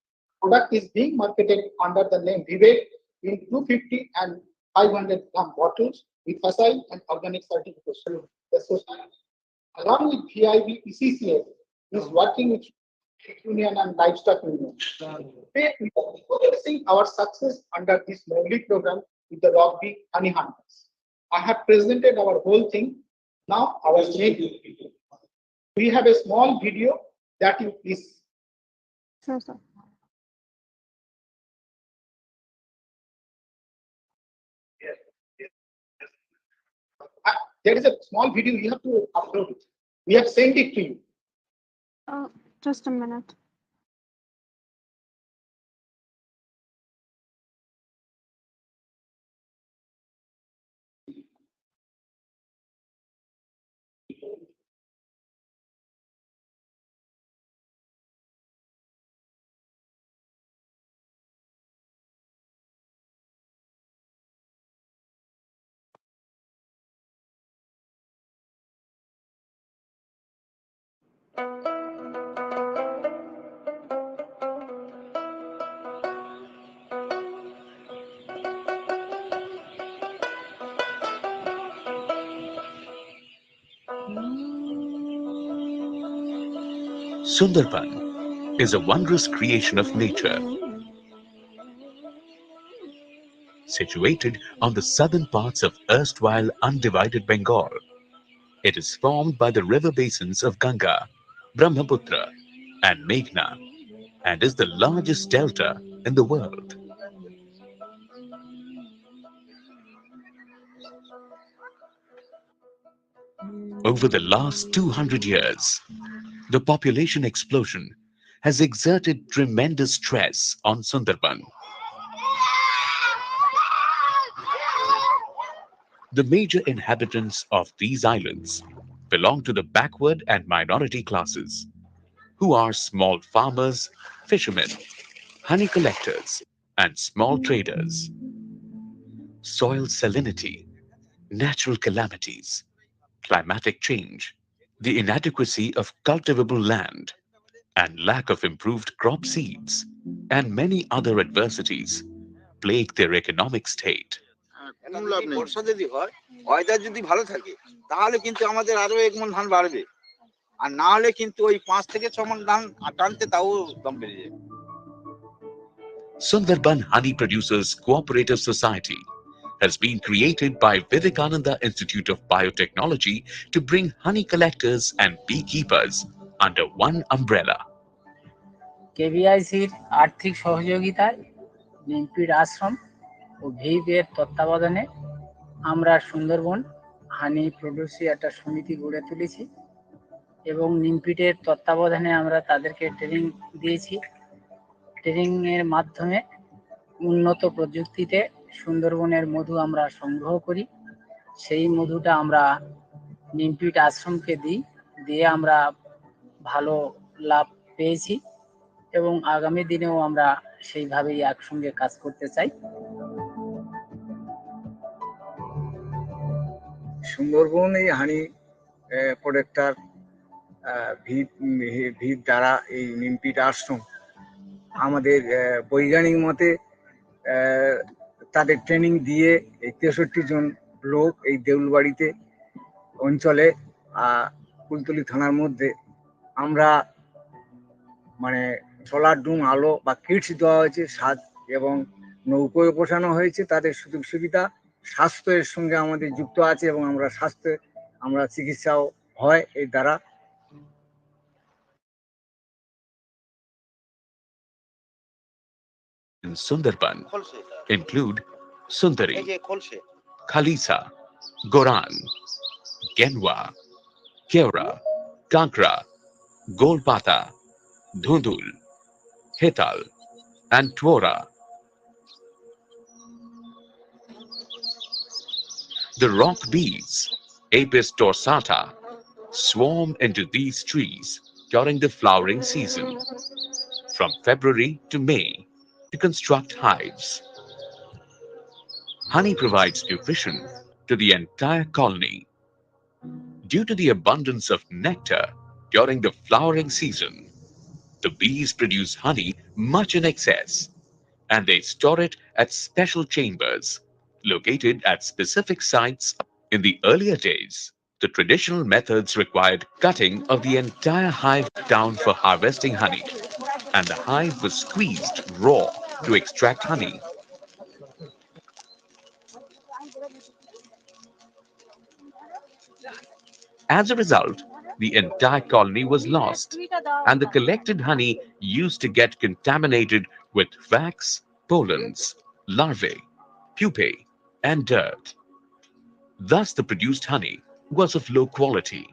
Product is being marketed under the name Vivek in 250 and 500 gram bottles with FSI and organic certification. The society, along with VIB ECCA, is working with Union and Livestock Union. We are focusing our success under this MoES program with the rock bee honey hunters. I have presented our whole thing. Now our main, we have a small video that you please. Sure, sir. There is a small video, you have to upload it. We have sent it to you. Just a minute. Sundarban is a wondrous creation of nature. situated on the southern parts of erstwhile undivided Bengal. It is formed by the river basins of Ganga, Brahmaputra, and Meghna, and is the largest delta in the world. Over the last 200 years, the population explosion has exerted tremendous stress on Sundarban. The major inhabitants of these islands belong to the backward and minority classes, who are small farmers, fishermen, honey collectors, and small traders. Soil salinity, natural calamities, climatic change, the inadequacy of cultivable land, and lack of improved crop seeds, and many other adversities plague their economic state. বর্ষা যদি হয় weather যদি ভালো থাকে তাহলে কিন্তু আমাদের আরো 1 মণ ধান বাড়বে আর না হলে কিন্তু ওই 5 থেকে 6 মণ ধান টানতে তাও দম বেড়ে যাবে Sundarban Honey Producers Cooperative Society has been created by Vivekananda Institute of Biotechnology to bring honey collectors and beekeepers under one umbrella. কেভিআইসির আর্থিক সহযোগিতায় নিমপির আশ্রম ও ভিপের তত্ত্বাবধানে আমরা সুন্দরবন হানি প্রোডিউসি একটা সমিতি গড়ে তুলেছি এবং নিমপিটের তত্ত্বাবধানে আমরা তাদেরকে ট্রেনিং দিয়েছি। ট্রেনিংয়ের মাধ্যমে উন্নত প্রযুক্তিতে সুন্দরবনের মধু আমরা সংগ্রহ করি, সেই মধুটা আমরা নিমপিট আশ্রমকে দিই, দিয়ে আমরা ভালো লাভ পেয়েছি এবং আগামী দিনেও আমরা সেইভাবেই একসঙ্গে কাজ করতে চাই। সুন্দরবন এই হানি প্রোডাক্টার ভিত দ্বারা এই নিমপিট আশ্রম আমাদের বৈজ্ঞানিক মতে তাদের ট্রেনিং দিয়ে এই 63 জন লোক এই দেউলবাড়িতে অঞ্চলে কুলতলি থানার মধ্যে আমরা মানে সোলার ডুম আলো বা কিটস দেওয়া হয়েছে, সাজ এবং নৌকোয় বসানো হয়েছে। তাদের সুযোগ সুবিধা স্বাস্থ্যের সঙ্গে আমাদের যুক্ত আছে এবং আমরা চিকিৎসাও হয় এই দ্বারা। In Sundarban include Sundari, Khalisa, Goran, Genwa, Keura, Kankra, Golpata, Dhundul, Hetal, and Twora. The rock bees, Apis dorsata, swarm into these trees during the flowering season, from February to May, to construct hives. Honey provides nutrition to the entire colony. Due to the abundance of nectar during the flowering season, the bees produce honey much in excess, and they store it at special chambers located at specific sites. In the earlier days, the traditional methods required cutting of the entire hive down for harvesting honey, and the hive was squeezed raw to extract honey. As a result, the entire colony was lost, and the collected honey used to get contaminated with wax, pollens, larvae, pupae, and dirt. Thus, the produced honey was of low quality.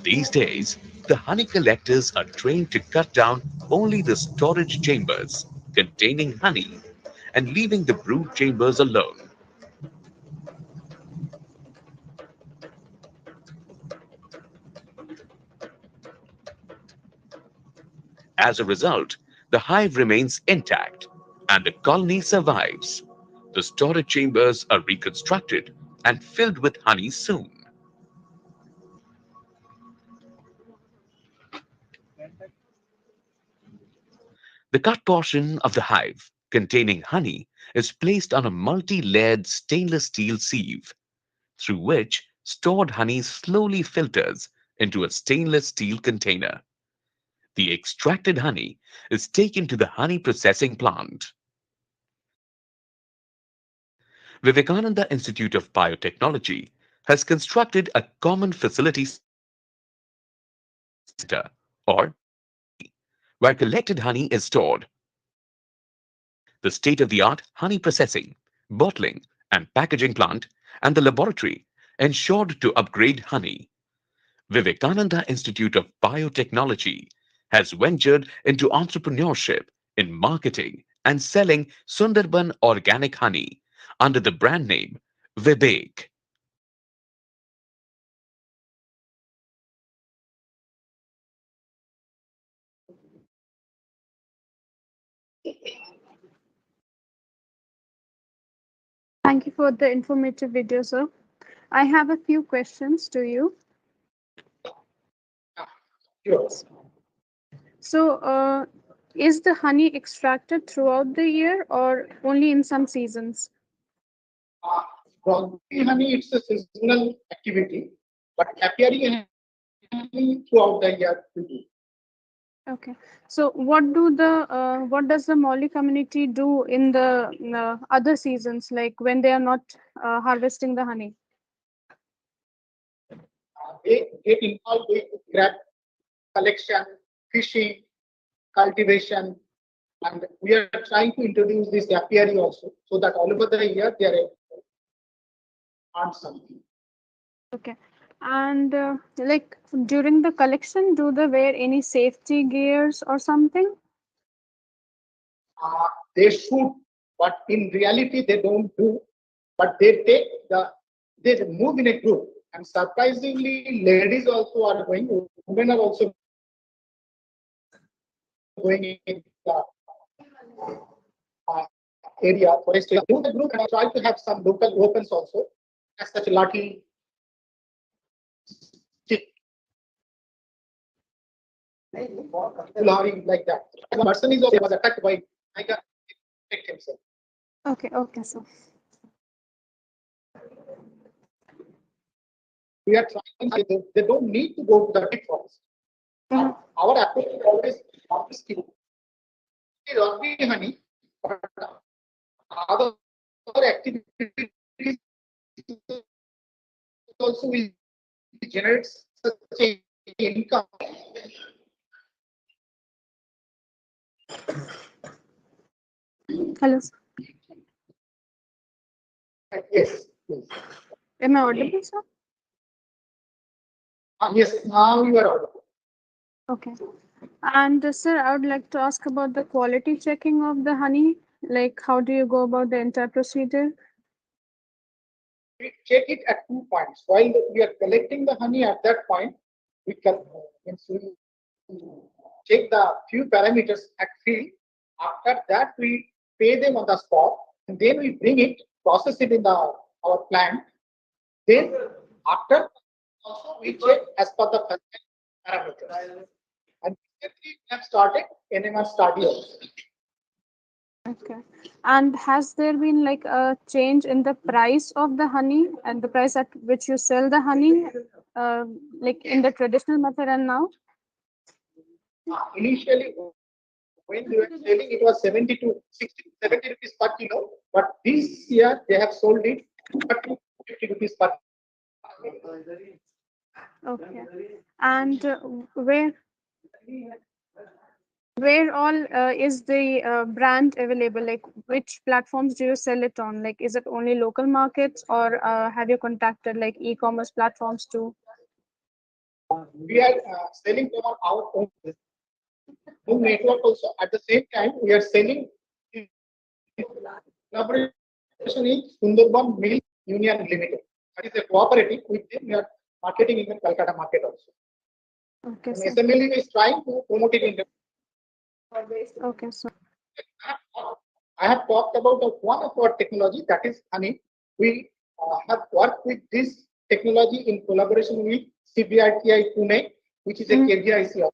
These days, the honey collectors are trained to cut down only the storage chambers containing honey and leaving the brood chambers alone. As a result, the hive remains intact and the colony survives. The storage chambers are reconstructed and filled with honey soon. The cut portion of the hive containing honey is placed on a multi-layered stainless steel sieve, through which stored honey slowly filters into a stainless steel container. The extracted honey is taken to the honey processing plant. Vivekananda Institute of Biotechnology has constructed a common facility center, or where collected honey is stored. The state-of-the-art honey processing, bottling, and packaging plant and the laboratory ensured to upgrade honey. Vivekananda Institute of Biotechnology has ventured into entrepreneurship in marketing and selling Sundarban organic honey under the brand name Vivek. Thank you for the informative video, sir. I have a few questions to you. Sure. So, is the honey extracted throughout the year or only in some seasons? Broadly, honey, it's a seasonal activity, but apiary honey throughout the year we do. Okay. So, what does the Molly community do in the other seasons, like when they are not harvesting the honey? They get involved with grab collection, fishing, cultivation, and we are trying to introduce this apiary also, so that all over the year they are able to earn something. Okay. And like during the collection, do they wear any safety gears or something? They should, but in reality they don't do. But they move in a group, and surprisingly, ladies also are going. Women are also going in the area forest area. Do the group and I try to have some local weapons also, as such lathi, stick, like that. The person was attacked by tiger, protect himself. Okay, okay, so. We are trying. They don't need to go to the deep forest. Our approach is always not to skill. It is only honey, but other activities also will generate such a income. Hello. Yes. Am I audible, sir? Yes, now you are audible. Okay. And sir, I would like to ask about the quality checking of the honey. Like, how do you go about the entire procedure? We check it at 2 points. While we are collecting the honey at that point, we can check the few parameters at field. After that, we pay them on the spot, and then we bring it, process it in our plant. Then, after also we check as per the parameters. And we have started NMR study also. Okay. And has there been like a change in the price of the honey and the price at which you sell the honey, like in the traditional method and now? Initially, when they were selling, it was 70 to 60, 70 rupees per kilo. But this year, they have sold it for 50 rupees per kilo. Okay. And where all is the brand available? Like, which platforms do you sell it on? Like, is it only local markets, or have you contacted like e-commerce platforms too? We are selling them on our own network also. At the same time, we are selling collaboration in Sundarban Milk Union Limited. That is a cooperative. With them, we are marketing in the Calcutta market also. Okay. So SMLE is trying to promote it in the. Okay, so I have talked about one of our technology, that is honey. We have worked with this technology in collaboration with CBITI Pune, which is a KVIC.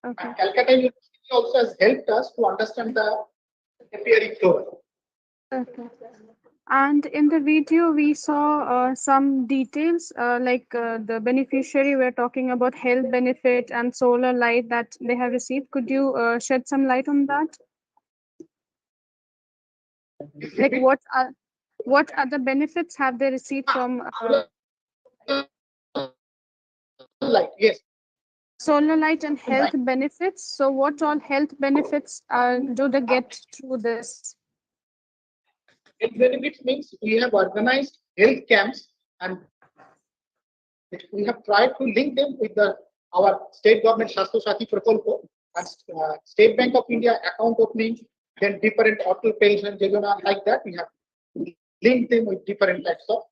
Okay. And Calcutta University also has helped us to understand the apiary flora. Okay. And in the video, we saw some details like the beneficiary. We're talking about health benefit and solar light that they have received. Could you shed some light on that? Like what other benefits have they received from like yes, solar light and health benefits? So what all health benefits do they get through this? Health benefits means we have organized health camps and we have tried to link them with our state government Shastro Sati Prakolpo and State Bank of India account opening, then different auto pension Jayona, like that. We have linked them with different types of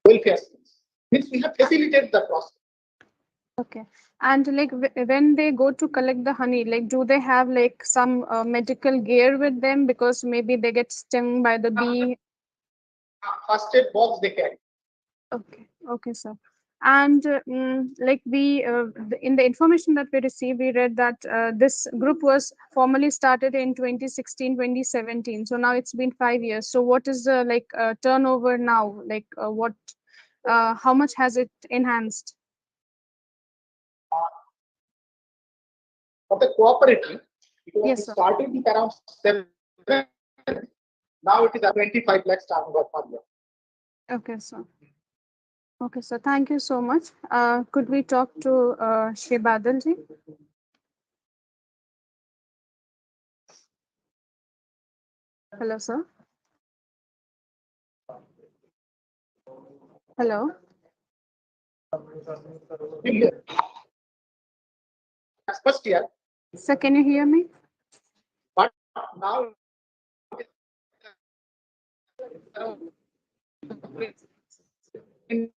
welfare schemes. Means we have facilitated the process. Okay. And like when they go to collect the honey, like do they have like some medical gear with them because maybe they get stung by the bee? First aid box they carry. Okay. Okay, sir. And like in the information that we received, we read that this group was formally started in 2016, 2017. So now it's been 5 years. So what is the like turnover now? Like how much has it enhanced? For the cooperative, it was Yes, started with around 7. Now it is a 25 lakhs turnover per year. Okay, sir. Okay, sir. Thank you so much. Could we talk to Shri Badalji? Hello, sir. Hello. First year. Sir, can you hear me? But now in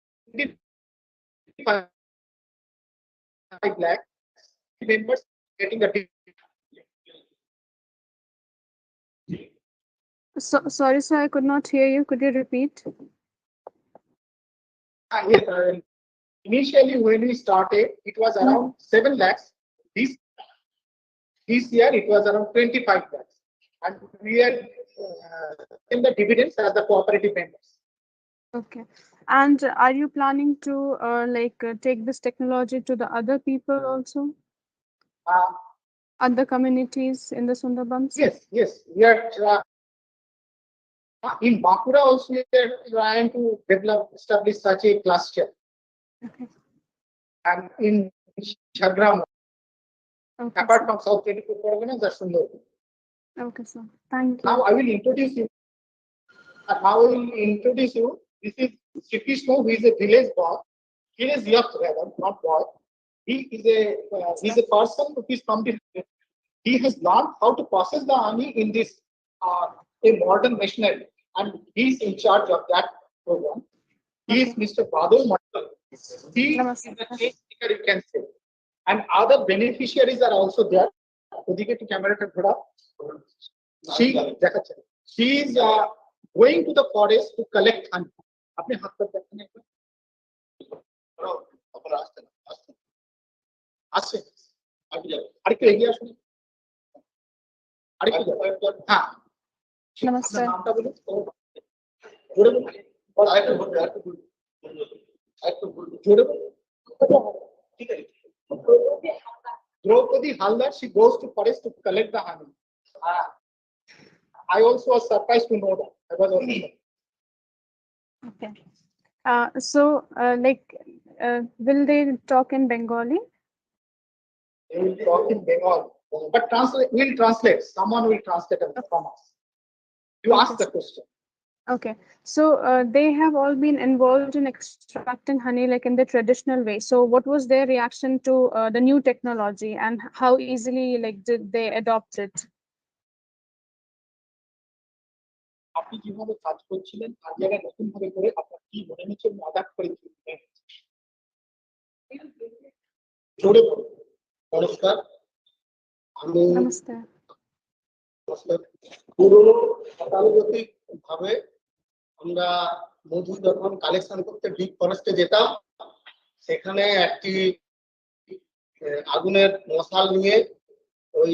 5 lakh members getting a So sorry, sir, I could not hear you. Could you repeat? Yes, initially when we started, it was around 7 lakhs. This year it was around 25 lakhs, and we are in the dividends as the cooperative members. Okay. And are you planning to take this technology to the other people also? Other communities in the Sundarbans? Yes, yes. We are in Bankura also we are trying to establish such a cluster. Okay. And in Chagram, okay, apart sir. from South 24 Organs, that's Sundarban. Okay, sir. Thank you. Now I will introduce you. This is Sri Krishna, who is a village boy. He is youth rather, not boy. He is a person who is from the. He has learned how to process the honey in this a modern machinery, and he is in charge of that program. He is Mr. Badal Mandal. He is the change maker, you can say. And other beneficiaries are also there. She is going to the forest to collect honey. Namaste. Draupadi Haldar, she goes to forest to collect the honey. I also was surprised to know that. I was also Okay. So, will they talk in Bengali? They will talk in Bengali, but we'll translate. Someone will translate from us. You ask the question. Okay. So, they have all been involved in extracting honey like in the traditional way. So, what was their reaction to the new technology, and how easily did they adopt it? আপনি কিভাবে কাজ করছিলেন আর জায়গায় নতুন ভাবে করে আপনার কি মনে হচ্ছে অ্যাডাপ্ট করে জোরে বলুন নমস্কার আমি পুরনো গতানুগতিক ভাবে আমরা মধু যখন কালেকশন করতে ডিপ ফরেস্টে যেতাম সেখানে একটি আগুনের মশাল নিয়ে ওই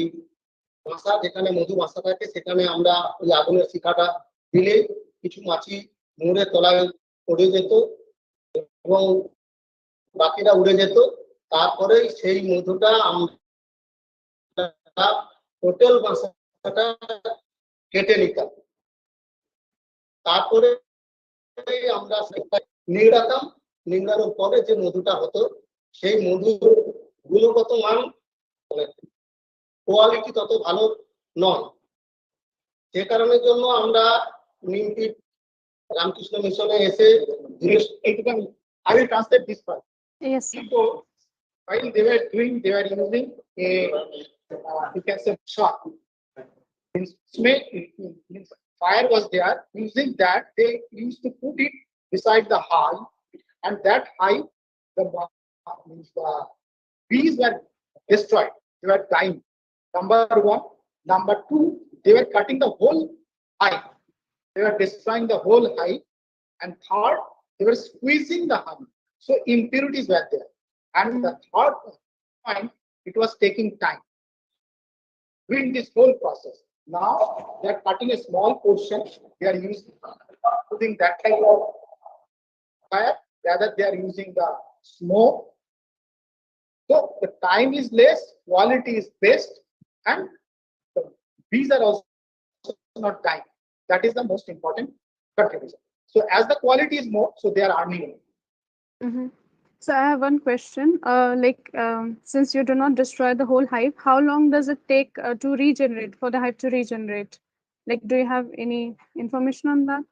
বাসা যেখানে মধু বাসা থাকে সেখানে আমরা ওই আগুনের শিখাটা দিলে কিছু মাছি মোড়ে তলায় পড়ে যেত এবং বাকিরা উড়ে যেত তারপরে সেই মধুটা আমরা হোটেল বাসাটা কেটে নিতাম তারপরে আমরা নিংড়াতাম, নিংড়ানোর পরে যে মধুটা হতো সেই মধু গুণগত মান কোয়ালিটি তত ভালো নয়। যে কারণের জন্য আমরা নিমপিট রামকৃষ্ণ মিশনে এসে I will translate this part. Yes, sir. So while they were doing, they were using a you can say shot. Fire was there. Using that, they used to put it beside the hive, and that hive, the bees were destroyed. They were dying. Number one. Number two, they were cutting the whole hive. They were destroying the whole hive. And third, they were squeezing the honey. So impurities were there. And the third point, it was taking time. During this whole process. Now they are cutting a small portion. They are using that type of fire. Rather, they are using the smoke. So the time is less, quality is best, and the bees are also not dying. That is the most important contribution. So as the quality is more, so they are earning more. Mm-hmm. So I have one question. Since you do not destroy the whole hive, how long does it take to regenerate, for the hive to regenerate? Like, do you have any information on that?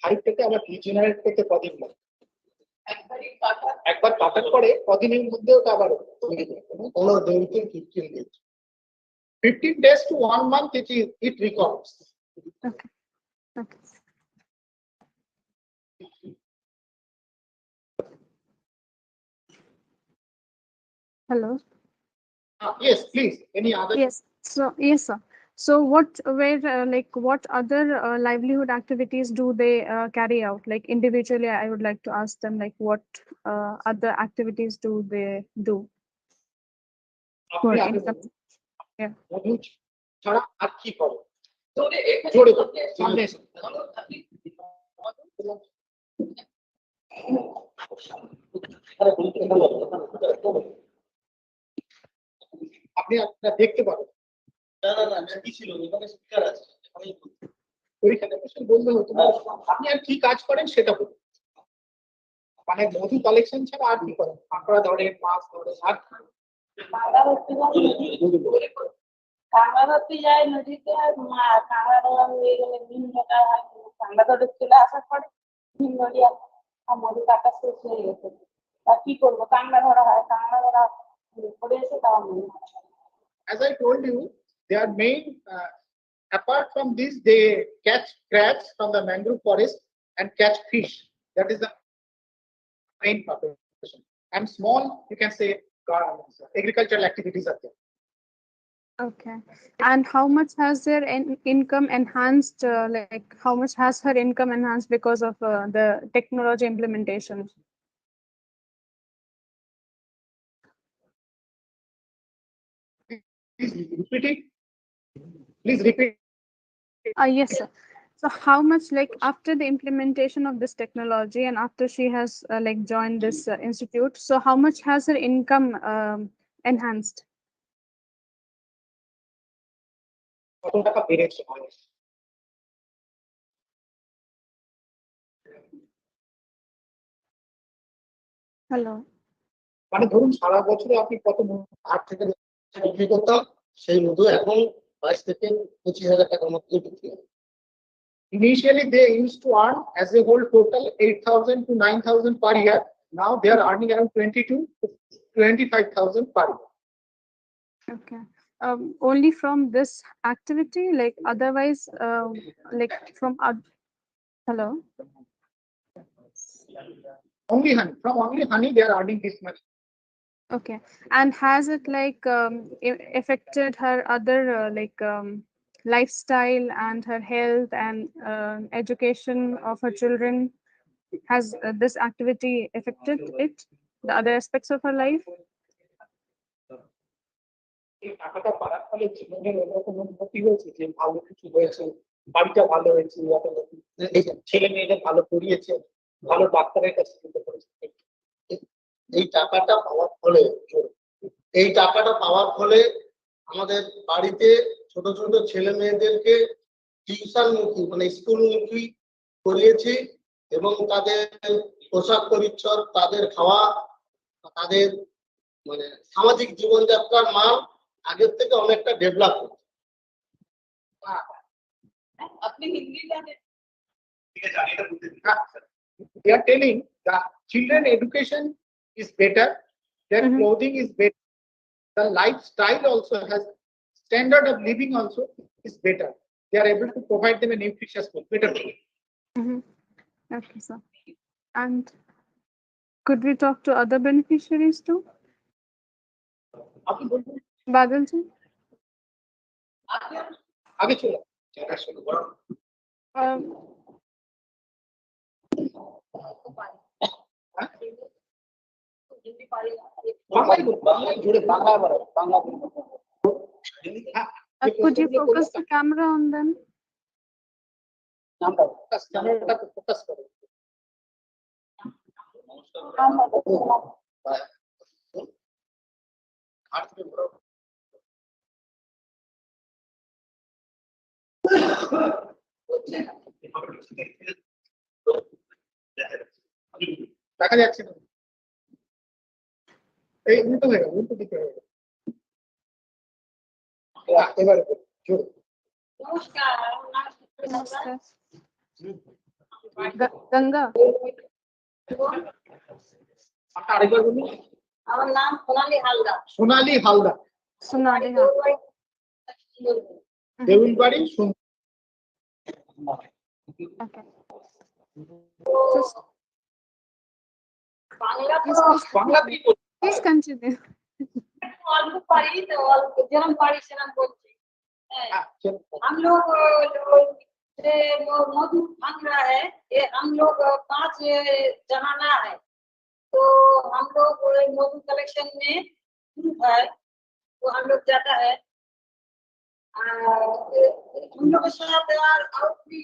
Hive থেকে আবার regenerate করতে কদিন লাগে? একবার কাটার পরে কদিনের মধ্যে ওটা আবার 15 days. 15 days to 1 month it recovers. Okay. Okay. Hello. Yes, please. Any other? Yes. So yes, sir. So what other livelihood activities do they carry out? Like individually, I would like to ask them, like, what other activities do they do? For income? Yeah. ছাড়া আর কি করে? জোরে সামনে এসে আপনি আপনারা দেখতে পাবেন। না কি ছিল ওখানে স্পিকার আছে, আমি ওইখানে বসে বললে হতো আপনি আর কি কাজ করেন সেটা বলুন। মানে মধু কালেকশন ছাড়া আর কি করেন? কাঁকড়া ধরে, মাছ ধরে, আর কাঁকড়া ধরতে যায় নদীতে, কাঁকড়া ধরা হয়ে গেলে ভিন্নটা কাঁকড়া ধরে চলে আসার পরে ভিন্নটি মধু কাটা শেষ হয়ে গেছে, তা কি করবো? কাঁকড়া ধরা হয়, কাঁকড়া ধরা পড়ে এসে তাও মনে হয়। As I told you, their main, apart from this, they catch crabs from the mangrove forest and catch fish. That is the main profession. And small, you can say, agricultural activities are there. Okay. And how much has their income enhanced? Like, how much has her income enhanced because of the technology implementation? Repeat it. Please repeat. Yes, sir. So how much, like, after the implementation of this technology and after she has joined this institute, so how much has her income enhanced? Hello. মানে ধরুন সারা বছরে আপনি কত 8 থেকে বিক্রি করতাম, সেই মধু এখন 22 থেকে 25,000 টাকার মতো বিক্রি হয়। Initially, they used to earn as a whole total 8,000 to 9,000 per year. Now they are earning around 22 to 25,000 per year. Okay. Only from this activity, like otherwise, like from hello. Only honey. From only honey, they are earning this much. Okay. And has it affected her other lifestyle and her health and education of her children? Has this activity affected it, the other aspects of her life? টাকাটা পাওয়ার ফলে জীবনের এরকম উন্নতি হয়েছে যে ভালো কিছু হয়েছে, বাড়িটা ভালো হয়েছে, ছেলে মেয়েদের ভালো পড়িয়েছে, ভালো ডাক্তারের কাছে যেতে পেরেছে। এই টাকাটা পাওয়ার ফলে আমাদের বাড়িতে ছোট ছোট ছেলে মেয়েদেরকে টিউশনমুখী মানে স্কুলমুখী করিয়েছি এবং তাদের পোশাক পরিচ্ছদ, তাদের খাওয়া, তাদের মানে সামাজিক জীবনযাত্রার মান আগের থেকে অনেকটা ডেভেলপ হচ্ছে। আপনি হিন্দি জানেন? They are telling the children education is better, their clothing is better, the lifestyle also has standard of living also is better. They are able to provide them a nutritious food, better food. Okay, sir. And could we talk to other beneficiaries too? Badal ji? आगे चलो। Could you focus the camera on them? Focus करो। দেখা যাচ্ছে না, এই উল্টো হয়ে গেল, উল্টো দিকে হয়ে গেল। এবারে গঙ্গা আরেকবার বলুন। আমার নাম সোনালী হালদার। সোনালী হালদার, সোনালী হালদার, দেউলবাড়ি বাংলা Please continue. অল্প পারি তো অল্প যেরকম পারি সেরকম বলছি। हम लोग जो मधु मांग रहा है ये हम लोग 5 जनाना है, तो हम लोग मधु कलेक्शन में ग्रुप है तो हम लोग जाता है। हम लोग के साथ और भी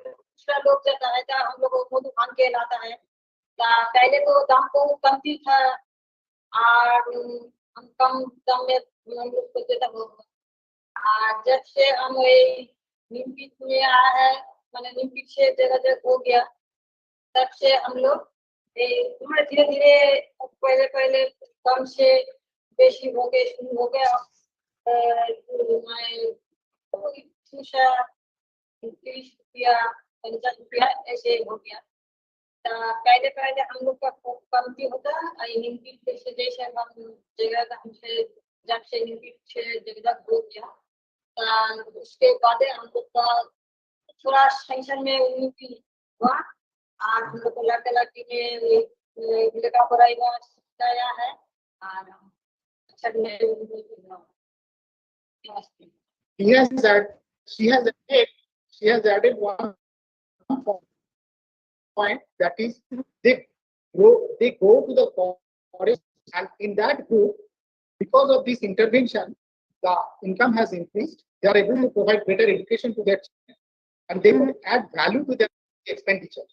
दूसरा लोग जाता है तो हम लोग मधु मांग के लाता है। पहले तो दाम को कमती था और हम कम दाम में हम लोग को देता हो। जब से हम निम्पित में आया है मैंने निम्पित से जगह जगह हो गया, तब से हम लोग धीरे धीरे पहले पहले कम से बेसी हो गए शुरू हो गया। 30 रुपया 50 रुपया ऐसे हो गया। पहले पहले हम लोग का कमती होता निम्पित से जैसे हम जगह हमसे जब से निम्पित से जगह हो गया उसके बाद हम लोग का थोड़ा सेंशन में उन्नति हुआ और हम लोग को लड़का लड़की में लेखा पढ़ाई में सिखाया है और अच्छा में she has added one point, that is they go to the forest and in that group, because of this intervention, the income has increased. They are able to provide better education to their children and they will add value to their expenditure.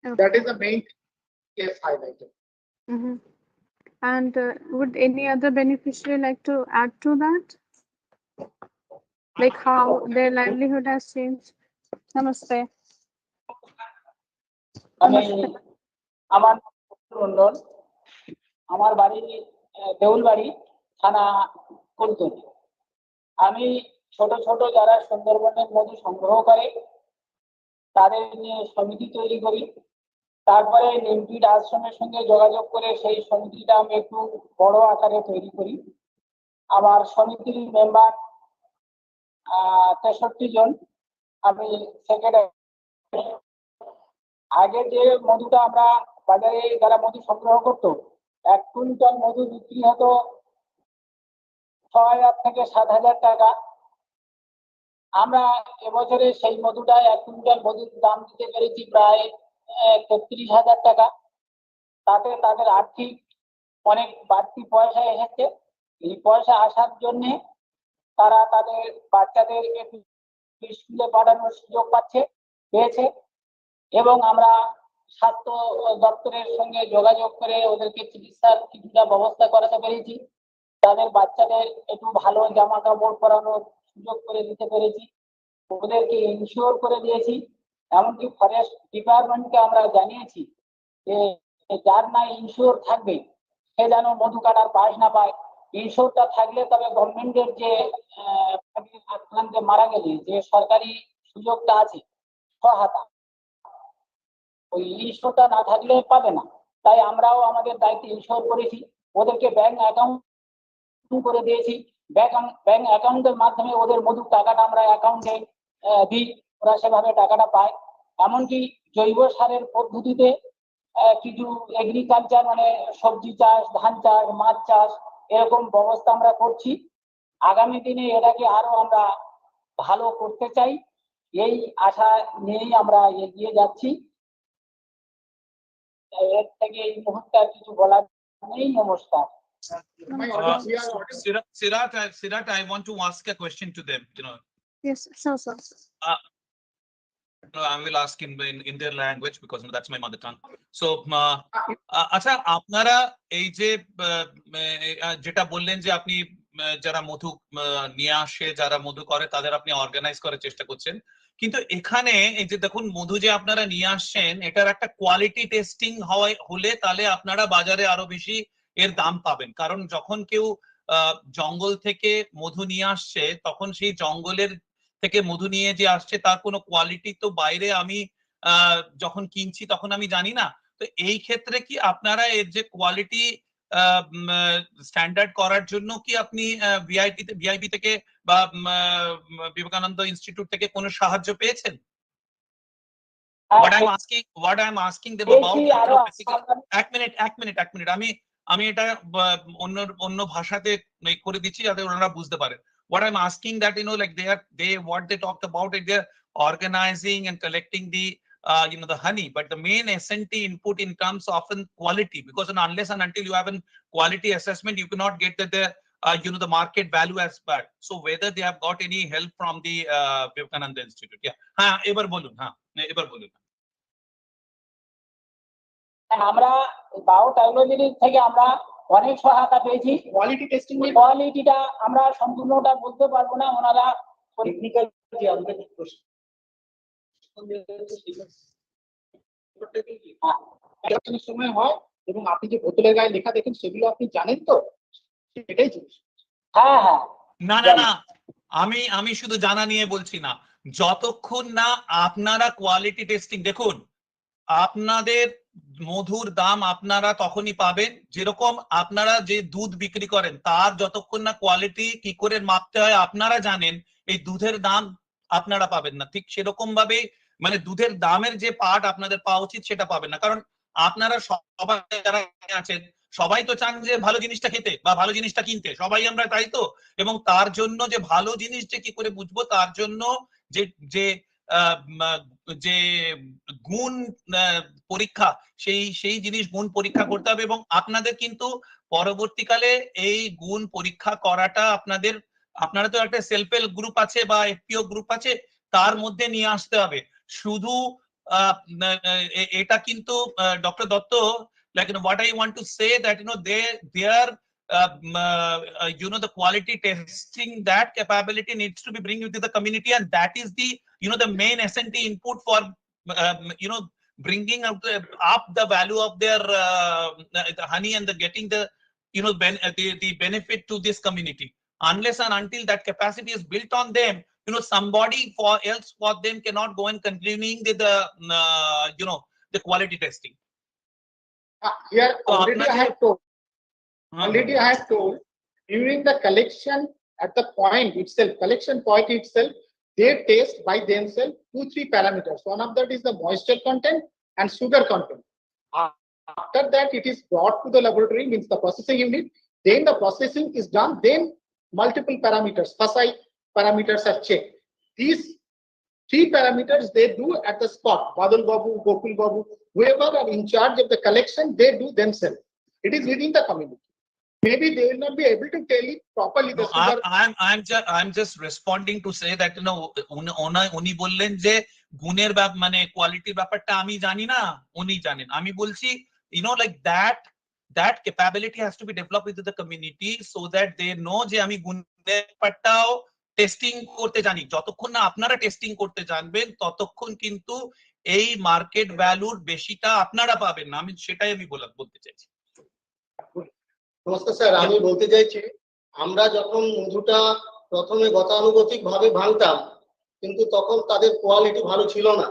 That is the main case highlighted. And would any other beneficiary like to add to that? Like how their livelihood has changed? Namaste. আমার মন্ডল, আমার বাড়ি দেউলবাড়ি, থানা কুলতলি। আমি ছোট ছোট যারা সুন্দরবনের মধু সংগ্রহ করে তাদের নিয়ে সমিতি তৈরি করি, তারপরে নিমপিট আশ্রমের সঙ্গে যোগাযোগ করে সেই সমিতিটা আমি একটু বড় আকারে তৈরি করি। আমার সমিতির মেম্বার 63 জন, আমি সেক্রেটারি। আগে যে মধুটা আমরা বাজারে যারা মধু সংগ্রহ করতো 1 কুইন্টাল মধু বিক্রি হতো 6000 থেকে 7000 টাকা। আমরা এবছরে সেই মধুটা 1 কুইন্টাল মধুর দাম দিতে পেরেছি প্রায় 33,000 টাকা। তাতে তাদের আর্থিক অনেক বাড়তি পয়সা এসেছে। এই পয়সা আসার জন্য তারা তাদের বাচ্চাদের স্কুলে পাঠানোর সুযোগ পেয়েছে এবং আমরা স্বাস্থ্য দপ্তরের সঙ্গে যোগাযোগ করে ওদেরকে চিকিৎসার কিছুটা ব্যবস্থা করাতে পেরেছি। তাদের বাচ্চাদের একটু ভালো জামা কাপড় পরানোর সুযোগ করে দিতে পেরেছি, ওদেরকে ইনশিওর করে দিয়েছি। এমনকি ফরেস্ট ডিপার্টমেন্টকে আমরা জানিয়েছি যে যার না ইনশিওর থাকবে সে যেন মধু কাটার পাস না পায়। ইনশিওরটা থাকলে তবে গভর্নমেন্টের যে আক্রান্তে মারা গেলে যে সরকারি সুযোগটা আছে সহায়তা, ওই ইনশিওরটা না থাকলে পাবে না। তাই আমরাও আমাদের দায়িত্ব ইনশিওর করেছি, ওদেরকে ব্যাংক অ্যাকাউন্ট করে দিয়েছি। ব্যাংক অ্যাকাউন্টের মাধ্যমে ওদের মধুর টাকাটা আমরা অ্যাকাউন্টে দিই, ওরা সেভাবে টাকাটা পায়। এমনকি জৈব সারের পদ্ধতিতে কিছু এগ্রিকালচার মানে সবজি চাষ, ধান চাষ, মাছ চাষ এরকম ব্যবস্থা আমরা করছি। আগামী দিনে এটাকে আরো আমরা ভালো করতে চাই, এই আশা নিয়েই আমরা এগিয়ে যাচ্ছি। এর থেকে এই মুহূর্তে আর কিছু বলার নেই। নমস্কার। Sirat, I want to ask a question to them. Yes, sure. I will ask in their language because that's my mother tongue. So, আচ্ছা আপনারা এই যে যেটা বললেন যে আপনি যারা মধু নিয়ে আসে, যারা মধু করে তাদের আপনি অর্গানাইজ করার চেষ্টা করছেন, কিন্তু এখানে এই যে দেখুন মধু যে আপনারা নিয়ে আসছেন এটার একটা কোয়ালিটি টেস্টিং হলে তাহলে আপনারা বাজারে আরো বেশি এর দাম পাবেন। কারণ যখন কেউ জঙ্গল থেকে মধু নিয়ে আসছে তখন সেই জঙ্গলের থেকে মধু নিয়ে যে আসছে তার কোনো কোয়ালিটি তো বাইরে আমি যখন কিনছি তখন আমি জানি না। তো এই ক্ষেত্রে কি আপনারা এর যে কোয়ালিটি স্ট্যান্ডার্ড করার জন্য কি আপনি ভিআইপি থেকে বা বিবেকানন্দ ইনস্টিটিউট থেকে কোনো সাহায্য পেয়েছেন? What I'm asking them about, এক মিনিট আমি এটা অন্য ভাষাতে করে দিচ্ছি যাতে ওনারা বুঝতে পারে। What I'm asking that like what they talked about it, they're organizing and collecting the the honey, but the main SNT input in terms of quality, because unless and until you have a quality assessment you cannot get the the market value as bad. So whether they have got any help from the Vivekananda Institute? Yeah, এবার বলুন। আমরা biotechnology থেকে আমরা অনেক সহায়তা পেয়েছি। Quality testing কোয়ালিটিটা আমরা সম্পূর্ণটা বলতে পারবো না, ওনারা টেকনিক্যাল যে আমাদের সময় হয় এবং আপনি যে বোতলের গায়ে লেখা দেখেন সেগুলো আপনি জানেন তো, সেটাই জিনিস। হ্যাঁ, না আমি শুধু জানা নিয়ে বলছি না, যতক্ষণ না আপনারা কোয়ালিটি টেস্টিং দেখুন, আপনাদের মধুর দাম আপনারা তখনই পাবেন যেরকম আপনারা যে দুধ বিক্রি করেন তার যতক্ষণ না কোয়ালিটি কি করে মাপতে হয় আপনারা জানেন, এই দুধের দাম আপনারা পাবেন না। ঠিক সেরকম ভাবে মানে দুধের দামের যে পার্ট আপনাদের পাওয়া উচিত সেটা পাবেন না, কারণ আপনারা সবাই যারা আছেন সবাই তো চান যে ভালো জিনিসটা খেতে বা ভালো জিনিসটা কিনতে, সবাই আমরা তাই তো। এবং তার জন্য যে ভালো জিনিস যে কি করে বুঝবো তার জন্য যে যে যে গুণ পরীক্ষা সেই জিনিস গুণ পরীক্ষা করতে হবে। এবং আপনাদের কিন্তু পরবর্তীকালে এই গুণ পরীক্ষা করাটা আপনারা তো একটা সেলফ হেল্প গ্রুপ আছে বা এফপিও গ্রুপ আছে, তার মধ্যে নিয়ে আসতে হবে। শুধু এটা কিন্তু doctor Dutta, like what I want to say that they are the quality testing, that capability needs to be bring into the community, and that is the the main SNT input for bringing up the value of their the honey and the getting the the benefit to this community. Unless and until that capacity is built on them, somebody else for them cannot go and continuing the the quality testing. Here already I have told during the collection at the point itself, collection point itself, they test by themselves 2-3 parameters. One of that is the moisture content and sugar content. After that it is brought to the laboratory, means the processing unit, then the processing is done, then multiple parameters, FSI parameters are checked. These 3 parameters they do at the spot. Badal Babu, Gokul Babu, whoever are in charge of the collection, they do themselves. It is within the community. Maybe they will not be able to tell it properly. No, I'm just responding to say that উনি বললেন যে গুণের মানে কোয়ালিটির ব্যাপারটা আমি জানি না, উনি জানেন। আমি বলছি like that capability has to be developed with the community so that they know যে আমি গুণের ব্যাপারটাও টেস্টিং করতে জানি। যতক্ষণ না আপনারা টেস্টিং করতে জানবেন ততক্ষণ কিন্তু এই মার্কেট ভ্যালুর বেশিটা আপনারা পাবেন না। আমি সেটাই বলতে চাইছি। নমস্কার স্যার, আমি বলতে চাইছি আমরা যখন মধুটা প্রথমে গতানুগতিক ভাবে ভাঙতাম কিন্তু তখন তাদের কোয়ালিটি ভালো ছিল না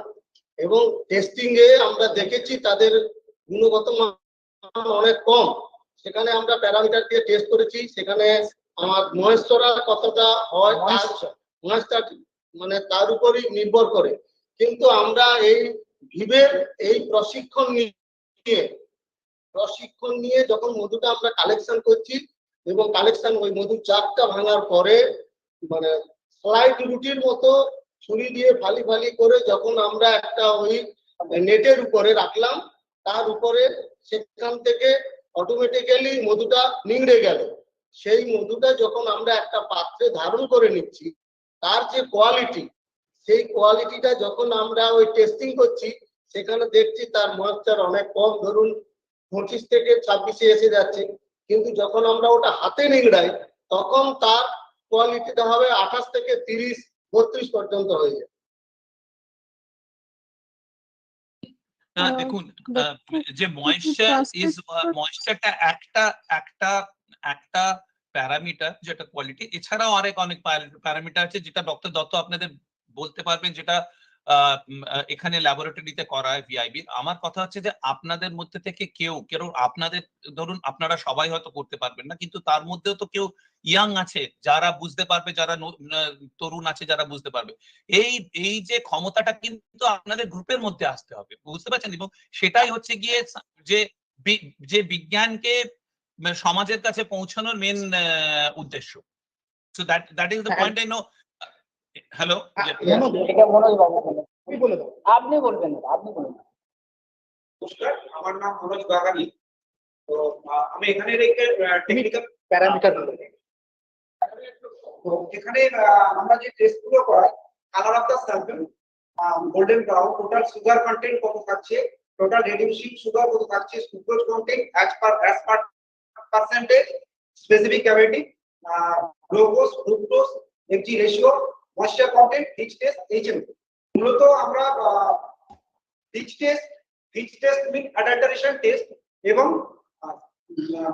এবং টেস্টিং এ আমরা দেখেছি তাদের গুণগত মান অনেক কম। সেখানে আমরা প্যারামিটার দিয়ে টেস্ট করেছি, সেখানে আমার ময়েশ্চার কতটা হয় ময়েশ্চার মানে তার উপরই নির্ভর করে। কিন্তু আমরা এই ভিভের এই প্রশিক্ষণ নিয়ে যখন মধুটা আমরা কালেকশন করছি এবং কালেকশন ওই মধু চাকটা ভাঙার পরে মানে স্লাইড রুটির মতো ছুরি দিয়ে ফালি ফালি করে যখন আমরা একটা ওই নেটের উপরে রাখলাম তার উপরে সেখান থেকে অটোমেটিক্যালি মধুটা নিংড়ে গেল। সেই মধুটা যখন আমরা একটা পাত্রে ধারণ করে নিচ্ছি তার যে কোয়ালিটি, সেই কোয়ালিটিটা যখন আমরা ওই টেস্টিং করছি সেখানে দেখছি তার ময়েশ্চার অনেক কম, ধরুন 25 থেকে 26-এ এসে যাচ্ছে। কিন্তু যখন আমরা ওটা হাতে নিংড়াই তখন তার কোয়ালিটিটা হবে 28 থেকে 30-32 পর্যন্ত হয়ে যায়। দেখুন যে ময়েশ্চারটা একটা প্যারামিটার যেটা কোয়ালিটি, এছাড়াও অনেক প্যারামিটার আছে যেটা ডক্টর দত্ত আপনাদের বলতে পারবেন, যেটা এখানে ল্যাবরেটরিতে করা হয় ভিআইবি। আমার কথা হচ্ছে যে আপনাদের মধ্যে থেকে কেউ আপনাদের ধরুন আপনারা সবাই হয়তো করতে পারবেন না, কিন্তু তার মধ্যেও তো কেউ ইয়াং আছে যারা বুঝতে পারবে, যারা তরুণ আছে যারা বুঝতে পারবে। এই যে ক্ষমতাটা কিন্তু আপনাদের গ্রুপের মধ্যে আসতে হবে, বুঝতে পারছেন? এবং সেটাই হচ্ছে গিয়ে যে বিজ্ঞানকে সমাজের কাছে পৌঁছানোর মেন উদ্দেশ্য। So that is the point I know. Hello, আপনি বলবেন। নমস্কার, আমার নাম মনোজ বাগানি। তো আমি এখানে টেকনিক্যাল প্যারামিটার বলি। তো এখানে আমরা যে টেস্টগুলো করাই, colour of the sample, golden brown, total sugar content কত থাকছে, টোটাল রিডিউসিং সুগার কত থাকছে, sucrose content as per percentage, specific gravity, glucose, fructose, FG ratio, moisture content, fix test, HM. মূলত আমরা ফিক্স টেস্ট মিন অ্যাডাল্টারেশন টেস্ট এবং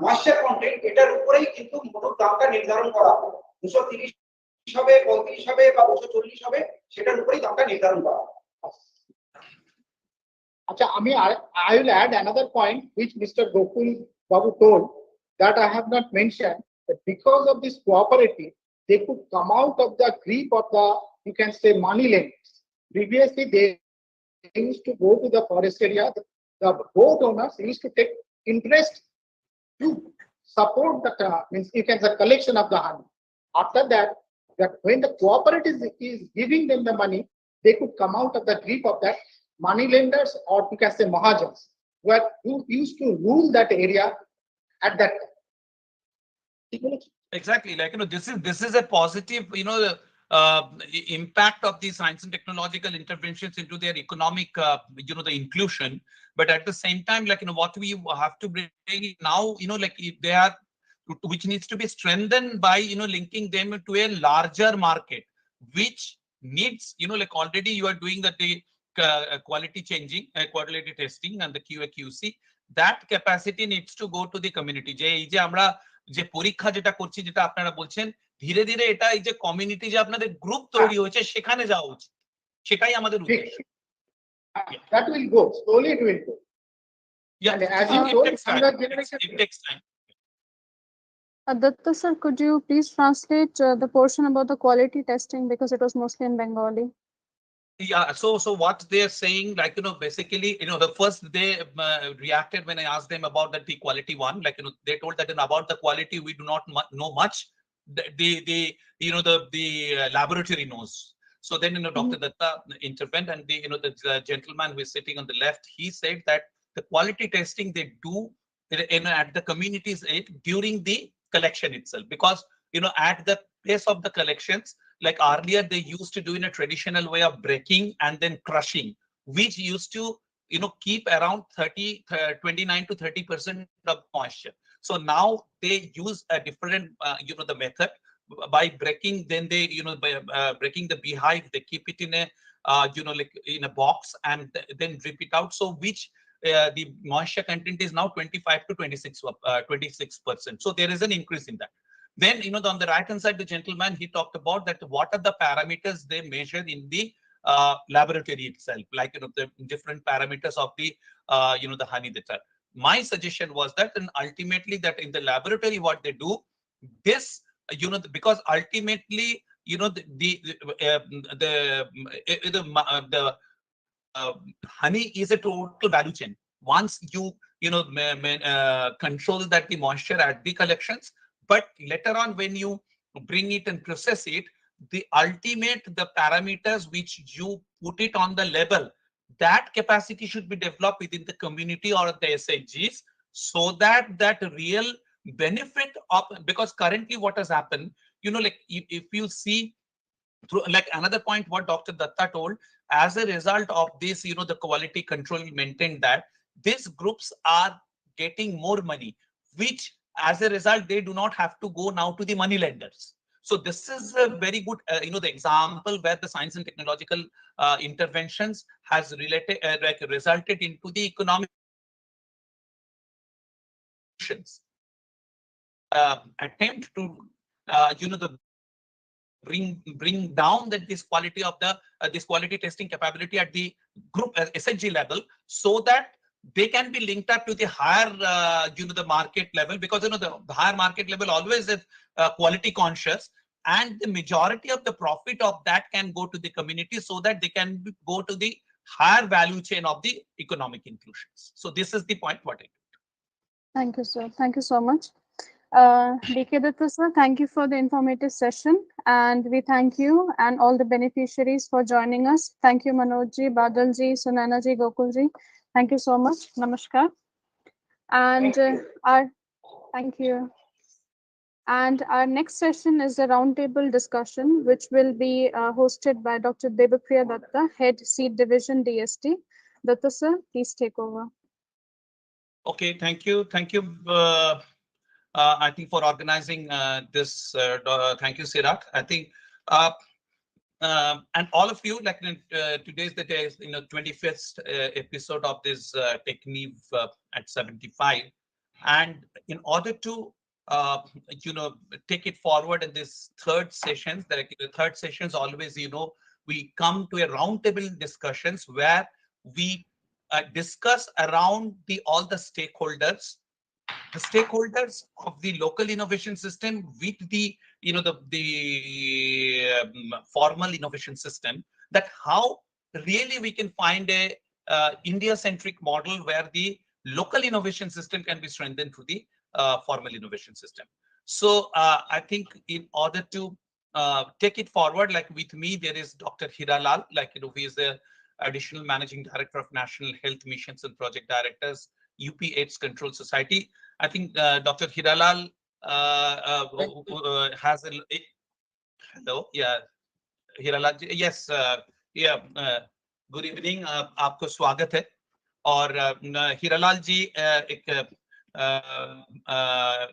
moisture content এটার উপরেই কিন্তু মধুর দামটা নির্ধারণ করা হয়। 230 হবে, 35 হবে বা 240 হবে, সেটার উপরেই দামটা নির্ধারণ করা হয়। Acha, I will add another point which Mr. Gokul Babu told that I have not mentioned, that because of this cooperative, they could come out of the grip of the, you can say, money lenders. Previously, they used to go to the forest area. The boat owners used to take interest to support the means you can say collection of the honey. After that when the cooperative is giving them the money, they could come out of the grip of that money lenders, or you can say mahajans, who used to rule that area at that time. Exactly, like this is a positive impact of the science and technological interventions into their economic the inclusion. But at the same time, like what we have to bring now, like they are, which needs to be strengthened by linking them to a larger market, which needs like already you are doing the quality changing, quality testing and the QA/QC. That capacity needs to go to the community. যে আমরা যে পরীক্ষা যেটা করছি, যেটা আপনারা বলছেন, ধীরে ধীরে এটা এই যে কমিউনিটি যে আপনাদের গ্রুপ তৈরি হয়েছে সেখানে যাওয়া উচিত, সেটাই আমাদের উদ্দেশ্য। That will go slowly, it will go. Yeah, and as you told, it takes time. Datta sir, could you please translate the portion about the quality testing, because it was mostly in Bengali. Yeah, so what they're saying, like basically the first they reacted when I asked them about the quality one, like they told that about the quality we do not know much. The laboratory knows. So then Dr. Datta intervened, and the gentleman who is sitting on the left, he said that the quality testing they do at the community's aid during the collection itself, because at the place of the collections, like earlier they used to do in a traditional way of breaking and then crushing, which used to keep around 29 to 30% of moisture. So now they use a different, the method by breaking. Then they, by breaking the beehive, they keep it in a, like in a box and then drip it out. So which the moisture content is now 25 to 26%. So there is an increase in that. Then, on the right hand side, the gentleman, he talked about that what are the parameters they measure in the laboratory itself, like the different parameters of the the honey data. My suggestion was that, and ultimately that in the laboratory what they do, this because ultimately the honey is a total value chain. Once you control that the moisture at the collections, but later on when you bring it and process it, the parameters which you put it on the label, that capacity should be developed within the community or the SHGs, so that that real benefit of, because currently what has happened, like if you see through, like another point what Dr. Datta told, as a result of this, the quality control maintained, that these groups are getting more money, which as a result they do not have to go now to the money lenders. So this is a very good, the example where the science and technological interventions has resulted into the economic attempt to, bring down that this quality of the this quality testing capability at the group SHG level, so that they can be linked up to the higher the market level, because the higher market level always is quality conscious, and the majority of the profit of that can go to the community, so that they can go to the higher value chain of the economic inclusions. So this is the point what I do. Thank you, sir. Thank you so much. DK Datta sir, thank you for the informative session, and we thank you and all the beneficiaries for joining us. Thank you, Manojji, Badalji, Sunanaji, Gokulji. Thank you so much. Namaskar. And thank you. And our next session is a roundtable discussion, which will be hosted by Dr. Debapriya Datta, Head Seed Division DST. Datta sir, please take over. Okay, thank you. Thank you. I think for organizing this. Thank you, Sirak. I think, and all of you, like today's the day, 25th episode of this Techneev at 75, and in order to take it forward in this third session, the third sessions always, we come to a roundtable discussions where we discuss around all the stakeholders of the local innovation system with the formal innovation system, that how really we can find a India-centric model where the local innovation system can be strengthened through the formal innovation system. So I think in order to take it forward, like with me, there is Dr. Hiralal, who is the Additional Managing Director of National Health Missions and Project Directors, UP AIDS Control Society. I think Dr. Hiralal has a hello, yeah, Hiralal, yes, yeah, good evening, आपको स्वागत है. और हीरालाल जी एक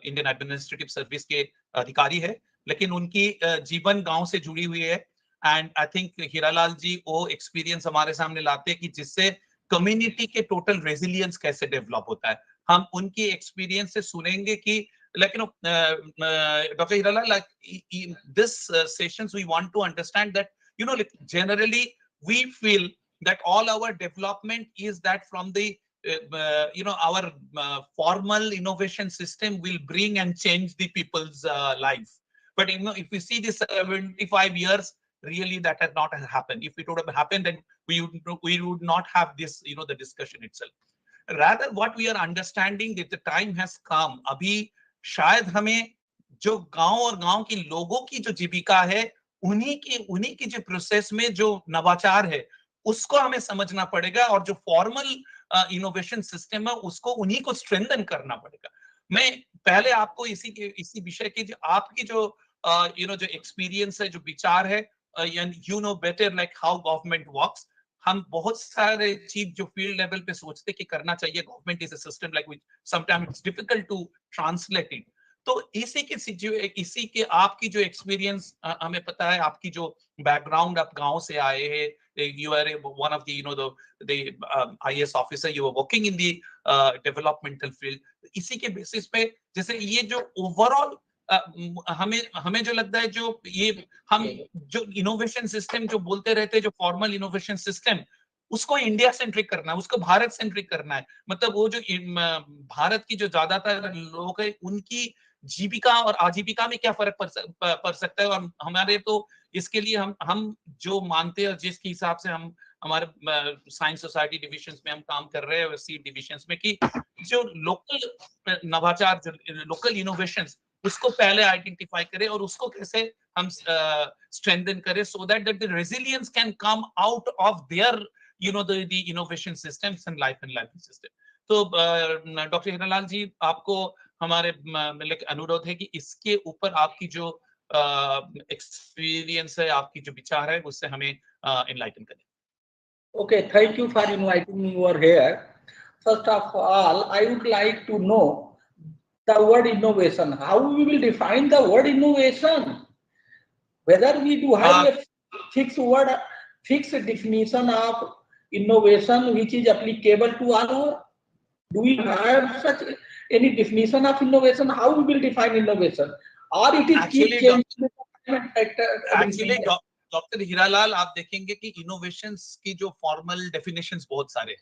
Indian administrative service के अधिकारी है, लेकिन उनकी जीवन गांव से जुड़ी हुई है. एंड आई थिंक हीरालाल जी वो एक्सपीरियंस हमारे सामने लाते हैं कि जिससे कम्युनिटी के टोटल रेजिलियंस कैसे डेवलप होता है. हम उनकी एक्सपीरियंस से सुनेंगे कि Dr. Hiralal, like this sessions we want to understand that like generally we feel that all our development is that from the our formal innovation system will bring and change the people's life. But if we see this 75 years, really that has not happened. If it would have happened, then we would not have this the discussion itself. Rather, what we are understanding that the time has come. अभी शायद हमें जो गांव और गांव के लोगों की जो जीविका है, उन्हीं की जो प्रोसेस में जो नवाचार है, उसको हमें समझना पड़ेगा, और जो फॉर्मल इनोवेशन सिस्टम है उसको उन्हीं को स्ट्रेंथन करना पड़ेगा. मैं पहले आपको इसी विषय की जो आपकी जो जो एक्सपीरियंस है, जो विचार है, you know better like how government works, हम बहुत सारे चीज जो फील्ड लेवल पे सोचते कि करना चाहिए, government is a system like which sometimes it's difficult to translate it. तो इसी के आपकी जो एक्सपीरियंस, हमें पता है आपकी जो बैकग्राउंड, आप गांव से आए हैं, you are one of the IAS officer, you are working in the developmental field। इसी के बेसिस पे जैसे ये जो ओवरऑल हमें जो लगता है, जो ये हम जो इनोवेशन सिस्टम जो बोलते रहते हैं, जो फॉर्मल इनोवेशन सिस्टम, उसको इंडिया सेंट्रिक करना है, उसको भारत सेंट्रिक करना है। मतलब वो जो भारत की जो ज्यादातर लोग हैं, उनकी जीविका और आजीविका में क्या फर्क पड़ सकता है। और हमारे तो इसके लिए हम जो मानते हैं, जिसके हिसाब से हम हमारे साइंस सोसाइटी डिविजन्स में हम काम कर रहे हैं, सी डिविजन्स में, कि जो लोकल नवाचार, जो लोकल इनोवेशंस, उसको पहले आइडेंटिफाई करें और उसको कैसे हम स्ट्रेंथन करें, so that the resilience can come out of their the innovation systems and life system। तो डॉक्टर हीरालाल जी, आपको हमारे अनुरोध है कि इसके ऊपर आपकी जो एक्सपीरियंस है, आपकी जो विचार है, उससे हमें इनलाइटन करें। Okay, thank you for inviting me over here. First of all, I would like to know the word innovation. How we will define the word innovation? Whether we do have a fixed word, fixed definition of innovation which is applicable to all? Do we have such any definition of innovation? How we will define innovation? Or it is Actually, keep changing? Doctor Hiralal, आप देखेंगे कि innovations की जो formal definitions बहुत सारे हैं,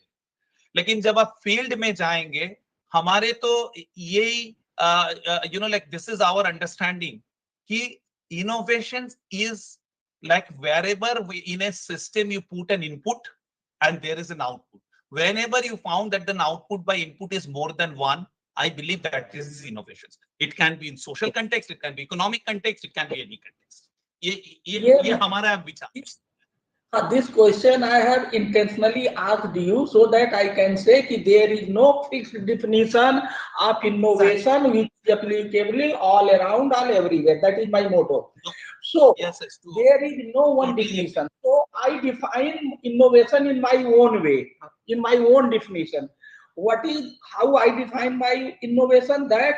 लेकिन जब आप फील्ड में जाएंगे, हमारे तो यही like this is our understanding कि innovation is like wherever in a system you put an input and there is an output. Whenever you found that the output by input is more than one, I believe that is innovations. It can be in social context, it can be economic context, it can be any context. ये हमारा विचार। This question I have intentionally asked you so that I can say that there is no fixed definition of innovation which is applicable all around, all everywhere. That is my motto. So there is no one definition. So I define innovation in my own way, in my own definition. What is how I define my innovation? That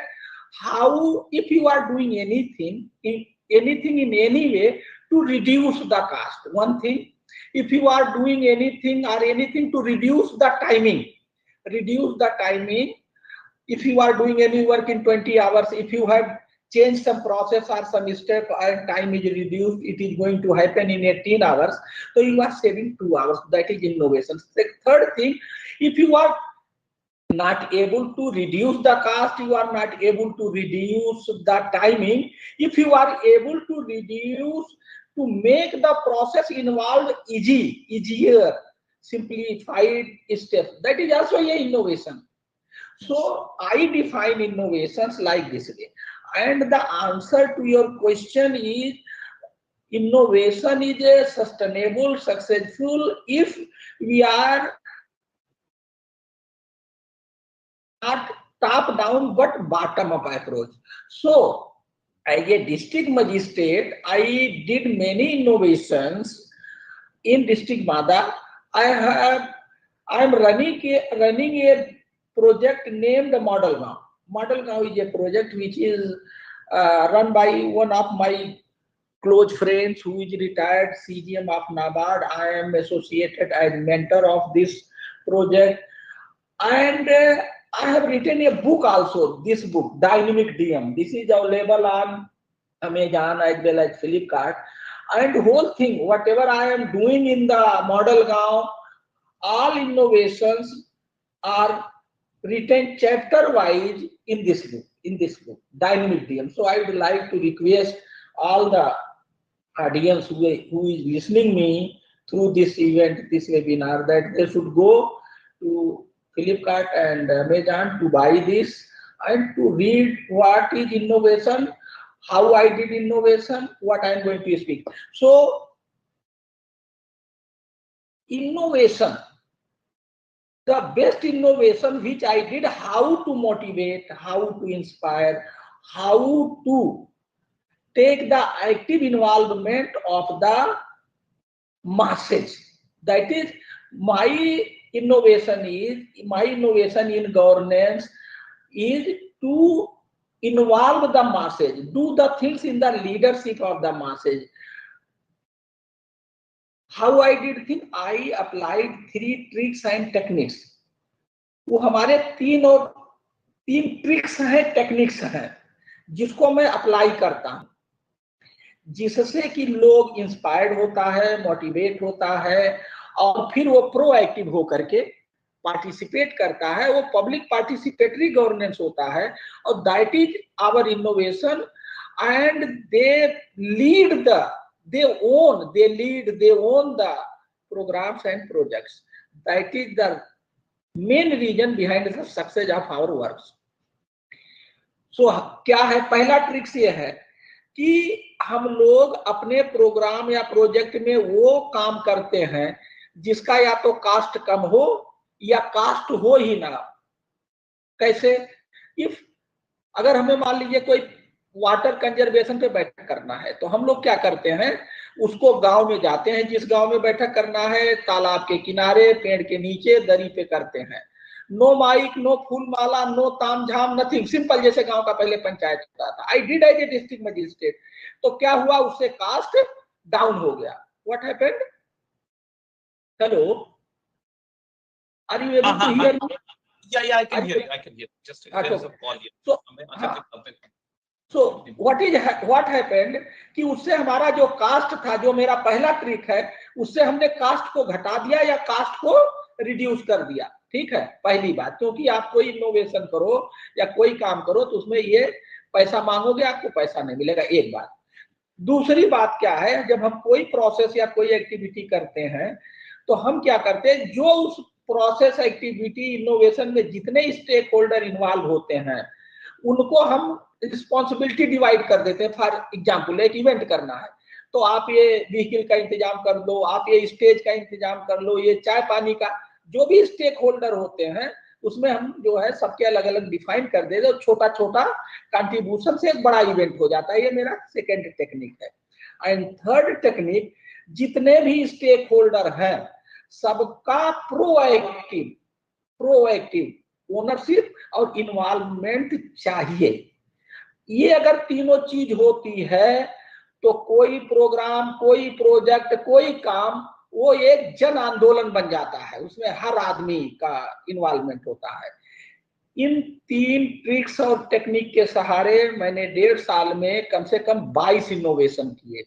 how, if you are doing anything in any way to reduce the cost. One thing, if you are doing anything to reduce the timing, if you are doing any work in 20 hours, if you have changed some process or some step and time is reduced, it is going to happen in 18 hours. So you are saving 2 hours. That is innovation. The third thing, if you are not able to reduce the cost, you are not able to reduce the timing, if you are able to reduce, to make the process involved easier, simplified steps, that is also a innovation. So I define innovations like this way. And the answer to your question is, innovation is a sustainable, successful if we are not top down but bottom up approach. So as a district magistrate, I did many innovations in district Mada. I am running a project named Model Gaon. Model Gaon is a project which is run by one of my close friends who is retired CGM of NABARD. I am associated as mentor of this project, and I have written a book also. This book, Dynamic DM. This is available on Amazon as well as Flipkart. And the whole thing, whatever I am doing in the Model Gaon, all innovations are written chapter-wise in this book, Dynamic DM. So I would like to request all the audience who is listening me through this event, this webinar, that they should go to Flipkart and Amazon to buy this and to read what is innovation, how I did innovation, what I am going to speak. So innovation, the best innovation which I did, how to motivate, how to inspire, how to take the active involvement of the masses. That is, my innovation in governance is to involve the masses, do the things in the leadership of the masses. How I did think? I applied 3 tricks and techniques. वो हमारे 3 tricks हैं, techniques हैं, जिसको मैं apply करता हूं, जिससे कि लोग इंस्पायर्ड होता है, मोटिवेट होता है, और फिर वो प्रोएक्टिव होकर के पार्टिसिपेट करता है। वो पब्लिक पार्टिसिपेटरी गवर्नेंस होता है, और that is our innovation. And they lead the they own the programs and projects. That is the main reason behind the success of our works. So क्या है? पहला ट्रिक्स ये है कि हम लोग अपने प्रोग्राम या प्रोजेक्ट में वो काम करते हैं जिसका या तो कास्ट कम हो या कास्ट हो ही ना। कैसे? इफ अगर हमें मान लीजिए कोई वाटर कंजर्वेशन पे बैठक करना है, तो हम लोग क्या करते हैं, उसको गांव में जाते हैं, जिस गांव में बैठक करना है, तालाब के किनारे, पेड़ के नीचे, दरी पे करते हैं। नो माइक, नो फूल माला, नो ताम झाम, नथिंग, सिंपल, जैसे गांव का पहले पंचायत होता था। I did as a district magistrate. तो क्या हुआ? उससे कास्ट डाउन हो गया। What happened? Hello, are you able to hear me? Yeah, I can hear you. Just there is a call here. So what happened कि उससे हमारा जो कास्ट था, जो मेरा पहला ट्रिक है, उससे हमने कास्ट को घटा दिया या कास्ट को रिड्यूस कर दिया। ठीक है, पहली बात। क्योंकि आप कोई इनोवेशन करो या कोई काम करो तो उसमें ये पैसा मांगोगे, आपको पैसा नहीं मिलेगा, एक बात। दूसरी बात क्या है, जब हम कोई प्रोसेस या कोई एक्टिविटी करते हैं तो हम क्या करते हैं, जो उस प्रोसेस, एक्टिविटी, इनोवेशन में जितने स्टेक होल्डर इन्वॉल्व होते हैं उनको हम रिस्पॉन्सिबिलिटी डिवाइड कर देते हैं। फॉर एग्जाम्पल, एक इवेंट करना है तो आप ये व्हीकल का इंतजाम कर दो, आप ये स्टेज का इंतजाम कर लो, ये चाय पानी का, जो भी स्टेक होल्डर होते हैं उसमें हम जो है सबके अलग अलग डिफाइन कर देते हैं। छोटा छोटा कंट्रीब्यूशन से एक बड़ा इवेंट हो जाता है। ये मेरा सेकेंड टेक्निक है। एंड थर्ड टेक्निक, जितने भी स्टेक होल्डर हैं सबका प्रोएक्टिव ओनरशिप और इन्वॉल्वमेंट चाहिए। ये अगर तीनों चीज होती है तो कोई प्रोग्राम, कोई प्रोजेक्ट, कोई काम, वो एक जन आंदोलन बन जाता है। उसमें हर आदमी का इन्वॉल्वमेंट होता है। इन 3 ट्रिक्स और टेक्निक के सहारे मैंने 1.5 साल में कम से कम 22 इनोवेशन किए।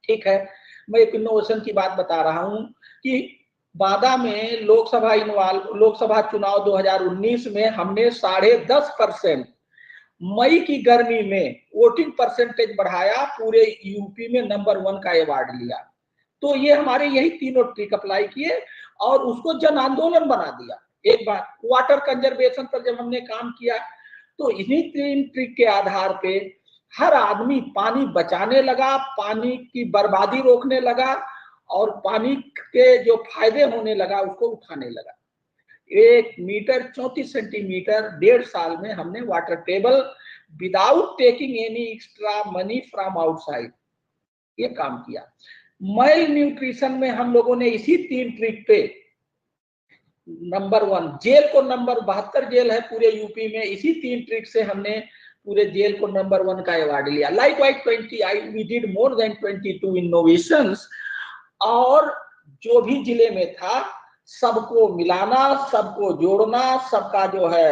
ठीक है, मैं एक इनोवेशन की बात बता रहा हूं कि बादा में लोकसभा चुनाव 2019 में हमने 10.5% मई की गर्मी में वोटिंग परसेंटेज बढ़ाया, पूरे यूपी में नंबर 1 का अवार्ड लिया। तो ये हमारे यही तीनों ट्रिक अप्लाई किए और उसको जन आंदोलन बना दिया। एक बार वाटर कंजर्वेशन पर जब हमने काम किया तो इन्हीं 3 ट्रिक के आधार पे हर आदमी पानी बचाने लगा, पानी की बर्बादी रोकने लगा और पानी के जो फायदे होने लगा उसको उठाने लगा। 1 मीटर 34 सेंटीमीटर 1.5 साल में हमने water table without taking any extra money from outside ये काम किया। माइल न्यूट्रिशन में हम लोगों ने इसी 3 ट्रिक पे नंबर 1, जेल को नंबर 72 जेल है पूरे यूपी में, इसी 3 ट्रिक से हमने पूरे जेल को नंबर 1 का अवार्ड लिया। Likewise we did more than 22 innovations और जो भी जिले में था सबको मिलाना, सबको जोड़ना, सबका जो है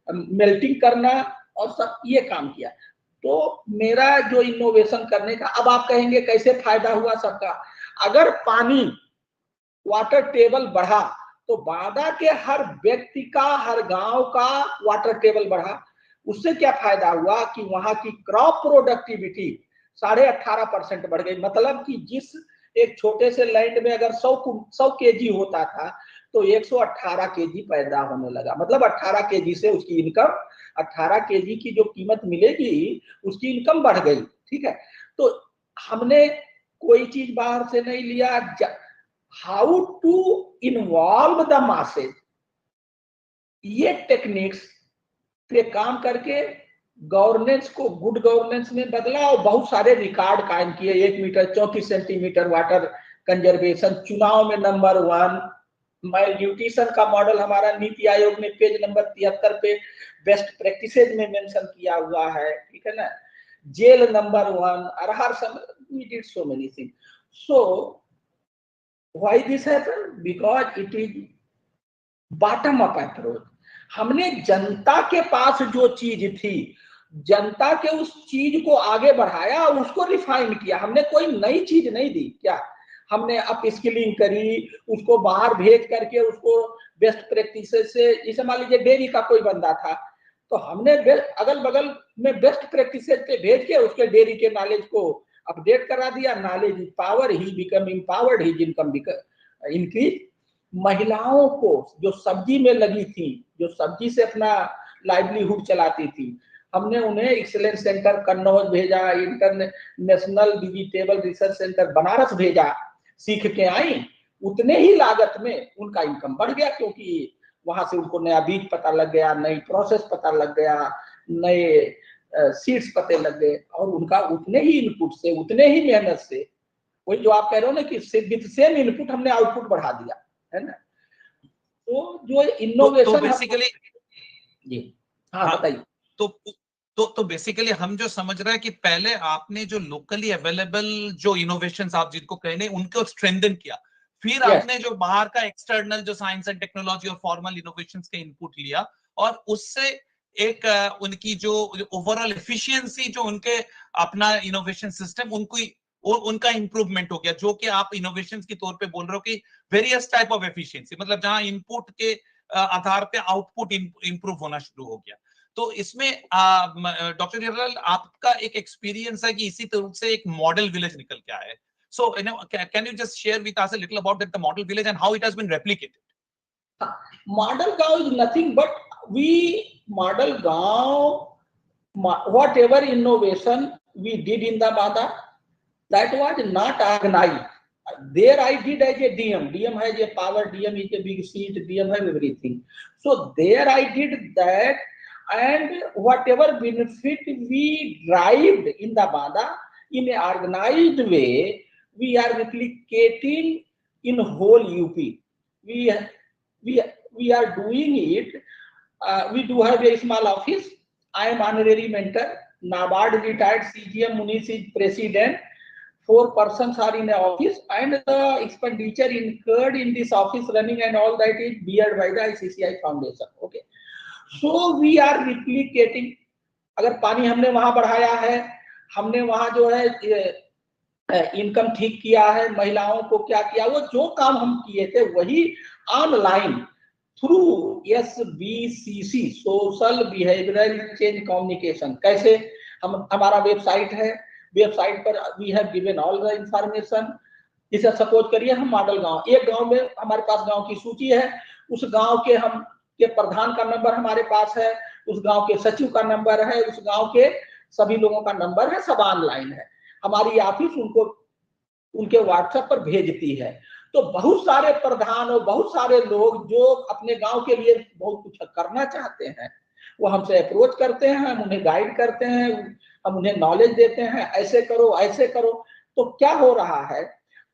मेल्टिंग करना और सब ये काम किया। तो मेरा जो इनोवेशन करने का, अब आप कहेंगे कैसे फायदा हुआ सबका? अगर पानी वाटर टेबल बढ़ा तो बादा के हर व्यक्ति का, हर गांव का वाटर टेबल बढ़ा। उससे क्या फायदा हुआ कि वहां की क्रॉप प्रोडक्टिविटी 18.5% बढ़ गई। मतलब कि जिस एक छोटे से लैंड में अगर 100 केजी होता था तो 118 केजी पैदा होने लगा। मतलब 18 केजी से उसकी इनकम, 18 केजी की जो कीमत मिलेगी उसकी इनकम बढ़ गई। ठीक है, तो हमने कोई चीज बाहर से नहीं लिया। How to involve the masses, ये टेक्निक्स पे काम करके गवर्नेंस को गुड गवर्नेंस में बदला और बहुत सारे रिकॉर्ड कायम किए। 1 मीटर 34 सेंटीमीटर वाटर कंजर्वेशन, चुनाव में नंबर 1, माल न्यूट्रिशन का मॉडल हमारा नीति आयोग ने पेज नंबर 73 पे बेस्ट प्रैक्टिसेज में मेंशन किया हुआ है, ठीक है ना। जेल नंबर 1 और हर समय we did so many things. So why this happened? Because it is bottom up approach. हमने जनता के पास जो चीज थी, जनता के उस चीज को आगे बढ़ाया, उसको रिफाइन किया। हमने कोई नई चीज नहीं दी। क्या हमने अप स्किलिंग करी, उसको बाहर भेज करके उसको बेस्ट प्रैक्टिस से, जैसे मान लीजिए डेयरी का कोई बंदा था, तो हमने अगल बगल में बेस्ट प्रैक्टिस पे भेज के उसके डेयरी के नॉलेज को अपडेट करा दिया। Knowledge is power, he become empowered, his income increase. महिलाओं को जो सब्जी में लगी थी, जो सब्जी से अपना लाइवलीहुड चलाती थी, हमने उन्हें एक्सीलेंस सेंटर कन्नौज भेजा, international vegetable research centre Banaras भेजा, सीख के आई। उतने ही लागत में उनका इनकम बढ़ गया, क्योंकि वहां से उनको नया बीज पता लग गया, नई प्रोसेस पता लग गया, नए सीड्स पते लग गए, और उनका उतने ही इनपुट से, उतने ही मेहनत से, वही जो आप कह रहे हो ना कि विद सेम इनपुट हमने आउटपुट बढ़ा दिया, है ना। तो जो इनोवेशन तो बेसिकली जी हाँ बताइए। तो बेसिकली हम जो समझ रहे हैं कि पहले आपने जो लोकली अवेलेबल जो इनोवेशंस आप जिनको कह रहे हैं उनको स्ट्रेंथन किया, फिर आपने जो बाहर का एक्सटर्नल जो साइंस एंड टेक्नोलॉजी और फॉर्मल इनोवेशंस का इनपुट लिया, और उससे एक उनकी जो ओवरऑल एफिशिएंसी, जो उनके अपना इनोवेशन सिस्टम, उनका इंप्रूवमेंट हो गया, जो कि आप इनोवेशंस के तौर पे बोल रहे हो कि वेरियस टाइप ऑफ एफिशिएंसी, मतलब जहां इनपुट के आधार पे आउटपुट इंप्रूव होना शुरू हो गया। तो इसमें डॉक्टर हिरलाल, आपका एक एक्सपीरियंस है कि इसी तरह से एक मॉडल विलेज निकल के आया है। So, can you just share with us a little about that, the model village and how it has been replicated? Model Gaon is nothing but Model Gaon, whatever innovation we did in the Bada, that was not organized. There I did as a DM. DM has a power, DM is a big seat, DM has everything. So there I did that, and whatever benefit we derived in the Bada in an organized way, we are replicating in whole UP. We are doing it. We do have a small office. I am honorary mentor. NABARD retired CGM Munish is president. 4 persons are in the office, and the expenditure incurred in this office running and all that is beared by the CSIR Foundation. Okay. So we are replicating. अगर पानी हमने वहां बढ़ाया है, हमने वहां जो है इनकम ठीक किया है, महिलाओं को क्या किया, वो जो काम हम किए थे वही online through SBCC, social behavioural change communication. कैसे हमारा वेबसाइट है, वेबसाइट पर we have given all the information. जैसे सपोज करिए हम मॉडल गांव, एक गांव में हमारे पास गांव की सूची है, उस गांव के हम के प्रधान का नंबर हमारे पास है, उस गांव के सचिव का नंबर है, उस गांव के सभी लोगों का नंबर है, सब ऑनलाइन है। हमारी ऑफिस उनको उनके व्हाट्सएप पर भेजती है। तो बहुत सारे प्रधान और बहुत सारे लोग जो अपने गांव के लिए बहुत कुछ करना चाहते हैं, वो हमसे अप्रोच करते हैं, हम उन्हें गाइड करते हैं, हम उन्हें नॉलेज देते हैं, ऐसे करो ऐसे करो। तो क्या हो रहा है,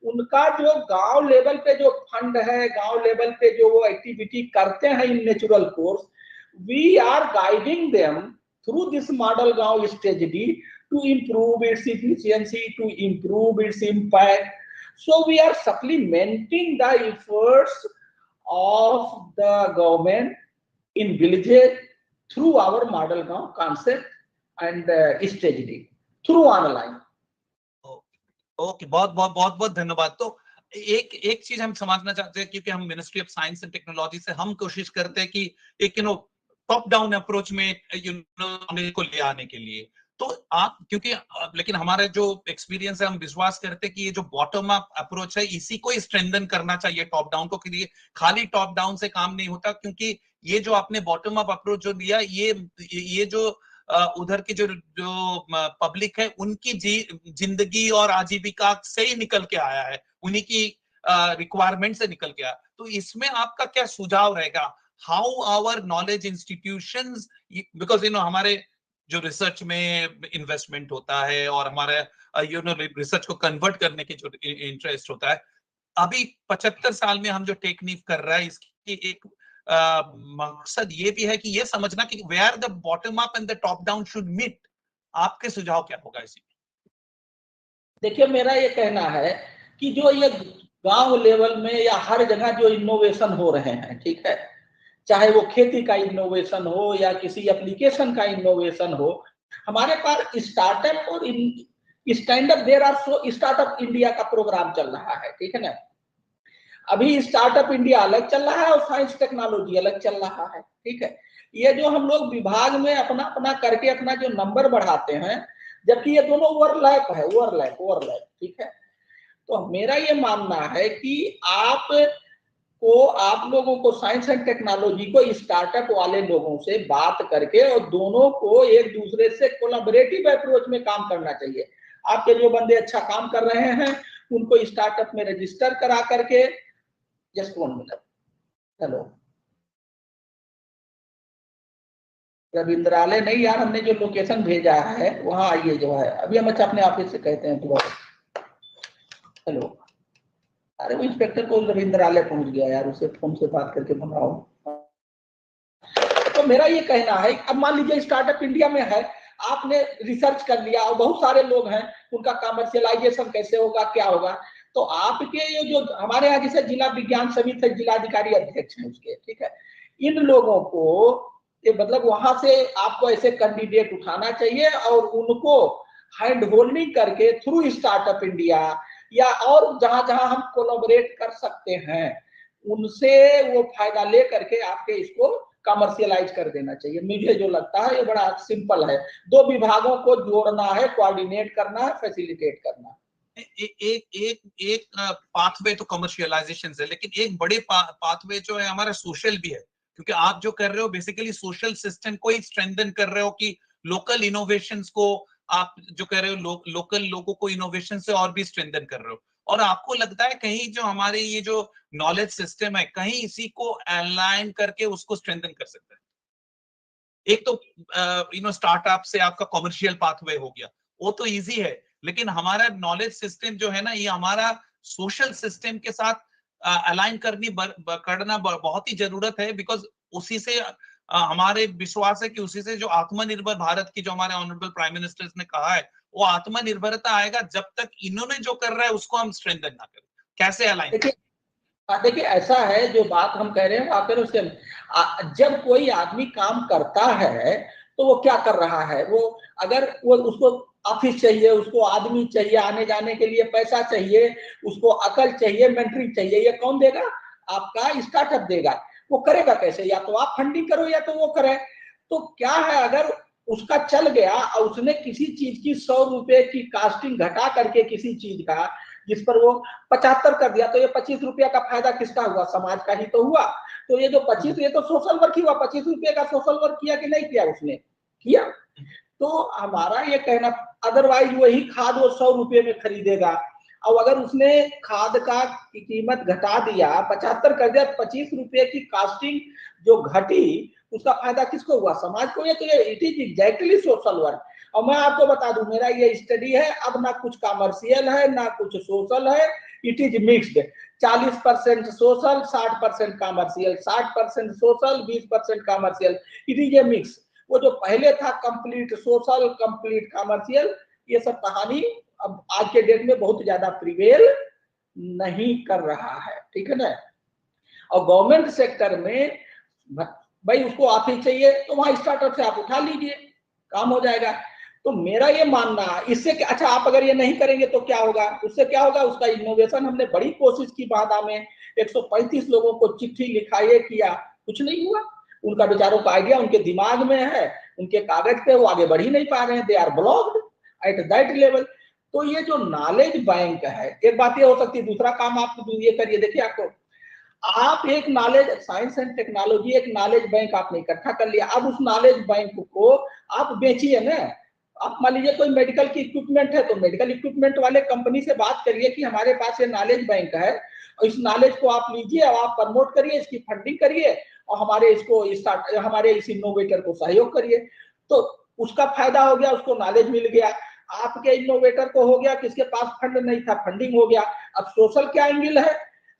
उनका जो गांव लेवल पे जो फंड है, गांव लेवल पे जो वो एक्टिविटी करते हैं in natural course, we are guiding them through this model गांव strategy to improve its efficiency, to improve its impact. So we are supplementing the efforts of the government in villages through our model गांव concept and strategy through online. Okay, बहुत धन्यवाद। तो एक चीज हम समझना चाहते हैं, क्योंकि हम ministry of science and technology से हम कोशिश करते हैं कि एक टॉप डाउन अप्रोच में को ले आने के लिए, तो आप क्योंकि लेकिन हमारे जो एक्सपीरियंस है, हम विश्वास करते हैं कि ये जो बॉटम अप अप्रोच है, इसी को स्ट्रेंथन करना चाहिए टॉप डाउन को, कि खाली टॉप डाउन से काम नहीं होता। क्योंकि ये जो आपने बॉटम अप अप्रोच जो दिया, ये जो उधर की जो पब्लिक है, उनकी जिंदगी और आजीविका से ही निकल के आया है, उन्हीं की रिक्वायरमेंट से निकल के आया। तो इसमें आपका क्या सुझाव रहेगा, how our knowledge institutions, because हमारे जो रिसर्च में इन्वेस्टमेंट होता है और हमारे रिसर्च को कन्वर्ट करने की जो इंटरेस्ट होता है, अभी 75 साल में हम जो टेकनीव कर रहा है, इसकी एक मकसद ये भी है कि ये समझना कि where the bottom up and the top down should meet. आपके सुझाव क्या होगा इसी में? देखिए, मेरा ये कहना है कि जो ये गांव लेवल में या हर जगह जो इनोवेशन हो रहे हैं, ठीक है, चाहे वो खेती का इनोवेशन हो या किसी एप्लीकेशन का इनोवेशन हो, हमारे पास स्टार्टअप और stand up, there are so startup India का प्रोग्राम चल रहा है, ठीक है ना। अभी स्टार्टअप इंडिया अलग चल रहा है और साइंस टेक्नोलॉजी अलग चल रहा है, ठीक है। ये जो हम लोग विभाग में अपना अपना करके अपना जो नंबर बढ़ाते हैं, जबकि ये दोनों ओवरलैप है, ओवरलैप, ठीक है। तो मेरा ये मानना है कि आप लोगों को साइंस एंड टेक्नोलॉजी को स्टार्टअप वाले लोगों से बात करके और दोनों को एक दूसरे से कोलैबोरेटिव अप्रोच में काम करना चाहिए। आपके जो बंदे अच्छा काम कर रहे हैं उनको स्टार्टअप में रजिस्टर करा करके, जस्ट 1 मिनट, हेलो, रविंद्रालय नहीं यार, हमने जो लोकेशन भेजा है वहां आइए, जो है अभी हम अच्छा अपने ऑफिस से कहते हैं दोबारा। हेलो, अरे वो इंस्पेक्टर को रविंद्रालय पहुंच गया यार, उससे फोन से बात करके बनाओ। तो मेरा ये कहना है, अब मान लीजिए स्टार्टअप इंडिया में है, आपने रिसर्च कर लिया और बहुत सारे लोग हैं, उनका कमर्शियलाइजेशन कैसे होगा, क्या होगा, तो आपके ये जो हमारे यहाँ जैसे जिला विज्ञान समिति जिलाधिकारी अध्यक्ष हैं उसके, ठीक है, इन लोगों को मतलब वहां से आपको ऐसे कैंडिडेट उठाना चाहिए और उनको हैंड होल्डिंग करके थ्रू स्टार्टअप इंडिया या और जहां जहां हम कोलैबोरेट कर सकते हैं उनसे वो फायदा ले करके आपके इसको कमर्शियलाइज कर देना चाहिए। मुझे जो लगता है ये बड़ा सिंपल है, 2 विभागों को जोड़ना है, कोऑर्डिनेट करना है, फैसिलिटेट करना है। एक पाथवे तो कमर्शियलाइजेशन है, लेकिन एक बड़े पाथवे जो है हमारा सोशल भी है, क्योंकि आप जो कर रहे हो बेसिकली सोशल सिस्टम को ही स्ट्रेंथन कर रहे हो कि लोकल इनोवेशंस को आप जो कह रहे हो लोकल लोगों को इनोवेशन से और भी स्ट्रेंथन कर रहे हो। और आपको लगता है कहीं जो हमारे ये जो नॉलेज सिस्टम है कहीं इसी को अलाइन करके उसको स्ट्रेंथन कर सकता है? एक तो स्टार्टअप से आपका कमर्शियल पाथवे हो गया, वो तो इजी है, लेकिन हमारा नॉलेज सिस्टम जो है ना, ये हमारा सोशल सिस्टम के साथ अलाइन करना बहुत ही जरूरत है, बिकॉज उसी से हमारे विश्वास है कि उसी से जो आत्मनिर्भर भारत की जो हमारे ऑनरेबल प्राइम मिनिस्टर ने कहा है, वो आत्मनिर्भरता आएगा जब तक इन्होंने जो कर रहा है उसको हम स्ट्रेंथन ना करें। कैसे अलाइन? देखिए ऐसा है, जो बात हम कह रहे हैं आखिर उससे जब कोई आदमी काम करता है तो वो क्या कर रहा है, वो अगर वो उसको ऑफिस चाहिए, उसको आदमी चाहिए, आने जाने के लिए पैसा चाहिए, उसको अकल चाहिए, मेंटरी चाहिए, ये कौन देगा? आपका स्टार्टअप देगा। वो करेगा कैसे? या तो आप फंडिंग करो या तो वो करे। तो क्या है, अगर उसका चल गया और उसने किसी चीज की 100 रुपए की कास्टिंग घटा करके किसी चीज का जिस पर वो 75 कर दिया, तो ये 25 रुपया का फायदा किसका हुआ? समाज का ही तो हुआ। तो ये जो 25, ये तो सोशल वर्क ही हुआ। 25 रुपये का सोशल वर्क किया कि नहीं किया? उसने किया। तो हमारा ये कहना, अदरवाइज वही खाद वो 100 रुपये में खरीदेगा, और अगर उसने खाद का कीमत घटा दिया, 75 कर दिया, 25 रुपये की कास्टिंग जो घटी, उसका फायदा किसको हुआ? समाज को। ये तो ये it is exactly social work. और मैं आपको बता दूं, मेरा ये स्टडी है, अब ना कुछ कमर्शियल है ना कुछ सोशल है, it is mixed. 40% social, 60% commercial, 60% social, 20% commercial, it is a mix. वो जो पहले था कंप्लीट सोशल कंप्लीट कमर्शियल, ये सब कहानी अब आज के डेट में बहुत ज्यादा प्रिवेल नहीं कर रहा है, ठीक है ना। और गवर्नमेंट सेक्टर में भाई उसको आप ही चाहिए तो वहां स्टार्टअप से आप उठा लीजिए, काम हो जाएगा। तो मेरा ये मानना है, इससे अच्छा आप अगर ये नहीं करेंगे तो क्या होगा? उससे क्या होगा? उसका इनोवेशन, हमने बड़ी कोशिश की बाधा में 135 लोगों को चिट्ठी लिखा, ये किया, कुछ नहीं हुआ। उनका बेचारों का आइडिया उनके दिमाग में है, उनके कागज पे, वो आगे बढ़ ही नहीं पा रहे हैं, they are blocked at that level. तो ये जो नॉलेज बैंक है, एक बात ये हो सकती है, दूसरा काम आप ये करिए, देखिए आपको, आप एक नॉलेज साइंस एंड टेक्नोलॉजी, एक नॉलेज बैंक आपने इकट्ठा कर लिया, अब उस नॉलेज बैंक को आप बेचिए ना। आप मान लीजिए कोई मेडिकल की इक्विपमेंट है, तो मेडिकल इक्विपमेंट वाले कंपनी से बात करिए कि हमारे पास ये नॉलेज बैंक है, और इस नॉलेज को आप लीजिए और आप प्रमोट करिए, इसकी फंडिंग करिए और हमारे इस इनोवेटर को सहयोग करिए। तो उसका फायदा हो गया, उसको नॉलेज मिल गया। आपके इनोवेटर को हो गया, किसके पास फंड नहीं था, फंडिंग हो गया। अब सोशल क्या एंगल है?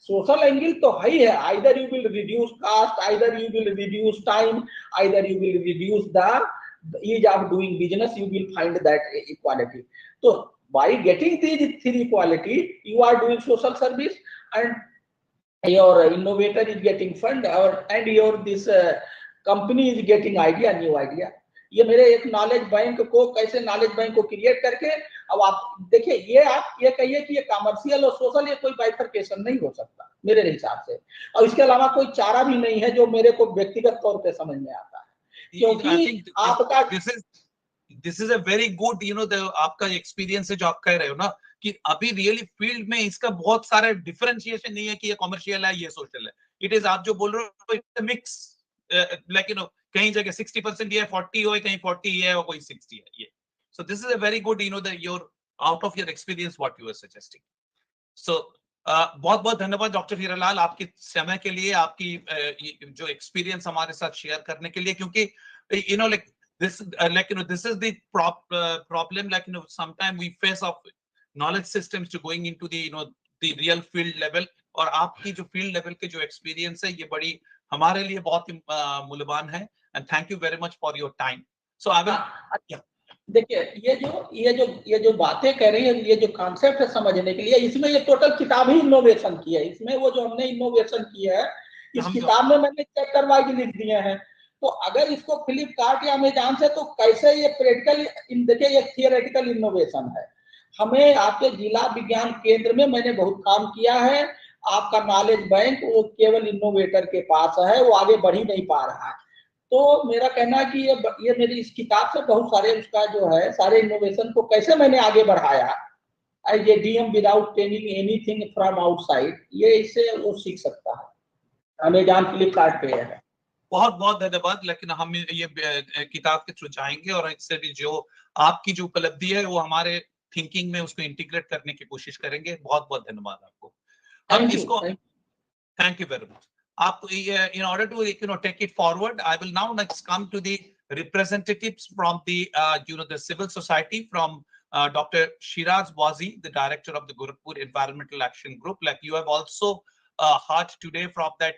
सोशल एंगल तो है ही है, either you will reduce cost, either you will reduce time, either you will reduce the ease of doing business, you will find that equality. So by getting these three equality, you are doing social service, and your innovator is getting fund, and your this company is getting idea, new idea. ये मेरे एक knowledge bank को कैसे knowledge bank को create करके, अब आप देखिए, ये आप ये कहिए कि ये कमर्शियल और सोशल, ये कोई बाइफरकेशन नहीं हो सकता मेरे हिसाब से, और इसके अलावा कोई चारा भी नहीं है जो मेरे को व्यक्तिगत तौर पे समझ में आता है, क्योंकि आपका this is a very good, you no, आपका एक्सपीरियंस है जो आप कह रहे हो ना, कि अभी रियली फील्ड में इसका बहुत सारा डिफरेंशिएशन नहीं है कि ये कमर्शियल है, ये सोशल है। इट इज, आप जो बोल रहे हो, it's a mix, like, you know, कहीं जगह 60% ये 40 हो, कहीं 40 ये और कोई 60 है ये। So this is a very good, you know, that your out of your experience what you are suggesting. सो बहुत बहुत धन्यवाद डॉक्टर हीरालाल, आपके समय के लिए, आपकी जो एक्सपीरियंस हमारे साथ शेयर करने के लिए, क्योंकि you know, like this, like, you know, this is the problem, like, you know, sometimes we face of knowledge systems to going into the, you know, the real field level, और आपकी जो field level के जो experience है, ये बड़ी हमारे लिए बहुत ही मूल्यवान है, and thank you very much for your time. So I will, देखिए, ये जो बातें कह रही है, ये जो कॉन्सेप्ट है समझने के लिए, इसमें ये टोटल किताब ही इनोवेशन की है। इसमें वो जो हमने इनोवेशन किया है, इस किताब में मैंने चैप्टर वाइज लिख दिए हैं। तो अगर इसको फ्लिपकार्ट या अमेजॉन से, तो कैसे ये प्रैक्टिकल, देखिए ये थियोरेटिकल इनोवेशन है। हमें आपके जिला विज्ञान केंद्र में मैंने बहुत काम किया है। आपका नॉलेज बैंक वो केवल इनोवेटर के पास है, वो आगे बढ़ ही नहीं पा रहा है। तो मेरा कहना है कि ये मेरी इस किताब से बहुत सारे उसका जो है, सारे इनोवेशन को कैसे मैंने आगे बढ़ाया, ये DM without taking anything from outside, ये इससे वो सीख सकता है, अमेजॉन फ्लिपकार्ट पे है। बहुत बहुत धन्यवाद। लेकिन हम ये किताब के थ्रू जाएंगे, और इससे भी जो आपकी जो उपलब्धि है वो हमारे थिंकिंग में उसको इंटीग्रेट करने की कोशिश करेंगे। बहुत बहुत धन्यवाद आपको। अब इसको, थैंक यू वेरी मच। आप, in order to, you know, take it forward, I will now next come to the representatives from the you know, the civil society, from Dr. Shiraz Wazi, the director of the Gorakhpur Environmental Action Group. Like you have also heard today from that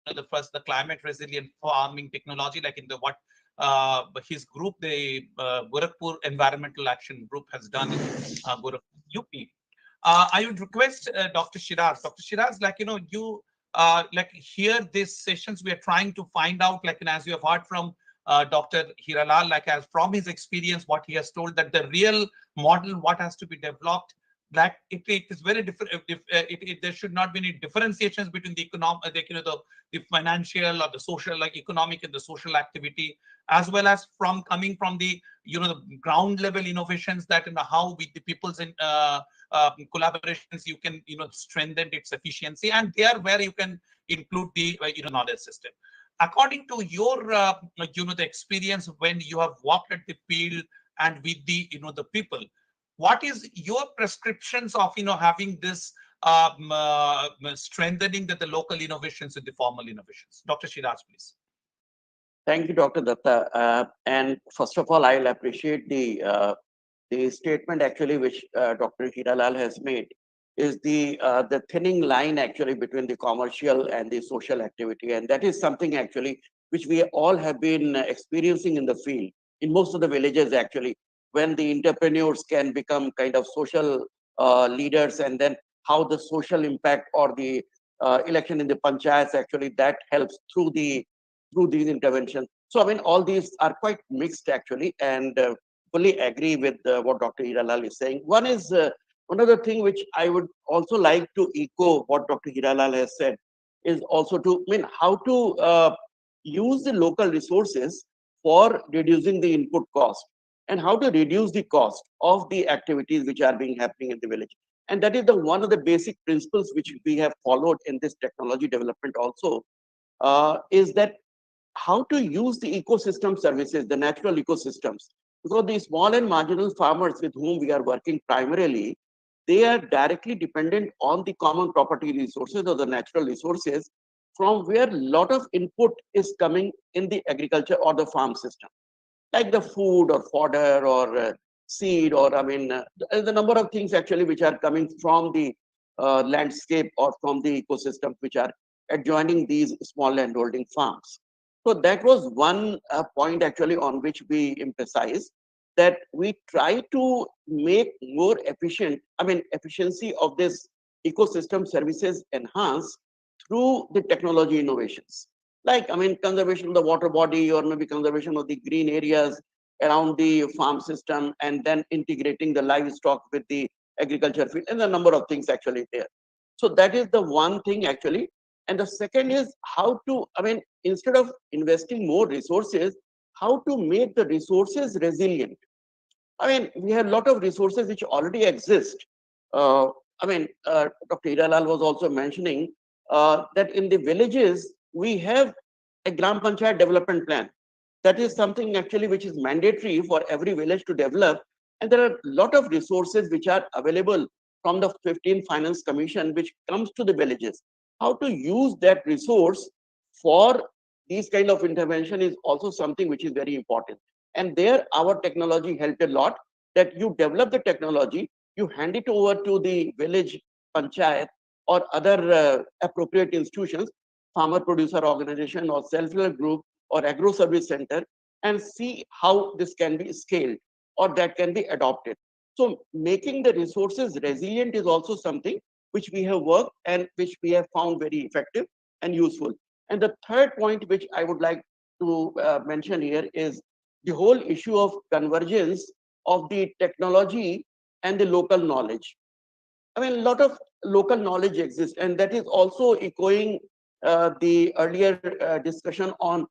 the climate resilient farming technology, like in the what his group, the Gorakhpur Environmental Action Group has done in Gorakhpur, UP. I would request Dr. Shiraz. Dr. Shiraz, like, you know, you like here these sessions we are trying to find out, like, and as you have heard from Dr. Hiralal, like as from his experience, what he has told, that the real model, what has to be developed, that it is very different. There should not be any differentiations between the economic, you know, the financial or the social, like economic and the social activity, as well as from coming from the, you know, the ground level innovations, that in how with the people's in collaborations you can, you know, strengthen its efficiency, and there where you can include the you know, knowledge system. According to your you know, the experience when you have walked at the field and with the, you know, the people, what is your prescriptions of, you know, having this strengthening the local innovations with the formal innovations? Dr. Shiraz, please. Thank you, Dr. Datta. And first of all, I'll appreciate the statement actually which Dr. Hiralal has made, is the thinning line actually between the commercial and the social activity. And that is something actually which we all have been experiencing in the field, in most of the villages actually, when the entrepreneurs can become kind of social leaders, and then how the social impact or the election in the panchayats actually that helps through these interventions. So I mean, all these are quite mixed actually, and fully agree with what Dr. Hiralal is saying. One is another thing which I would also like to echo what Dr. Hiralal has said, is also to, I mean, how to use the local resources for reducing the input cost, and how to reduce the cost of the activities which are being happening in the village. And that is one of the basic principles which we have followed in this technology development also, is that how to use the ecosystem services, the natural ecosystems. Because the small and marginal farmers with whom we are working primarily, they are directly dependent on the common property resources or the natural resources, from where a lot of input is coming in the agriculture or the farm system, like the food or fodder or seed, or the number of things actually which are coming from the landscape or from the ecosystem which are adjoining these small landholding farms. So that was one point actually on which we emphasize that we try to make more efficient, efficiency of this ecosystem services enhanced through the technology innovations. Like, conservation of the water body, or maybe conservation of the green areas around the farm system, and then integrating the livestock with the agriculture field, and a number of things actually there. So that is the one thing actually. And the second is how to, instead of investing more resources, how to make the resources resilient. We have a lot of resources which already exist. Dr. Hiralal was also mentioning that in the villages, we have a Gram Panchayat development plan. That is something actually which is mandatory for every village to develop. And there are a lot of resources which are available from the 15 Finance Commission, which comes to the villages. How to use that resource for these kind of intervention is also something which is very important. And there our technology helped a lot, that you develop the technology, you hand it over to the village panchayat or other appropriate institutions, farmer producer organization or self-help group or agro service center, and see how this can be scaled or that can be adopted. So making the resources resilient is also something which we have worked and which we have found very effective and useful. And the third point which I would like to mention here is the whole issue of convergence of the technology and the local knowledge. A lot of local knowledge exists, and that is also echoing the earlier discussion on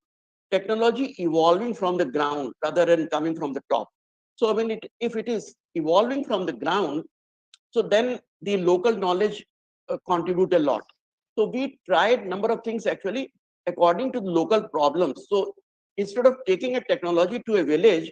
technology evolving from the ground rather than coming from the top. So if it is evolving from the ground, so then the local knowledge contribute a lot. So we tried number of things actually according to the local problems. So instead of taking a technology to a village,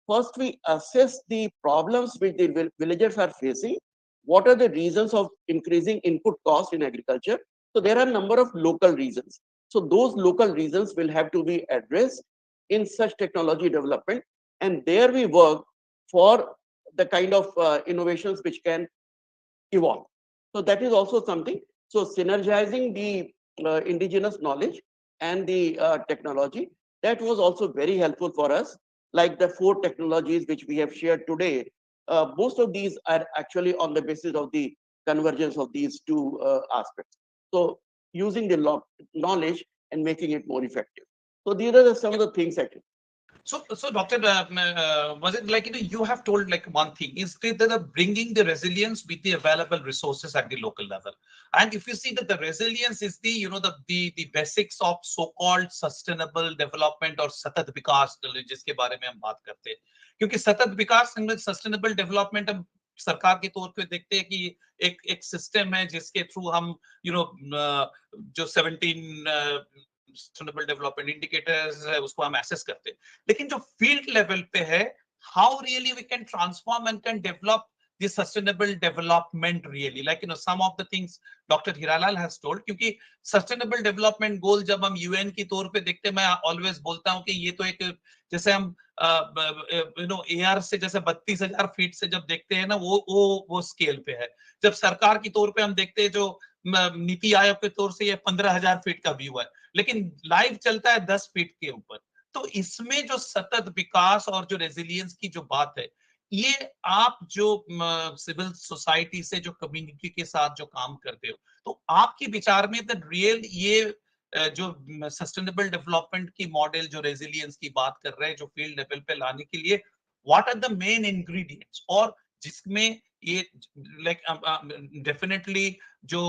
first we assess the problems which the villagers are facing. What are the reasons of increasing input cost in agriculture? So there are a number of local reasons. So those local reasons will have to be addressed in such technology development. And there we work for the kind of innovations which can evolve. So that is also something. So synergizing the indigenous knowledge and the technology, that was also very helpful for us. Like the 4 technologies which we have shared today, most of these are actually on the basis of the convergence of these 2 aspects. So using the knowledge and making it more effective. So these are some of the things actually. So Doctor, was it like, you have told like one thing is that bringing the resilience with the available resources at the local level. And if you see that the resilience is the, the basics of so-called sustainable development or satat vikas, जिसके बारे में हम बात करते हैं, क्योंकि सतत विकास में सस्टेनेबल डेवलपमेंट हम सरकार के तौर पे देखते हैं कि एक सिस्टम है जिसके थ्रू हम जो 17 सस्टेनेबल डेवलपमेंट इंडिकेटर्स है उसको हम एसेस करते हैं, लेकिन जो फील्ड लेवल पे है, how really we can transform and can develop the sustainable development really, like some of the things Dr. Hiralal has told, क्योंकि sustainable development goal जब हम UN की तौर पे देखते हैं, मैं always बोलता हूँ कि ये तो एक जैसे हम AR से जैसे 32,000 फीट से जब देखते हैं ना, वो स्केल पे है। जब सरकार की तौर पे हम देखते हैं, जो नीति आयोग के तौर से ये 15,000 फीट का व्यू है, लेकिन लाइव चलता है 10 फीट के ऊपर। तो इसमें जो सतत विकास और जो रेजिलियंस की जो बात है, ये आप जो सिविल सोसाइटी से जो कम्युनिटी के साथ जो काम करते हो, तो आपके विचार में द रियल ये जो सस्टेनेबल डेवलपमेंट की मॉडल जो रेजिलियंस की बात कर रहे हैं, जो फील्ड लेवल पे लाने के लिए what are the main ingredients, और जिसमें ये लाइक डेफिनेटली जो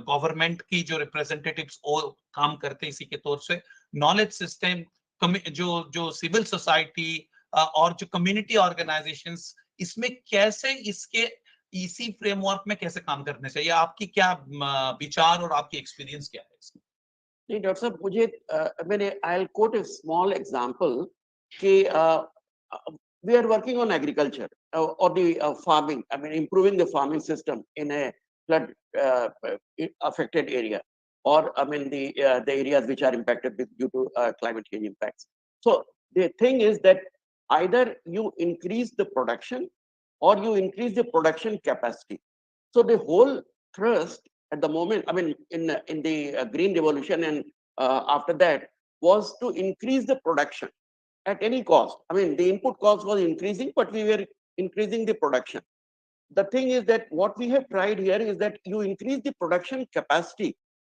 गवर्नमेंट की जो रिप्रेजेंटेटिव्स और काम करते हैं इसी के तौर से, नॉलेज सिस्टम, जो सिविल सोसाइटी और जो कम्युनिटी ऑर्गेनाइजेशंस, इसमें कैसे इसके इसी फ्रेमवर्क में कैसे काम करने चाहिए, आपकी क्या विचार और आपकी एक्सपीरियंस क्या है इसमें? नहीं डॉक्टर साहब, मुझे I'll quote a small example कि we are working on agriculture or the farming, improving the farming system in a flood affected area, or the areas which are impacted due to climate change impacts. So the thing is that either you increase the production or you increase the production capacity. So the whole thrust at the moment, I mean, in the green revolution and after that, was to increase the production at any cost. I mean, the input cost was increasing, but we were increasing the production. The thing is that what we have tried here is that you increase the production capacity.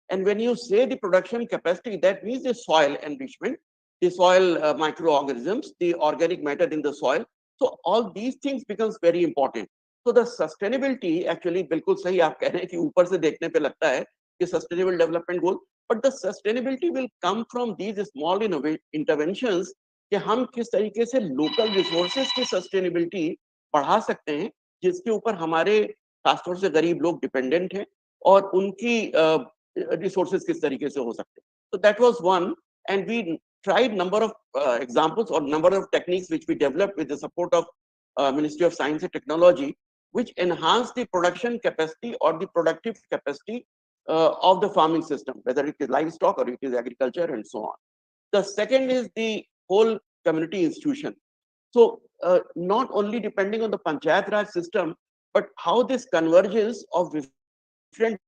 And when you say the production capacity, that means the soil enrichment, the soil microorganisms, the organic matter in the soil. So all these things becomes very important. So the sustainability actually बिल्कुल सही आप कह रहे हैं कि ऊपर से देखने पे लगता है कि sustainable development goal, but the sustainability will come from these small interventions कि हम किस तरीके से local resources की sustainability बढ़ा सकते हैं, जिसके ऊपर हमारे खासतौर से गरीब लोग डिपेंडेंट हैं और उनकी resources किस तरीके से हो सकते हैं. So that was one, and we tried number of examples or number of techniques which we developed with the support of Ministry of Science and Technology, which enhance the production capacity or the productive capacity of the farming system, whether it is livestock or it is agriculture and so on. The second is the whole community institution. So not only depending on the Panchayat Raj system, but how this convergence of different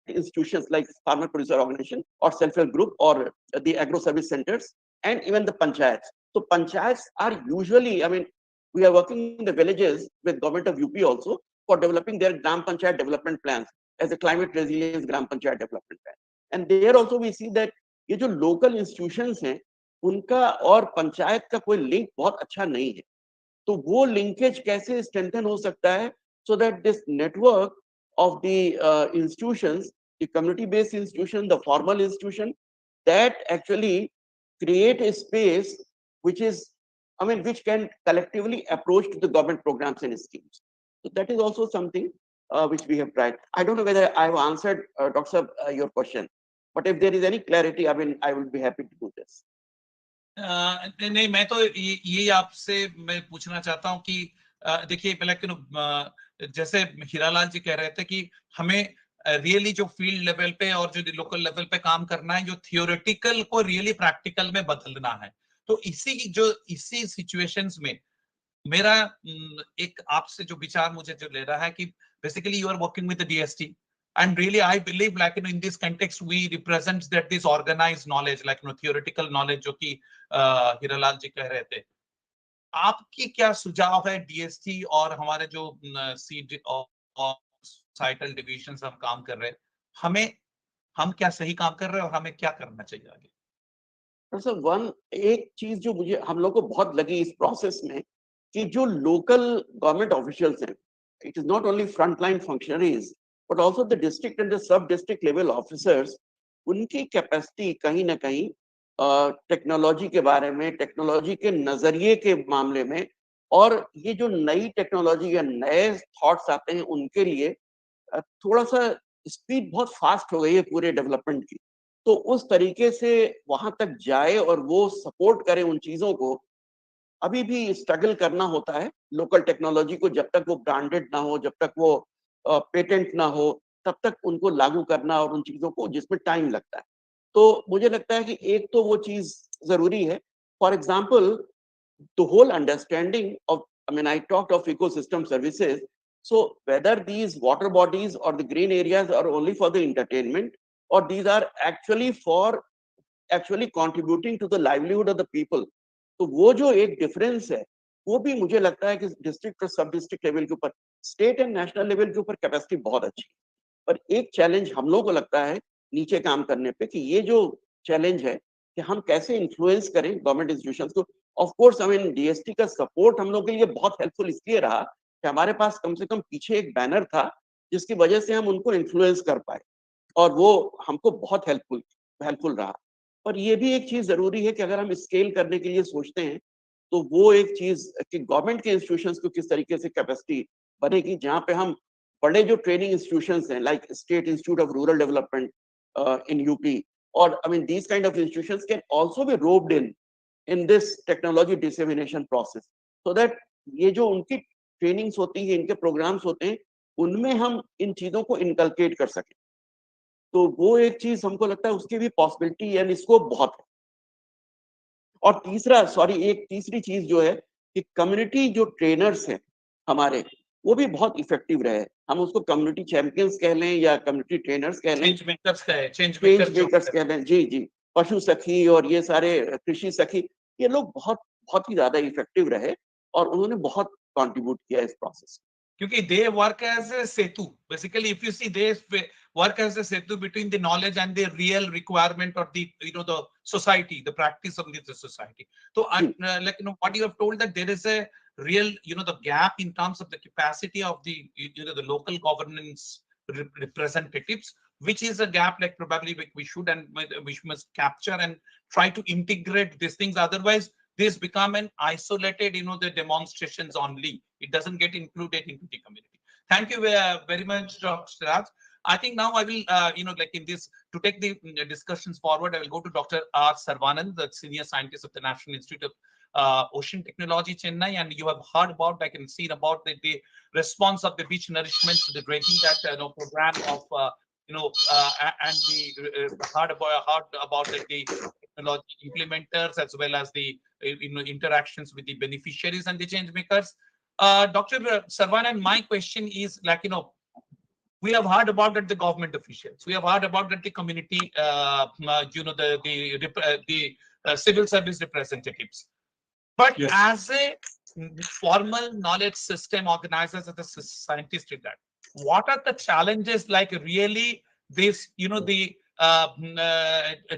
institutions like farmer producer organization or self-help group or the agro service centers and even the panchayats. So panchayats are usually, I mean, we are working in the villages with government of UP also for developing their Gram Panchayat development plans as a climate resilience Gram Panchayat development plan. And there also we see that ये जो local institutions हैं, उनका और पंचायत का कोई link बहुत अच्छा नहीं है. तो वो linkage कैसे strengthen हो सकता है so that this network of the institutions, the community-based institution, the formal institution, that actually create a space which is, I mean, which can collectively approach to the government programs and schemes. So that is also something which we have tried. I don't know whether I have answered, Dr. your question, but if there is any clarity, I mean, I will be happy to do this. नहीं, मैं तो ये आपसे मैं पूछना चाहता हूँ कि देखिए पहले जैसे हीरालाल जी कह रहे थे कि हमें रियली जो फील्ड लेवल पे और जो लोकल लेवल पे काम करना है, जो थियोरेटिकल को रियली प्रैक्टिकल में बदलना है. तो इसी सिचुएशंस में मेरा एक आपसे जो विचार मुझे जो ले रहा है कि basically you are working with the DST and really I believe like in this context we represent that this organized knowledge like theoretical knowledge जो कि हीरालाल जी कह रहे थे. आपकी क्या सुझाव है DST और हमारे जो सीड और साइटल डिविजन्स हम काम कर रहे हैं, हम क्या सही काम कर रहे हैं और हमें क्या करना चाहिए आगे? सर एक चीज जो मुझे हम लोग को बहुत लगी इस प्रोसेस में कि जो लोकल गवर्नमेंट ऑफिशियल्स हैं, it is not only front line functionaries but also the district and the sub district level officers, उनकी कैपेसिटी कहीं ना कहीं टेक्नोलॉजी के बारे में, टेक्नोलॉजी के नजरिए के मामले में, और ये जो नई टेक्नोलॉजी या नए थॉट्स आते हैं उनके लिए थोड़ा सा स्पीड बहुत फास्ट हो गई है पूरे डेवलपमेंट की. तो उस तरीके से वहां तक जाए और वो सपोर्ट करे उन चीजों को, अभी भी स्ट्रगल करना होता है. लोकल टेक्नोलॉजी को जब तक वो ब्रांडेड ना हो, जब तक वो पेटेंट ना हो, तब तक उनको लागू करना और उन चीजों को, जिसमें टाइम लगता है. तो मुझे लगता है कि एक तो वो चीज जरूरी है. For example the whole understanding of, I mean, I talked of ecosystem services. So whether these water bodies or the green areas are only for the entertainment or these are actually contributing to the livelihood of the people. तो वो जो एक difference है, वो भी मुझे लगता है कि डिस्ट्रिक्ट और सब डिस्ट्रिक्ट लेवल के ऊपर, स्टेट एंड नेशनल लेवल के ऊपर कैपेसिटी बहुत अच्छी है. पर एक चैलेंज हम लोगों को लगता है नीचे काम करने पे कि ये जो चैलेंज है कि हम कैसे इन्फ्लुएंस करें गवर्नमेंट इंस्टीट्यूशंस को. Of course, I mean, DST का सपोर्ट हम लोग के लिए बहुत हेल्पफुल इसलिए रहा कि हमारे पास कम से कम पीछे एक बैनर था जिसकी वजह से हम उनको इन्फ्लुएंस कर पाए, और वो हमको बहुत हेल्पफुल रहा. पर ये भी एक चीज जरूरी है कि अगर हम स्केल करने के लिए सोचते हैं तो वो एक चीज कि गवर्नमेंट के इंस्टीट्यूशंस को किस तरीके से कैपेसिटी बनेगी, जहाँ पे हम बड़े जो ट्रेनिंग इंस्टीट्यूशंस हैं like state institute of rural development in UP, और I mean these kind of institutions can also be roped in this technology dissemination process, so that ये जो उनकी ट्रेनिंग्स होती है, इनके प्रोग्राम्स होते हैं, उनमें हम इन चीजों को इनकलकेट कर सकें. तो वो एक चीज हमको लगता है उसकी भी पॉसिबिलिटी एंड स्कोप बहुत है. और एक तीसरी चीज जो है कि कम्युनिटी जो ट्रेनर्स हैं हमारे, वो भी बहुत इफेक्टिव रहे। हम उसको कम्युनिटी चैंपियंस कह लें या कम्युनिटी ट्रेनर्स कह लें, चेंज मेकर्स कह लें, जी जी, पशु सखी और ये सारे कृषि सखी, ये लोग बहुत ही ज्यादा इफेक्टिव रहे और उन्होंने बहुत कंट्रीब्यूट किया इस प्रोसेस। क्योंकि they work as a setu. Basically, if you see, they work as a setu between the knowledge and the real requirement of the the society, the practice of the society. So, like what you have told, that there is a real the gap in terms of the capacity of the the local governance representatives, which is a gap like probably we should and we must capture and try to integrate these things. Otherwise, this become an isolated, the demonstrations only. It doesn't get included into the community. Thank you very much, Dr. Raj. I think now I will, like in this, to take the discussions forward, I will go to Dr. R. Sarvanan, the Senior Scientist of the National Institute of Ocean Technology, Chennai. And you have heard about, I can see about the response of the beach nourishment to the dredging that program of, and the heard about the technology implementers as well as the interactions with the beneficiaries and the change makers. Dr. Sarvanan, my question is like, we have heard about that the government officials, we have heard about that the community, the civil service representatives. But yes, as a formal knowledge system organizers as a scientist did that, what are the challenges like really this, the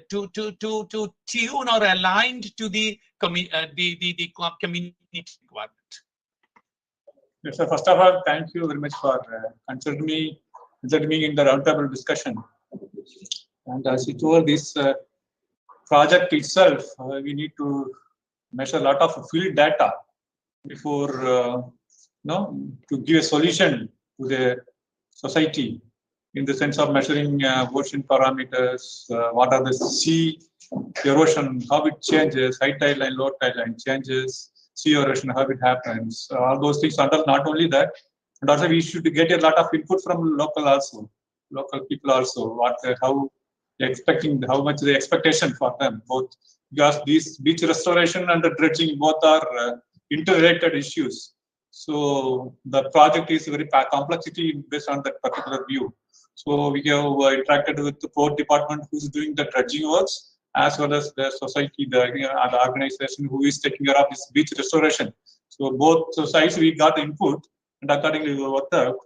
to tune or aligned to the community requirement? Yes, so first of all, thank you very much for considering me in the roundtable discussion. And as you told, this project itself, we need to measure a lot of field data before to give a solution to the society, in the sense of measuring ocean parameters, what are the sea erosion, how it changes, high tide line, low tide line changes, sea erosion, how it happens, all those things. Not only that, and also we should get a lot of input from local people also, how they're expecting, how much the expectation for them, both because these beach restoration and the dredging both are interrelated issues. So the project is very complexity based on that particular view. So we have interacted with the port department who's doing the dredging works, as well as the society, the organization who is taking care of this beach restoration. So both sides we got input, and accordingly we worked out.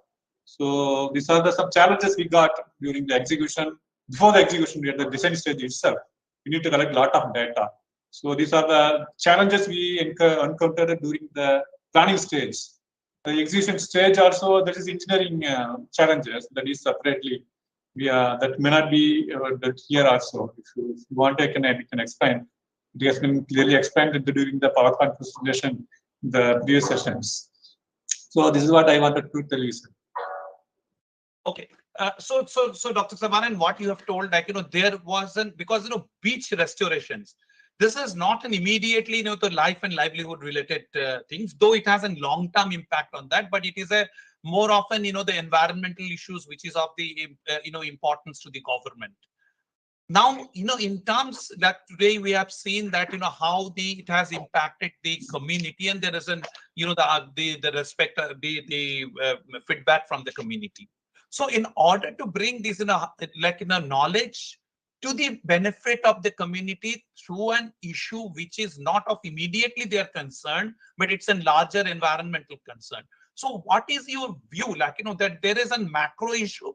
So these are some challenges we got during the execution. Before the execution, we had the design stage itself. We need to collect a lot of data. So these are the challenges we encountered during the planning stage. The execution stage also, there is engineering challenges that is separately. That may not be that here also. If you want, I can explain. It has been clearly explained during the PowerPoint presentation, the previous sessions. So this is what I wanted to tell you, sir. Okay. So Dr. Sarvanan, what you have told, like, there wasn't, because, beach restorations, this is not an immediately, the life and livelihood related things, though it has a long-term impact on that, but it is a more often, the environmental issues, which is of the, importance to the government. Now, in terms that today we have seen that, how it has impacted the community, and there is an, the respect, the feedback from the community. So in order to bring this knowledge to the benefit of the community through an issue which is not of immediately their concern, but it's a larger environmental concern. So what is your view, that there is a macro issue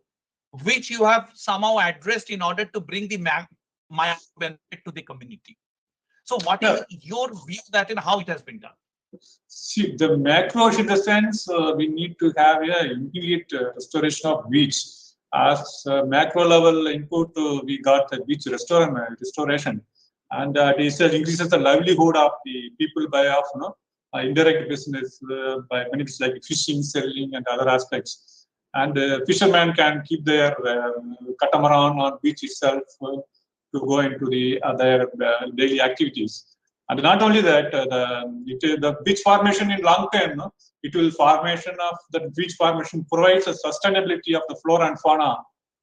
which you have somehow addressed in order to bring the benefit to the community? So what is your view that how it has been done? See, the macro in the sense we need to have immediate restoration of beach. As macro level input, we got the beach restoration, and it increases the livelihood of the people by indirect business by benefits like fishing, selling, and other aspects. And fishermen can keep their catamaran on beach itself to go into their daily activities. And not only that, the beach formation in long term, formation of the beach formation provides a sustainability of the flora and fauna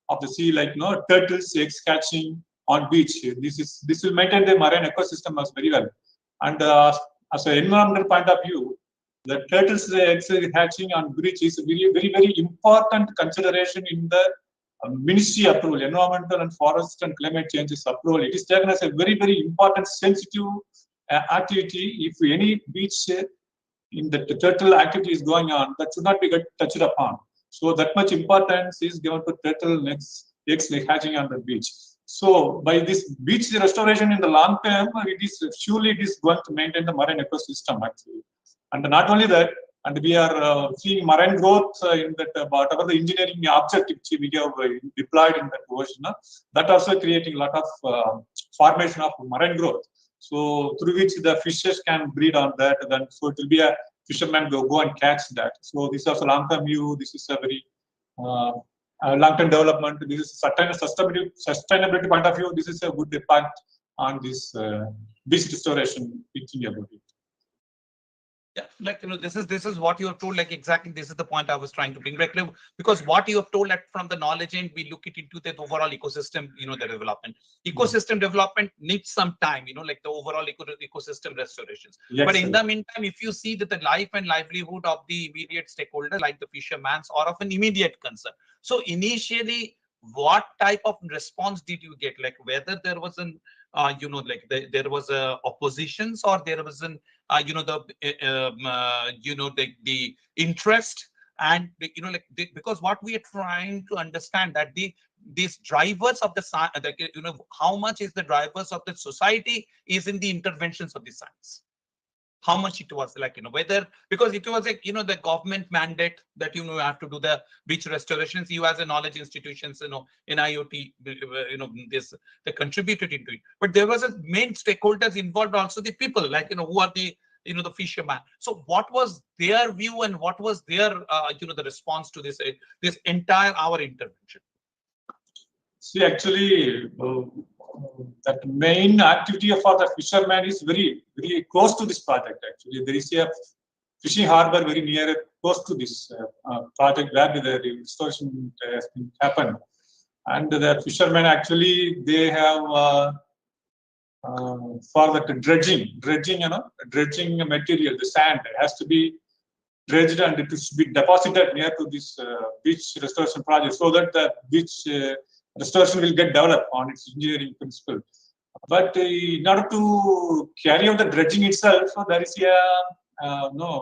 of the sea, like turtles, eggs catching on beach. This will maintain the marine ecosystem as very well. And as an environmental point of view, the turtles eggs hatching on beach is very important consideration in the ministry approval, environmental and forest and climate changes approval. It is taken as a very important sensitive activity. If any beach in the turtle activity is going on, that should not be touched upon. So that much importance is given to turtle eggs hatching on the beach. So by this beach restoration in the long term, it is going to maintain the marine ecosystem actually. And not only that, and we are seeing marine growth in that whatever the engineering objective we have deployed in that ocean, that also creating a lot of formation of marine growth. So through which the fishes can breed on that, then so it will be a fisherman go and catch that. So this is also long-term view. This is a very long-term development. This is sustainability point of view. This is a good impact on this beach restoration. Thinking about it. Yeah, like this is what you have told. Like exactly, this is the point I was trying to bring back. Because what you have told, like from the knowledge end, we look into the overall ecosystem. The development. Ecosystem development needs some time. Like the overall ecosystem restorations. Yes, but in the meantime, if you see that the life and livelihood of the immediate stakeholder, like the fishermen, are of an immediate concern. So initially, what type of response did you get? Like whether there was an there was a oppositions or there was an the interest and because what we are trying to understand that these drivers of the how much is the drivers of the society is in the interventions of the science. How much it was like, whether, because it was like, the government mandate that, you have to do the beach restorations, you as a knowledge institutions, in IoT, they contributed into it. But there was a main stakeholders involved also the people, like, who are the, the fishermen. So what was their view and what was their, the response to this entire our intervention? See, actually, that main activity for the fishermen is very close to this project. Actually, there is a fishing harbor very near, close to this project where the restoration has been happened. And the fishermen actually they have for that dredging, material, the sand has to be dredged and it should be deposited near to this beach restoration project, so that the beach restoration will get developed on its engineering principle. But in order to carry out the dredging itself, so there is a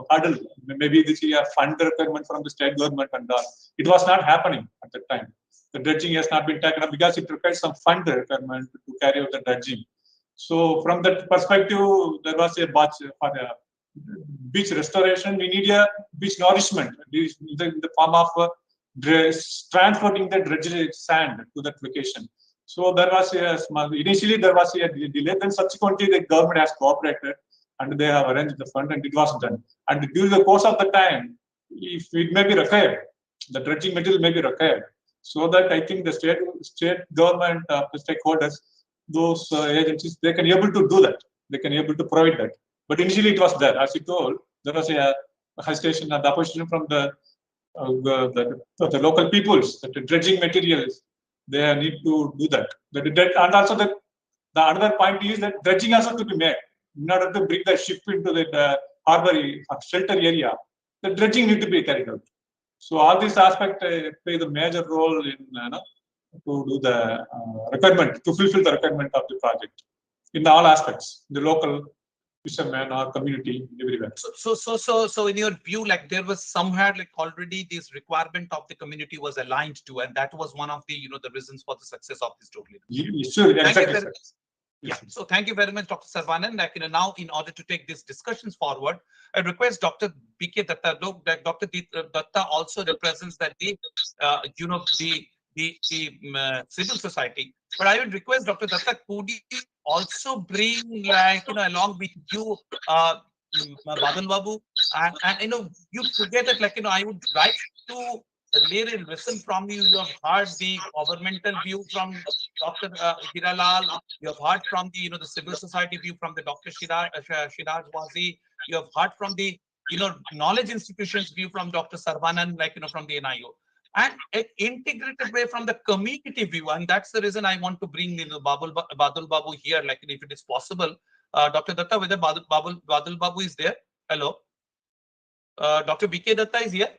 hurdle. Maybe this is a fund requirement from the state government and all. It was not happening at the time. The dredging has not been taken up because it requires some fund requirement to carry out the dredging. So from that perspective, there was a batch for the beach restoration. We need a beach nourishment in the form of transporting the dredged sand to that location. So there was initially there was a delay, then subsequently the government has cooperated and they have arranged the fund and it was done. And during the course of the time, if it may be required, the dredging material may be required. So that I think the state government, the stakeholders, those agencies, they can be able to do that. They can be able to provide that. But initially it was there, as you told, there was a hesitation and opposition from the local peoples, the dredging materials, they need to do that. And also the another point is that dredging also to be made in order to bring the ship into the harbor shelter area. The dredging need to be carried out. So all these aspects play the major role in to do the requirement, to fulfill the requirement of the project in all aspects, the local fishermen or community everywhere. So in your view, like there was somewhere like already this requirement of the community was aligned to, and that was one of the the reasons for the success of this totally. Sure, exactly. Yeah. So thank you very much, Dr. Sarvanan. Like now, in order to take these discussions forward, I request Dr. B.K. Datta. Look, that Dr. Datta also represents that the civil society. But I would request Dr. Datta, could you also bring like along with you Badan Babu and you together, like I would like to really listen from you. You have heard the governmental view from Dr. Hiralal. You have heard from the the civil society view from the Dr. Shiraj Wazi. You have heard from the knowledge institutions view from Dr. Sarvanan, like from the NIO. And an integrated way from the community view, and that's the reason I want to bring Badal Babu here, like if it is possible. Dr. Datta, whether Badal Babu is there. Hello. Dr. BK Datta is here.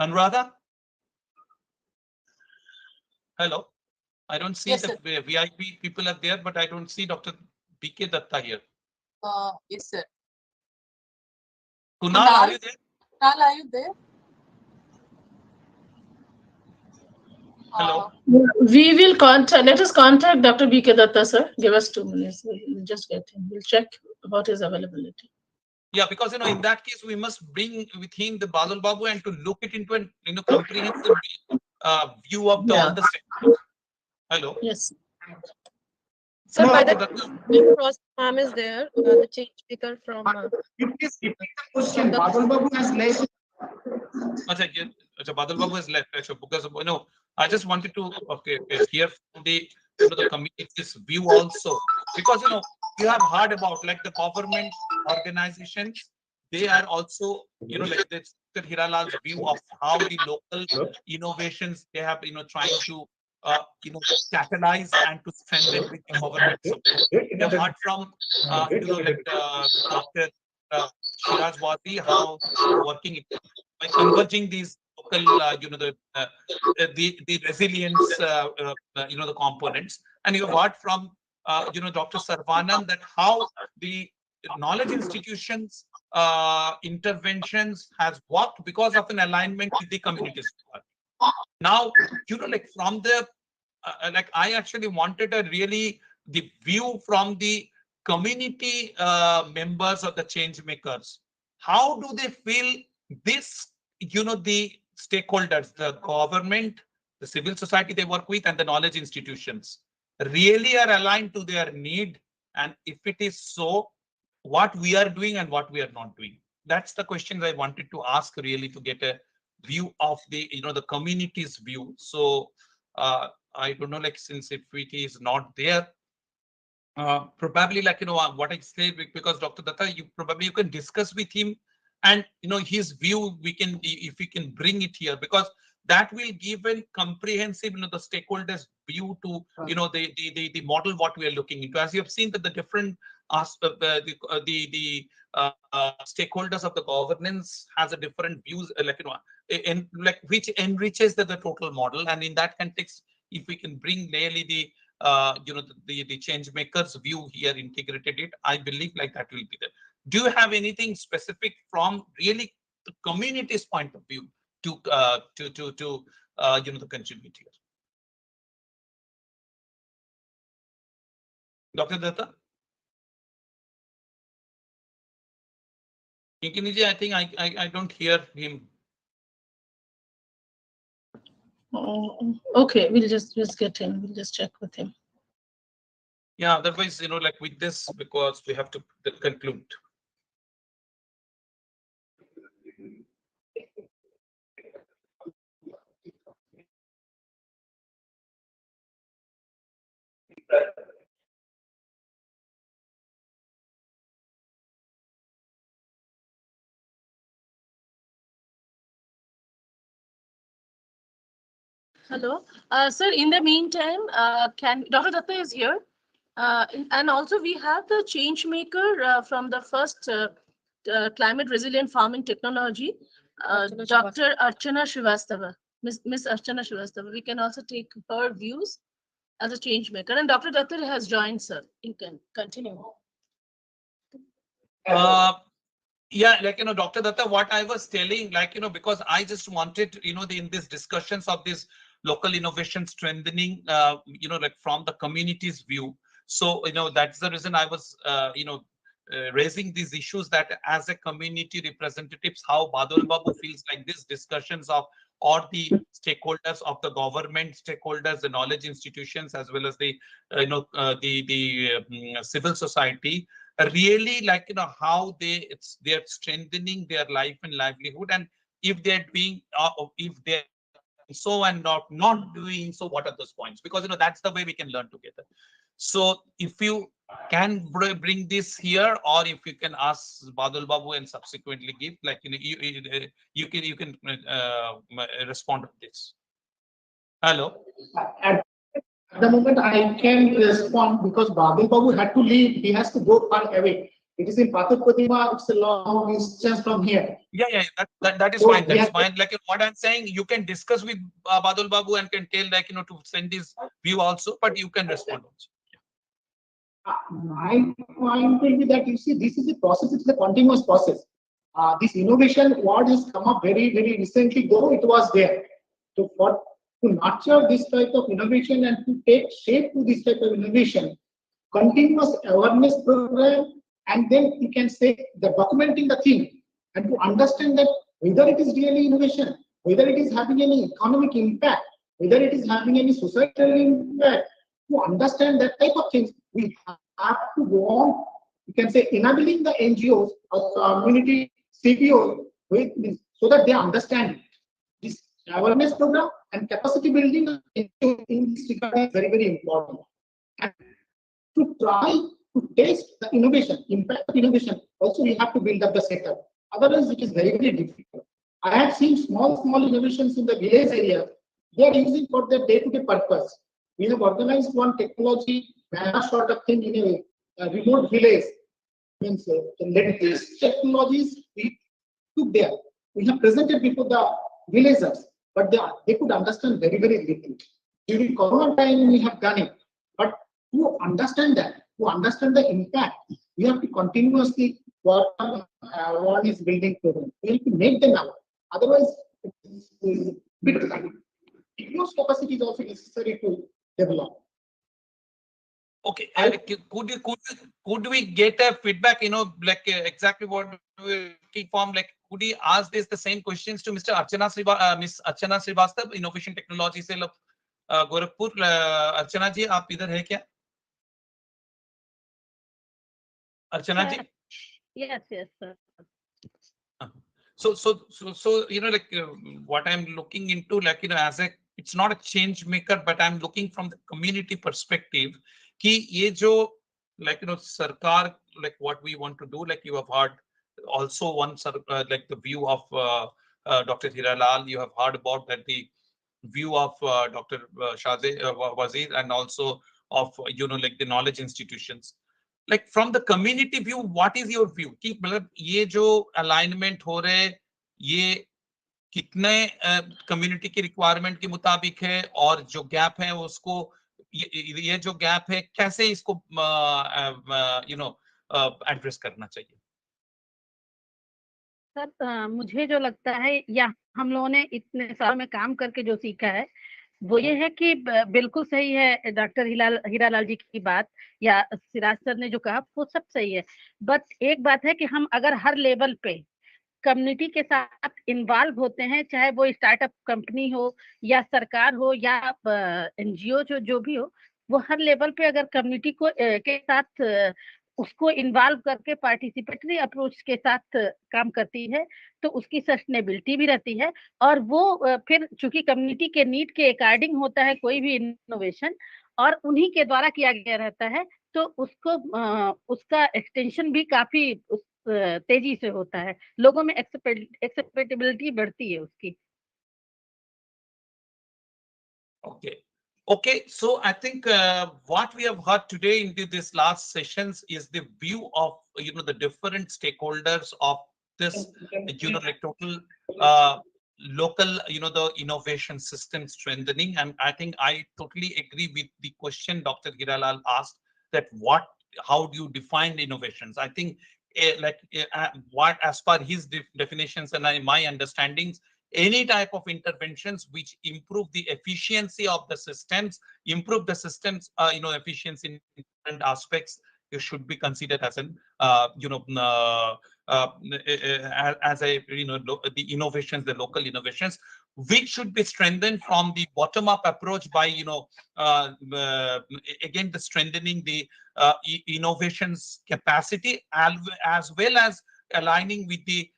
Anuradha. Hello. I don't see the VIP people are there, but I don't see Dr. BK Datta here. Yes, sir. Kunal, are you there? Kunal, are you there? Hello. We will contact. Let us contact Dr. BK Datta, sir. Give us 2 minutes. We'll just get him. We'll check about his availability. Yeah, because in that case we must bring with him the Badal Babu and to look it into an comprehensive view of all the sectors. Hello. Yes. Sir, by the Frost ma'am is there, the change speaker from. Please repeat the question. Badal Babu has left. Badal Babu has left. Because I just wanted to hear from the the community's view also, because you have heard about like the government organizations. They are also like the Hiralal's view of how the local innovations they have trying to catalyze and to strengthen with the government support. We have heard from like Dr. Shiraz Wadi how working by converging these local the resilience the components, and you have heard from Dr. Sarvanan that how the knowledge institutions interventions has worked because of an alignment with the communities. Now like from the like I actually wanted a really the view from the community members of the change makers. How do they feel this the stakeholders, the government, the civil society they work with, and the knowledge institutions really are aligned to their need? And if it is so, what we are doing and what we are not doing? That's the questions I wanted to ask, really, to get a view of the the community's view. So I don't know, like, since if it is not there, probably like what I said, because Dr. Datta, you can discuss with him, and his view we can, if we can bring it here, because that will give a comprehensive the stakeholders view to the model what we are looking into. As you have seen that the different aspect, the stakeholders of the governance has a different views, like which enriches the total model. And in that context, if we can bring really the the change makers view here, integrated it, I believe like that will be there. Do you have anything specific from really the community's point of view to the contribute here? Dr. Datta? Kinkiniji, I think I don't hear him. Okay, we'll just get him. We'll just check with him. Yeah, otherwise, like with this, because we have to conclude. Hello, sir. In the meantime, Dr. Datta is here, and also we have the change maker from the first climate resilient farming technology, Dr. Archana Srivastava, Miss Archana Srivastava. We can also take her views as a change maker, and Dr. Datta has joined, sir. You can continue. Yeah, like Dr. Datta, what I was telling, like because I just wanted in these discussions of this local innovation strengthening, like from the community's view. So that's the reason I was raising these issues, that as a community representatives, how Badal Babu feels like these discussions of or the stakeholders of the government, stakeholders, the knowledge institutions, as well as the civil society, really like how they're strengthening their life and livelihood, and if they're doing if they're so and not doing so, what are those points? Because that's the way we can learn together. So if you can bring this here, or if you can ask Badal Babu and subsequently give, like you can respond to this. Hello. At the moment, I can respond because Badal Babu had to leave. He has to go far away. It is in Pathak Pratima. It's a long distance from here. Yeah, that is So, fine. That yeah. is fine. Like what I'm saying, you can discuss with Badal Babu and can tell, like, to send this view also, but you can respond also. My point will be that, you see, this is a process. It's a continuous process. This innovation word has come up very, very recently, though it was there. So to nurture this type of innovation and to take shape to this type of innovation, continuous awareness program, and then you can say the documenting the thing, and to understand that whether it is really innovation, whether it is having any economic impact, whether it is having any societal impact, to understand that type of things, we have to go on, you can say, enabling the NGOs or community CPOs with this, so that they understand this awareness program and capacity building in this regard is very, very important. And to try to test the innovation, impact of innovation, also we have to build up the setup. Otherwise, it is very, very difficult. I have seen small innovations in the village area. They are using for their day-to-day purpose. We have organized one technology sort of thing in a remote village. Means these technologies we took there. We have presented before the villagers, but they could understand very, very little. During Corona time, we have done it. But to understand that, to understand the impact, we have to continuously work on awareness building program. We have to make them aware. Otherwise, it's a bit use capacity is also necessary to develop. Okay, could we get a feedback? Like exactly what we keep form. Like, could we ask the same questions to Miss Archana Srivastava, Innovation Technology से गोरखपुर. अर्चना जी, आप इधर है क्या? अर्चना जी? Yes, sir. So like what I'm looking into, like, as it's not a change maker, but I'm looking from the community perspective. Ki ye jo, like, sarkar, like what we want to do, like you have heard also one, like the view of Dr. Hiralal, you have heard about that, the view of Dr. Wazir, and also of, like the knowledge institutions. Like from the community view, what is your view? कि मतलब ये जो alignment हो रहे, ये कितने community की requirement के मुताबिक है, और जो gap है उसको, ये जो gap है कैसे इसको address करना चाहिए? सर, मुझे जो लगता है, या हम लोगों ने इतने सालों में काम करके जो सीखा है, वो ये है कि बिल्कुल सही है डॉक्टर हीरालाल जी की बात, या सिराज सर ने जो कहा वो सब सही है। बट एक बात है कि हम अगर हर लेवल पे कम्युनिटी के साथ इन्वॉल्व होते हैं, चाहे वो स्टार्टअप कंपनी हो या सरकार हो या एनजीओ जो भी हो, वो हर लेवल पे अगर कम्युनिटी को के साथ उसको इन्वॉल्व करके पार्टिसिपेटरी अप्रोच के साथ काम करती है, तो उसकी सस्टेनेबिलिटी भी रहती है। और वो फिर चूंकि कम्युनिटी के नीड के अकॉर्डिंग होता है कोई भी इनोवेशन, और उन्हीं के द्वारा किया गया रहता है, तो उसको उसका एक्सटेंशन भी काफी तेजी से होता है, लोगों में एक्सेप्टेबिलिटी बढ़ती है उसकी। Okay, so I think what we have heard today into this last sessions is the view of the different stakeholders of this like total local the innovation system strengthening. And I think I totally agree with the question Dr. Hiralal asked, that how do you define innovations? I think what, as per his definitions and my understandings, any type of interventions which improve the efficiency of the systems, improve the systems efficiency in different aspects, it should be considered as an as a the innovations, the local innovations, which should be strengthened from the bottom-up approach by again the strengthening the innovations capacity, as well as aligning with the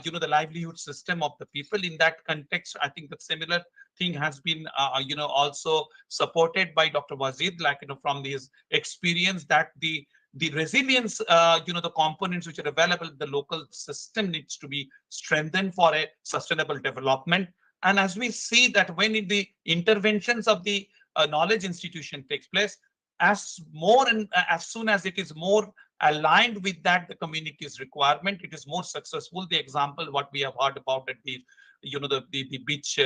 the livelihood system of the people. In that context, I think the similar thing has been also supported by Dr. Wazir, like from his experience, that the resilience the components which are available, the local system needs to be strengthened for a sustainable development. And as we see that when in the interventions of the a knowledge institution takes place, as soon as it is more aligned with that the community's requirement, it is more successful. The example what we have heard about at the the beach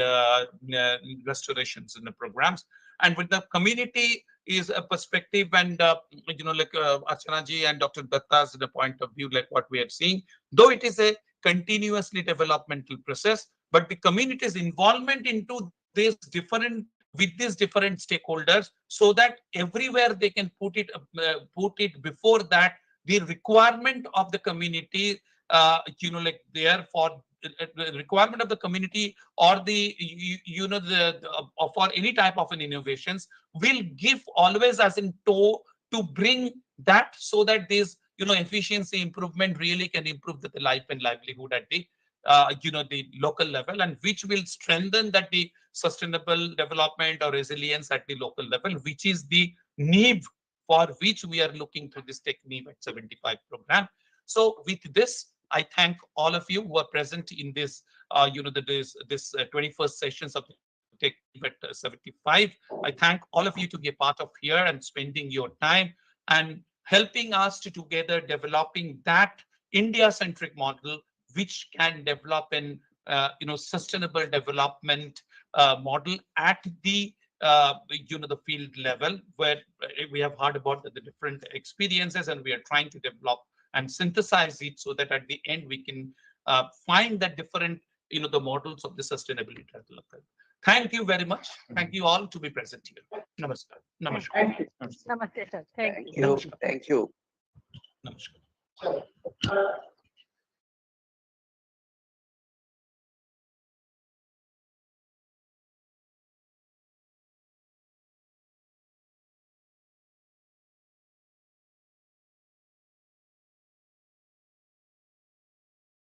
restorations in the programs, and with the community is a perspective, and like Archana ji and Dr. Datta's the point of view, like what we are seeing, though it is a continuously developmental process, but the community's involvement into this different with these different stakeholders, so that everywhere they can put it before that the requirement of the community, like there for the requirement of the community or the for any type of an innovations will give always as in tow to bring that, so that this efficiency improvement really can improve the life and livelihood at the the local level, and which will strengthen that the sustainable development or resilience at the local level, which is the need for which we are looking to this Techneev at 75 program. So with this, I thank all of you who are present in this, this 21st sessions of Techneev at 75. I thank all of you to be a part of here and spending your time and helping us to together developing that India-centric model, which can develop an sustainable development model at the the field level, where we have heard about the different experiences, and we are trying to develop and synthesize it so that at the end we can find that different the models of the sustainability development. Thank you very much. Thank you all to be present here. Namaskar. Namaskar. Thank you. Namaste, sir. Thank you. Thank you. Namaskar.